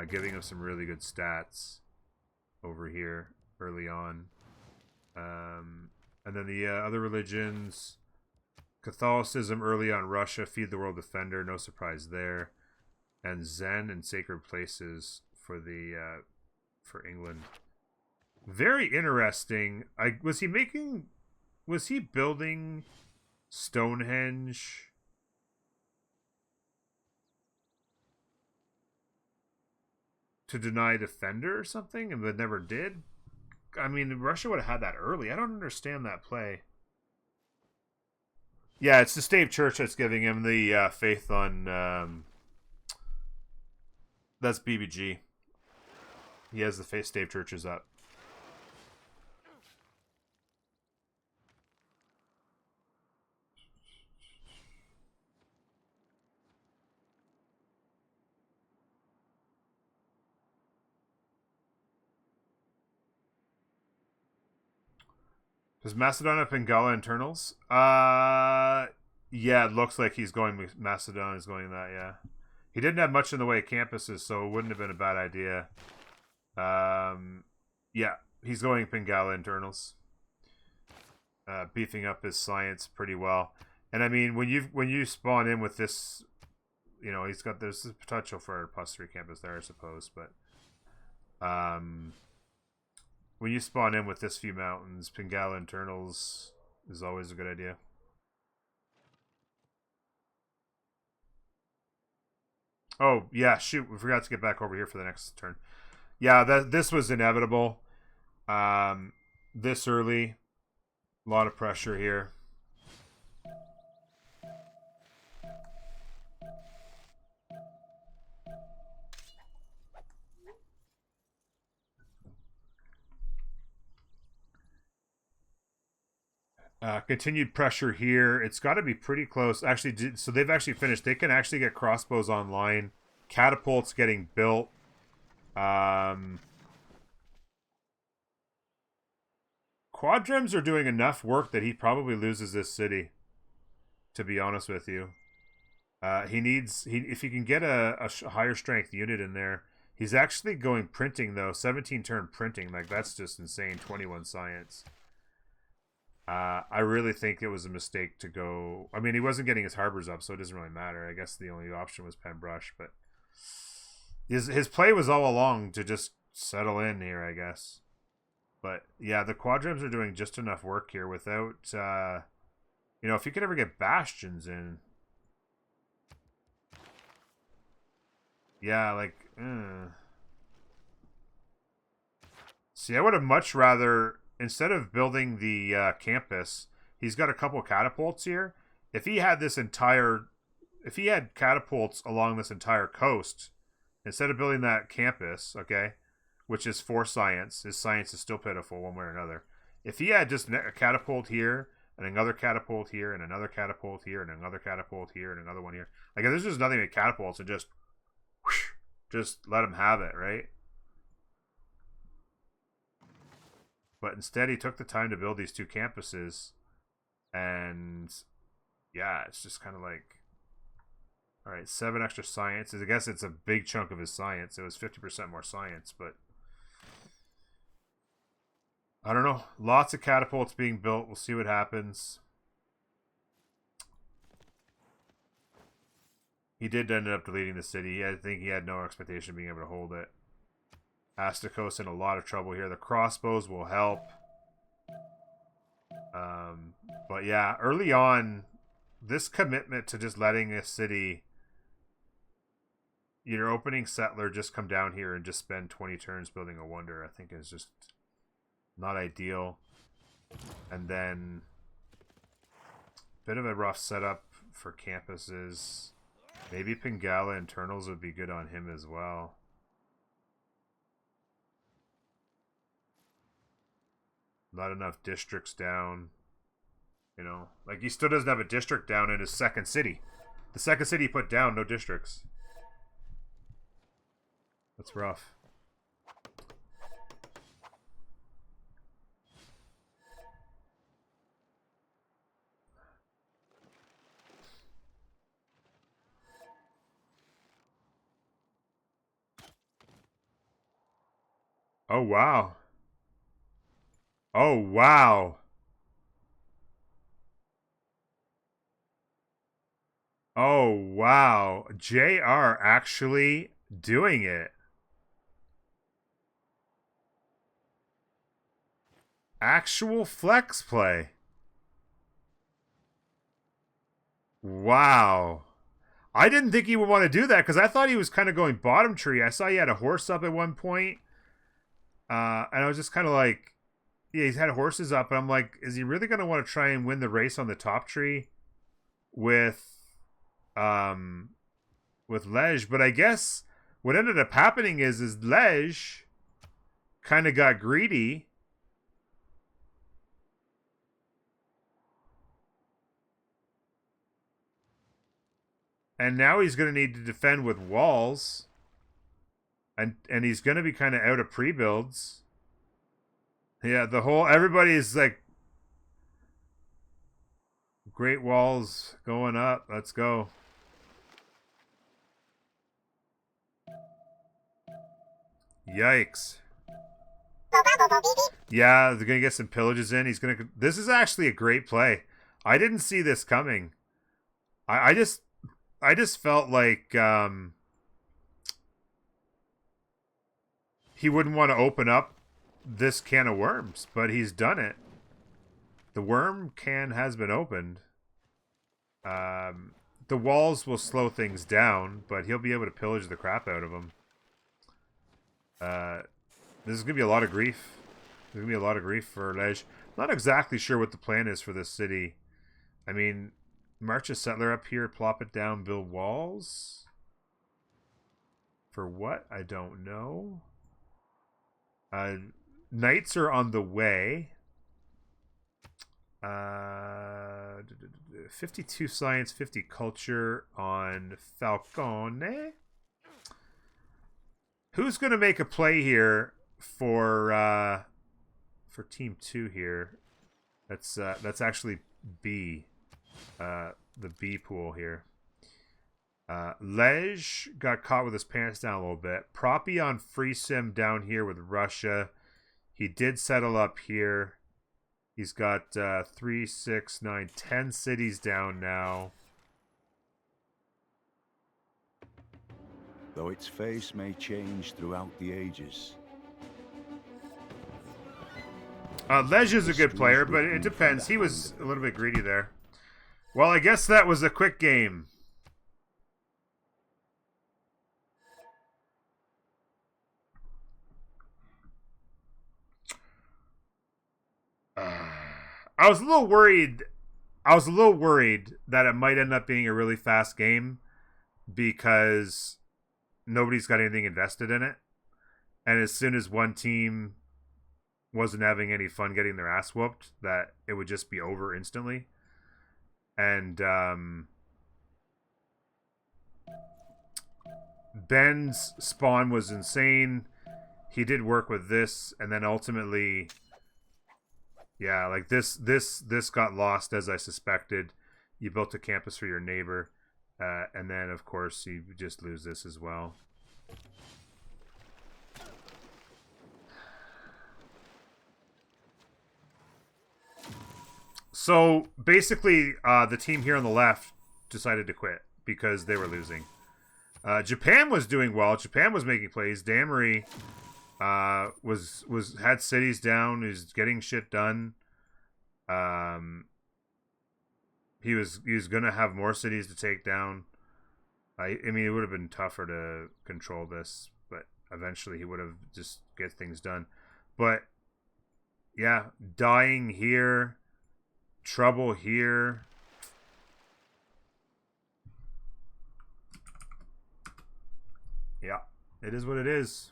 S1: Giving him some really good stats over here early on. And then the other religions. Catholicism early on, Russia. Feed the World Defender. No surprise there. And Zen and Sacred Places for the for England. Very interesting. Was he building Stonehenge to deny Defender or something, and but never did? I mean, Russia would have had that early. I don't understand that play. Yeah, it's the Stave Church that's giving him the faith on. That's BBG. He has the Stave Churches up. Does Macedon have Pingala internals? Yeah, it looks like he's going. Macedon is going that. Yeah, he didn't have much in the way of campuses, so it wouldn't have been a bad idea. Yeah, he's going Pingala internals, beefing up his science pretty well. And I mean, when you spawn in with this, there's the potential for a +3 campus there, I suppose, but when you spawn in with this few mountains, Pingala internals is always a good idea. Oh, yeah, shoot. We forgot to get back over here for the next turn. Yeah, this was inevitable. This early. A lot of pressure here. Continued pressure here. It's got to be pretty close. Actually, so they've actually finished. They can actually get crossbows online. Catapults getting built. Quadrims are doing enough work that he probably loses this city, to be honest with you. If he can get a higher strength unit in there. He's actually going printing, though. 17 turn printing. Like, that's just insane. 21 science. I really think it was a mistake to go. I mean, he wasn't getting his harbors up, so it doesn't really matter. I guess the only option was Pembrush, but his play was all along to just settle in here, I guess. But yeah, the quadrims are doing just enough work here without, if you could ever get bastions in. Yeah, like, see, I would have much rather, instead of building the campus, he's got a couple catapults here. If he had catapults along this entire coast, instead of building that campus, okay, which is 4 science, his science is still pitiful one way or another. If he had just a catapult here, and another catapult here, and another catapult here, and another catapult here, and another one here, like, if there's just nothing but catapults, and just let him have it, right? But instead, he took the time to build these 2 campuses, and yeah, it's just kind of like, all right, 7 extra science. I guess it's a big chunk of his science. It was 50% more science, but I don't know. Lots of catapults being built. We'll see what happens. He did end up deleting the city. I think he had no expectation of being able to hold it. Astikos in a lot of trouble here. The crossbows will help. But yeah, early on, this commitment to just letting a city, your opening settler, just come down here and just spend 20 turns building a wonder, I think is just not ideal. And then bit of a rough setup for campuses. Maybe Pingala internals would be good on him as well. Not enough districts down. Like, he still doesn't have a district down in his second city. The second city he put down, no districts. That's rough. Oh, wow. Oh, wow. Oh, wow. JR actually doing it. Actual flex play. Wow. I didn't think he would want to do that because I thought he was kind of going bottom tree. I saw he had a horse up at one point. And I was just kind of like, yeah, he's had horses up. And I'm like, is he really going to want to try and win the race on the top tree with Lej? But I guess what ended up happening is Lej kind of got greedy. And now he's going to need to defend with walls. And he's going to be kind of out of pre-builds. Yeah, everybody is like Great Walls going up. Let's go. Yikes. Yeah, they're gonna get some pillages in. He's gonna. This is actually a great play. I didn't see this coming. I just felt like he wouldn't want to open up this can of worms, but he's done it. The worm can has been opened. The walls will slow things down, but he'll be able to pillage the crap out of them. This is gonna be a lot of grief. There's gonna be a lot of grief for Lej. Not exactly sure what the plan is for this city. I mean, march a settler up here, plop it down, build walls. For what? I don't know. Knights are on the way. 52 science, 50 culture on Falcone. Who's going to make a play here for team 2 here? That's actually B. The B pool here. Lej got caught with his pants down a little bit. Proppy on free sim down here with Russia. He did settle up here. He's got 3, 6, 9, 10 cities down now.
S2: Though its face may change throughout the ages.
S1: Lej is a good player, but it depends. He was a little bit greedy there. Well, I guess that was a quick game. I was a little worried. I was a little worried that it might end up being a really fast game because nobody's got anything invested in it. And as soon as one team wasn't having any fun getting their ass whooped, that it would just be over instantly. And Ben's spawn was insane. He did work with this, and then ultimately, yeah, like this got lost as I suspected. You built a campus for your neighbor, and then of course you just lose this as well. So basically, the team here on the left decided to quit because they were losing. Japan was doing well. Japan was making plays. Damery was had cities down. He was getting shit done. He was gonna have more cities to take down. I mean, it would have been tougher to control this, but eventually he would have just get things done. But yeah, dying here, trouble here. Yeah, it is what it is.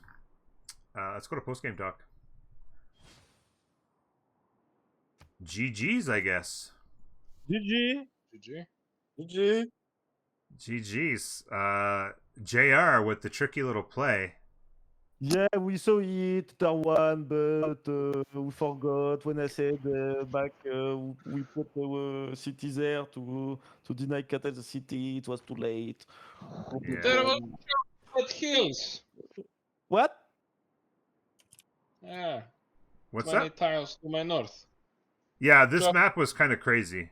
S1: Let's go to post-game talk. GG's, I guess.
S4: GG.
S5: GG.
S4: GG.
S1: GG's. JR with the tricky little play.
S4: Yeah, we saw it, turn one, but we forgot when I said back we put our city there to deny Qatar the city. It was too late.
S1: Yeah.
S5: There was at hills.
S4: What?
S5: Yeah.
S1: What's
S5: 20
S1: up?
S5: tiles to my north.
S1: Yeah, this
S5: So-
S1: map was kind of crazy.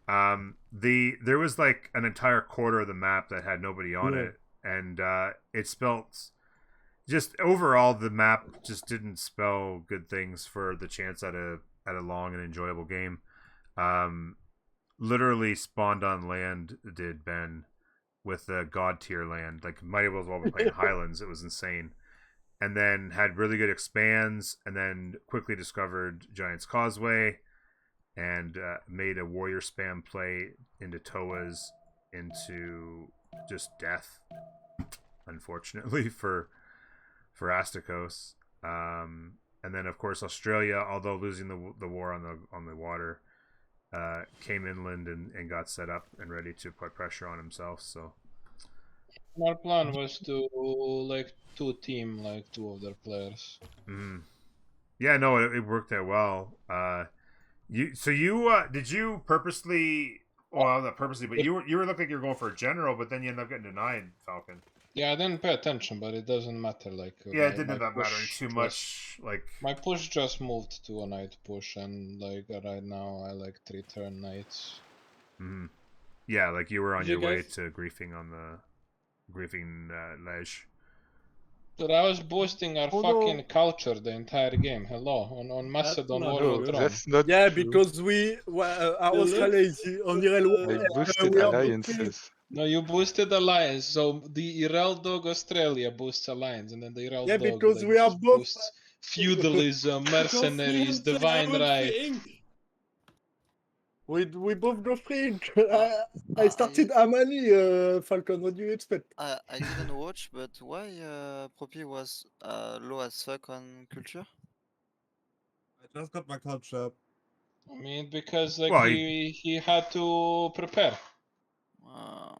S1: There was like an entire quarter of the map that had nobody on
S4: Yeah.
S1: it, and it spelt just overall the map just didn't spell good things for the chance at a long and enjoyable game. Literally spawned on land did Ben with the god tier land, like might as well be playing Highlands. It was insane. And then had really good expands, and then quickly discovered Giant's Causeway, and made a warrior spam play into Toas, into just death, unfortunately for Astakos. And then of course Australia, although losing the war on the water, came inland and got set up and ready to put pressure on himself. So
S5: Our plan was to like two team like two of their players.
S1: yeah, no, it worked out well. Did you purposely? Well, not purposely, but you were looking like you were going for a general, but then you ended up getting denied, Falcon.
S5: Yeah, I didn't pay attention, but it doesn't matter. Like
S1: Yeah, it didn't
S5: my
S1: end up mattering
S5: push
S1: too much. Like
S5: my push just moved to a knight push, and like right now I like 3-turn knights.
S1: mhm. Yeah, like you were on
S6: Did you
S1: your way
S6: guys-
S1: to griefing on the griefing ledge.
S5: But I was boosting our
S4: Oh,
S5: fucking
S4: no.
S5: culture the entire game. Hello, on Macedon
S6: not
S5: War
S6: true.
S5: with Throne.
S7: That's not
S6: Yeah,
S7: true.
S6: because our
S8: The
S6: Australia
S8: left,
S6: is on IRL.
S7: I boosted
S6: we are
S7: alliances.
S5: No, you boosted alliance, so the Irel Dog Australia boosts alliance, and then the Irel
S6: Yeah,
S5: Dog
S6: because
S5: like,
S6: we are both
S5: boosts feudalism, mercenaries, divine right.
S6: we both go French. I
S9: I
S6: started Amani, Falcon. What do you expect?
S9: I didn't watch, but why Poppy was low as fuck on culture?
S8: I just got my culture up.
S5: I mean, because like
S1: Well,
S5: he had to prepare.
S9: Uh,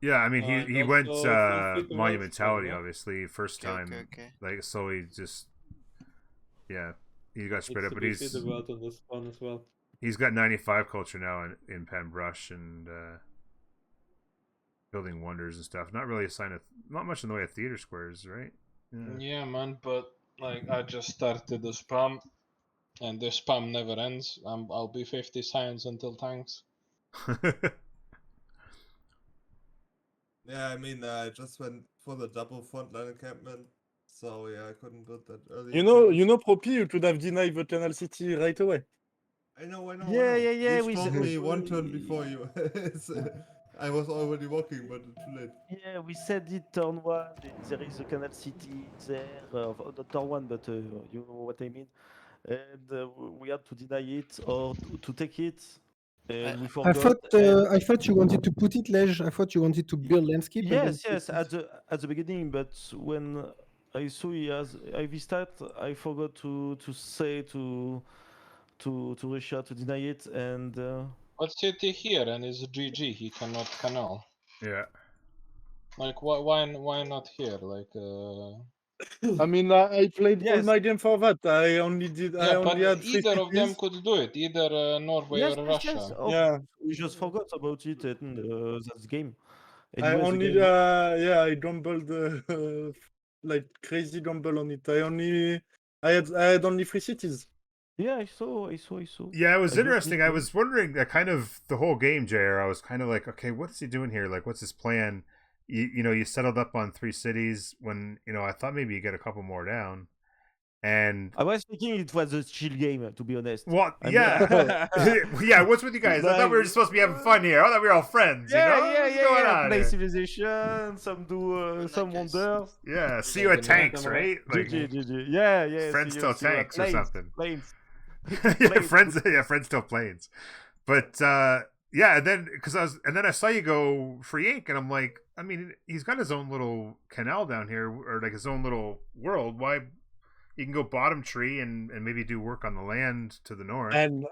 S1: Yeah, I mean
S6: And
S1: he went
S6: also feel free to vote
S1: monumentality
S6: Spain,
S1: obviously first
S9: okay,
S1: time.
S9: okay.
S1: Like so he just he got spread
S6: It's
S1: up,
S6: a
S1: but
S6: big city vote on this one as well.
S1: he's got 95 culture now in Pembrush and building wonders and stuff. Not really a sign of not much in the way of theater squares, right?
S5: Yeah, man, but like I just started the spam, and the spam never ends. I'll be 50 science until tanks.
S8: Yeah, I mean, I just went for the double frontline encampment, so yeah, I couldn't build that early.
S6: You know, Poppy, you could have denied the Canal City right away.
S8: I know.
S4: Yeah.
S8: You
S4: We
S8: told
S4: said
S8: me one turn before you. I was already walking, but too late.
S4: Yeah, we said it turn one. There is a Canal City there, not turn one, but you know what I mean. And we had to deny it or to take it, and we
S10: I
S4: forgot. And
S10: I thought you wanted to put it ledge. I thought you wanted to build landscape. And then
S4: yes, at the beginning, but when I saw he has IV stat, I forgot to say to Russia to deny it, and
S5: But city here and is GG. He cannot canal.
S1: Yeah.
S5: Like why not here? Like
S6: I mean, I played all
S4: yes,
S6: my game for that. I only
S5: yeah, but
S6: had 3
S5: either of them
S6: cities.
S5: could do it. Either Norway or Russia.
S4: Oh,
S6: Yeah,
S4: we just forgot about it, and that's the game.
S6: I
S4: Anyways, the
S6: only
S4: game.
S6: I gambled like crazy gamble on it. I had only 3 cities.
S4: Yeah, I saw.
S1: Yeah, it was
S4: I just
S1: interesting. I
S4: need-
S1: was wondering that kind of the whole game, JR. I was kind of like, okay, what's he doing here? Like, what's his plan? You settled up on 3 cities when, I thought maybe you get a couple more down. And
S4: I was thinking it was a chill game, to be honest.
S1: well,
S4: I mean-
S1: yeah. Yeah, what's with you guys? I thought we were just supposed to be having fun here. I thought we were all friends,
S4: Yeah,
S1: What's going on
S4: Play
S1: here?
S4: Civilization, some do some
S9: Nice.
S4: wonders.
S1: Yeah, see you at tanks, right? Like
S4: GG. Yeah.
S1: friends till
S4: see you at
S1: tanks or
S4: planes,
S1: something.
S4: Planes.
S1: Yeah,
S4: Planes.
S1: friends till planes. But yeah, and then I saw you go free ink, and I'm like, I mean, he's got his own little canal down here, or like his own little world. Why you can go bottom tree and maybe do work on the land to the north.
S6: And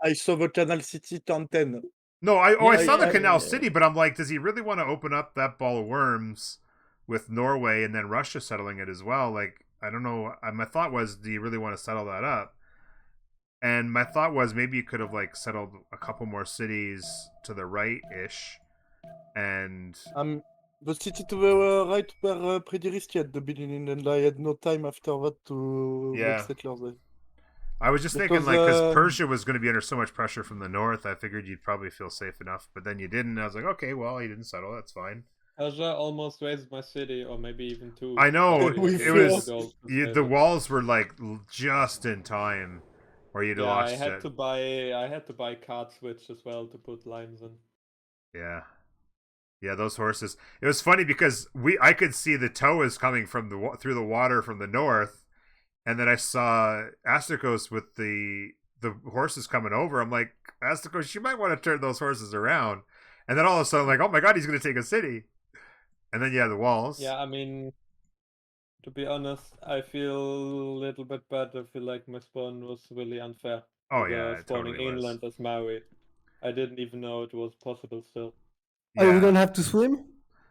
S6: I saw the Canal City turn 10.
S1: No, I saw the
S6: I-
S1: Canal City, but I'm like, does he really want to open up that ball of worms with Norway and then Russia settling it as well? Like, I don't know. My thought was, do you really want to settle that up? And my thought was maybe you could have like settled a couple more cities to the right ish, and
S6: The city to the right were pretty risky at the beginning, and I had no time after that to make settlers there.
S1: I was just thinking
S6: Because,
S1: like because Persia was going to be under so much pressure from the north, I figured you'd probably feel safe enough, but then you didn't. I was like, okay, well, you didn't settle. That's fine.
S6: Persia almost raised my city, or maybe even 2.
S1: I know
S6: We
S1: it was
S6: fought.
S1: the walls were like just in time, or you'd have lost it.
S6: I had to buy card switch as well to put lines in.
S1: Yeah, those horses. It was funny because I could see the tows coming from through the water from the north, and then I saw Astikos with the horses coming over. I'm like, Astikos, you might want to turn those horses around. And then all of a sudden, I'm like, oh my god, he's going to take a city. And then the walls.
S6: Yeah, I mean, to be honest, I feel a little bit bad. I feel like my spawn was really unfair.
S1: Oh
S6: with,
S1: yeah, it
S6: spawning
S1: totally was.
S6: inland as Maui. I didn't even know it was possible still.
S10: Oh, we
S1: Yeah.
S10: don't have to swim?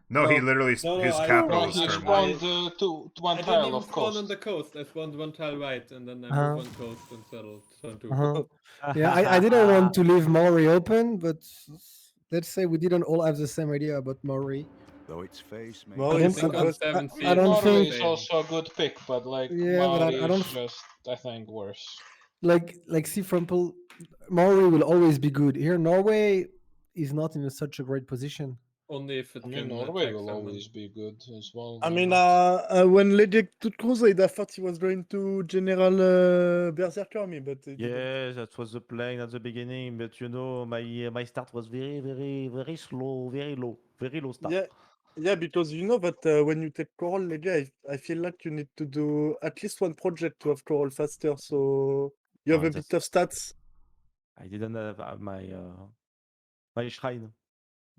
S1: No, he literally
S7: No,
S1: his
S7: I
S1: capital
S5: No,
S1: was
S5: he
S1: skirmished.
S5: spawned one
S7: I didn't
S5: tile
S7: even
S5: of
S7: spawn
S5: coast.
S7: on the coast. I spawned one tile right, and then I
S10: Uh-huh.
S7: moved one coast and settled turn 2.
S10: Yeah, I didn't want to leave Maori open, but let's say we didn't all have the same idea about Maori.
S2: Though its face may
S6: Maori
S10: I
S6: is
S10: don't,
S6: the
S10: I,
S6: best.
S10: I,
S7: C
S10: I don't
S5: Norway
S10: think,
S5: is also a good pick, but like
S10: yeah, but
S5: Maori
S10: I
S5: is
S10: don't
S5: just, I think, worse.
S10: like see from Maori will always be good. Here, Norway is not in such a great position.
S7: Only if it
S5: I mean,
S7: can
S5: Norway
S7: attack
S5: will
S7: someone.
S5: always be good as well.
S6: I
S5: why
S6: mean,
S5: not?
S6: when Legion took Crusade, I thought he was going to General Berserker Army, but he didn't.
S4: Yeah, that was the plan at the beginning, but you know, my start was very slow, very low start.
S6: Yeah, because you know that when you take Coral Legion, I feel like you need to do at least one project to have Coral faster, so you have
S4: Oh,
S6: a bit of stats.
S4: I didn't have my shrine.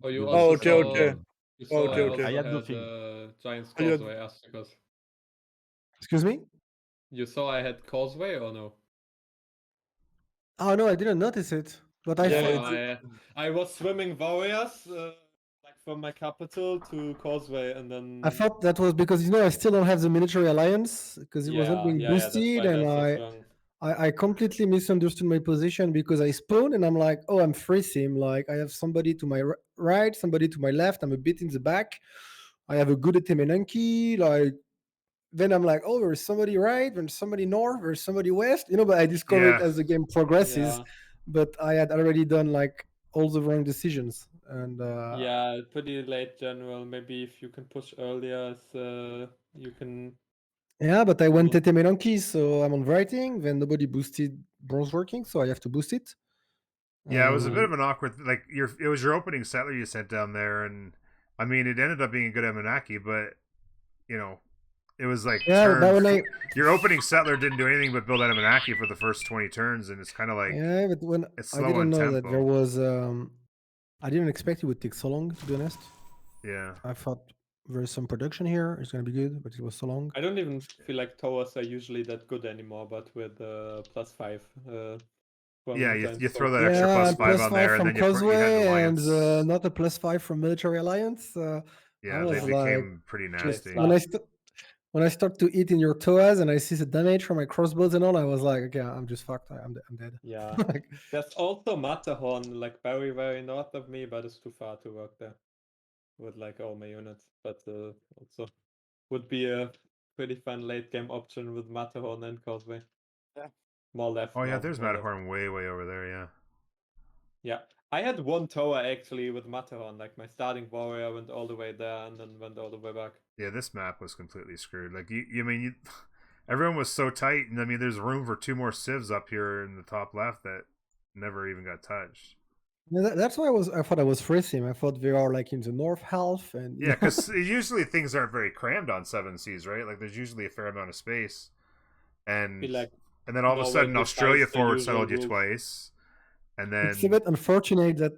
S7: Oh, you
S4: The
S6: Oh,
S7: also
S6: okay,
S7: saw.
S6: okay.
S7: You
S6: Oh,
S7: saw
S6: okay,
S7: I
S6: okay.
S4: I
S7: also
S4: had
S7: had
S4: nothing.
S7: Giant's
S6: Oh, you had-
S7: Causeway Asticus.
S10: Excuse me?
S7: You saw I had Causeway or no?
S10: Oh no, I didn't notice it. But I
S6: Yeah,
S10: thought,
S7: I was swimming warriors like from my capital to Causeway, and then
S10: I thought that was because I still don't have the military alliance because it was not being
S7: yeah, that's
S10: boosted,
S7: why
S10: and
S7: there's so strong.
S10: I completely misunderstood my position because I spawned and I'm like, oh, I'm free sim. Like I have somebody to my right, somebody to my left. I'm a bit in the back. I have a good Temenanki. Like then I'm like, oh, there's somebody right, there's somebody north, there's somebody west. But I discover it
S1: Yeah.
S10: as the game progresses.
S7: Yeah.
S10: But I had already done like all the wrong decisions, and
S7: Yeah, pretty late general. Maybe if you can push earlier, you can.
S10: yeah, but I went Tete Menonki, so I'm on writing. Then nobody boosted bronze working, so I have to boost it.
S1: Yeah, it was a bit of an awkward. Like it was your opening settler you sent down there, and I mean, it ended up being a good Amanaki, but it was like
S10: yeah, but when
S1: your opening settler didn't do anything but build that Amanaki for the first 20 turns, and it's kind of like
S10: yeah, but when
S1: it's
S10: I
S1: slow
S10: didn't
S1: on
S10: know that
S1: tempo.
S10: there was, I didn't expect it would take so long. To be honest,
S1: Yeah,
S10: I thought there's some production here. It's gonna be good, but it was so long.
S7: I don't even feel like towers are usually that good anymore, but with +5.
S1: Yeah, you throw that
S10: Yeah,
S1: extra +5 on
S10: +5
S1: there, and
S10: from
S1: then you had an
S10: Causeway and
S1: alliance.
S10: not a +5 from Military Alliance. I
S1: Yeah, they
S10: was like,
S1: became pretty
S10: just
S1: nasty.
S10: when I start to eat in your toas and I see the damage from my crossbows and all, I was like, okay, I'm just fucked. I'm dead.
S7: Yeah. There's also Matterhorn, like very, very north of me, but it's too far to work there with like all my units. But also would be a pretty fun late game option with Matterhorn and Causeway.
S6: Yeah.
S7: More left.
S1: Oh yeah,
S7: No,
S1: there's
S7: more left.
S1: Matterhorn way over there. Yeah.
S7: Yeah, I had one tower actually with Matterhorn. Like my starting warrior went all the way there and then went all the way back.
S1: Yeah, this map was completely screwed. Like everyone was so tight, and I mean, there's room for 2 more civs up here in the top left that never even got touched.
S10: Yeah, that's why I thought I was freezing. I thought they are like in the north half, and
S1: Yeah, because usually things aren't very crammed on 7Cs, right? Like there's usually a fair amount of space, and
S7: Like
S1: then all of a
S7: Norway
S1: sudden Australia
S7: defies the
S1: forward
S7: usual
S1: settled you
S7: rules.
S1: twice, and
S10: it's a
S1: then
S10: bit unfortunate that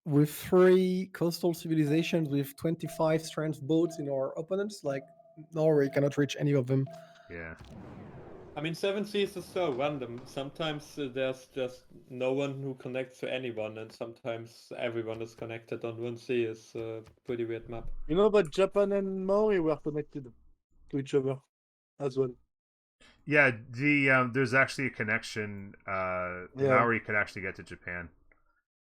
S10: with 3 coastal civilizations with 25 strength boats in our opponents, like Norway cannot reach any of them.
S1: yeah.
S7: I mean, 7Cs is so random. Sometimes there's just no one who connects to anyone, and sometimes everyone is connected on 1C. It's a pretty weird map.
S6: You know that Japan and Maori were connected to each other as well.
S1: Yeah, there's actually a connection.
S6: Yeah.
S1: Maori could actually get to Japan.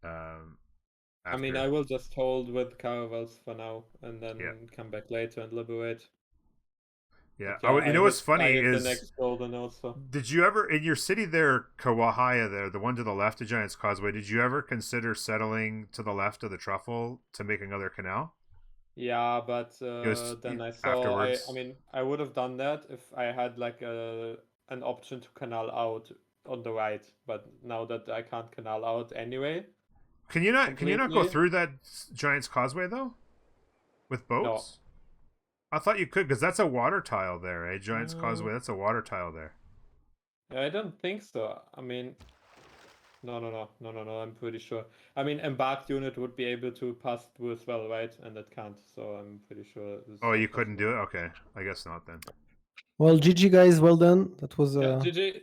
S7: I mean,
S1: After.
S7: I will just hold with caravels for now, and then come back later and liberate.
S1: Yeah,
S7: But
S1: you know what's
S7: I
S1: funny
S7: hit the
S1: is,
S7: next golden also.
S1: did you ever in your city there, Kawahaya there, the one to the left of Giant's Causeway? Did you ever consider settling to the left of the truffle to make another canal?
S7: Yeah, but
S1: It was
S7: then I saw.
S1: afterwards.
S7: I mean, I would have done that if I had like an option to canal out on the right. But now that I can't canal out anyway.
S1: Can you not go
S7: completely.
S1: through that Giant's Causeway though, with boats? I thought you could, because that's a water tile there, eh? Giant's Causeway, that's a water tile there.
S7: I don't think so. I mean, no. I'm pretty sure. I mean, embarked unit would be able to pass through as well, right? And it can't. So I'm pretty sure.
S1: Oh, you couldn't do it? Okay, I guess not then.
S10: Well, GG guys, well done. That was a
S7: GG.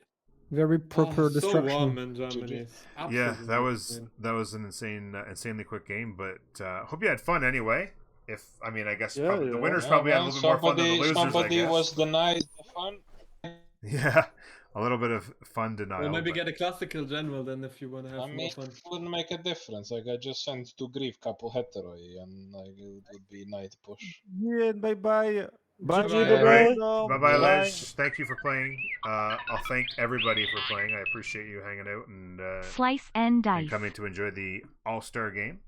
S10: very proper
S7: So
S10: destruction.
S7: warm in Germany.
S1: Yeah, that was an insanely quick game, but hope you had fun anyway. if I mean, I guess
S4: Yeah,
S1: probably the
S4: yeah.
S1: winners
S5: Yeah,
S1: probably had a
S5: man.
S1: little bit more fun than the losers.
S5: Somebody
S1: I guess.
S5: was denied the fun.
S1: Yeah, a little bit of fun denial.
S7: Or maybe
S1: but-
S7: get a classical general then if you want to have
S5: I
S7: more
S5: mean,
S7: fun.
S5: it wouldn't make a difference. Like I just sent to grief couple heteroi, and like it would be night push.
S4: Yeah, bye bye. Bye,
S7: GG,
S6: bye-bye.
S4: bye.
S1: Bye bye, Ledge. Thank you for playing. I'll thank everybody for playing. I appreciate you hanging out and
S3: Slice and dice.
S1: coming to enjoy the All-Star game.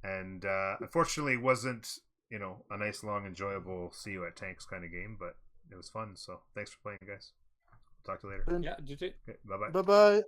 S1: And unfortunately, it wasn't a nice, long, enjoyable see you at Tanks kind of game, but it was fun. So thanks for playing, guys. Talk to you later.
S7: Yeah, GG.
S1: Okay, bye bye.
S6: Bye bye.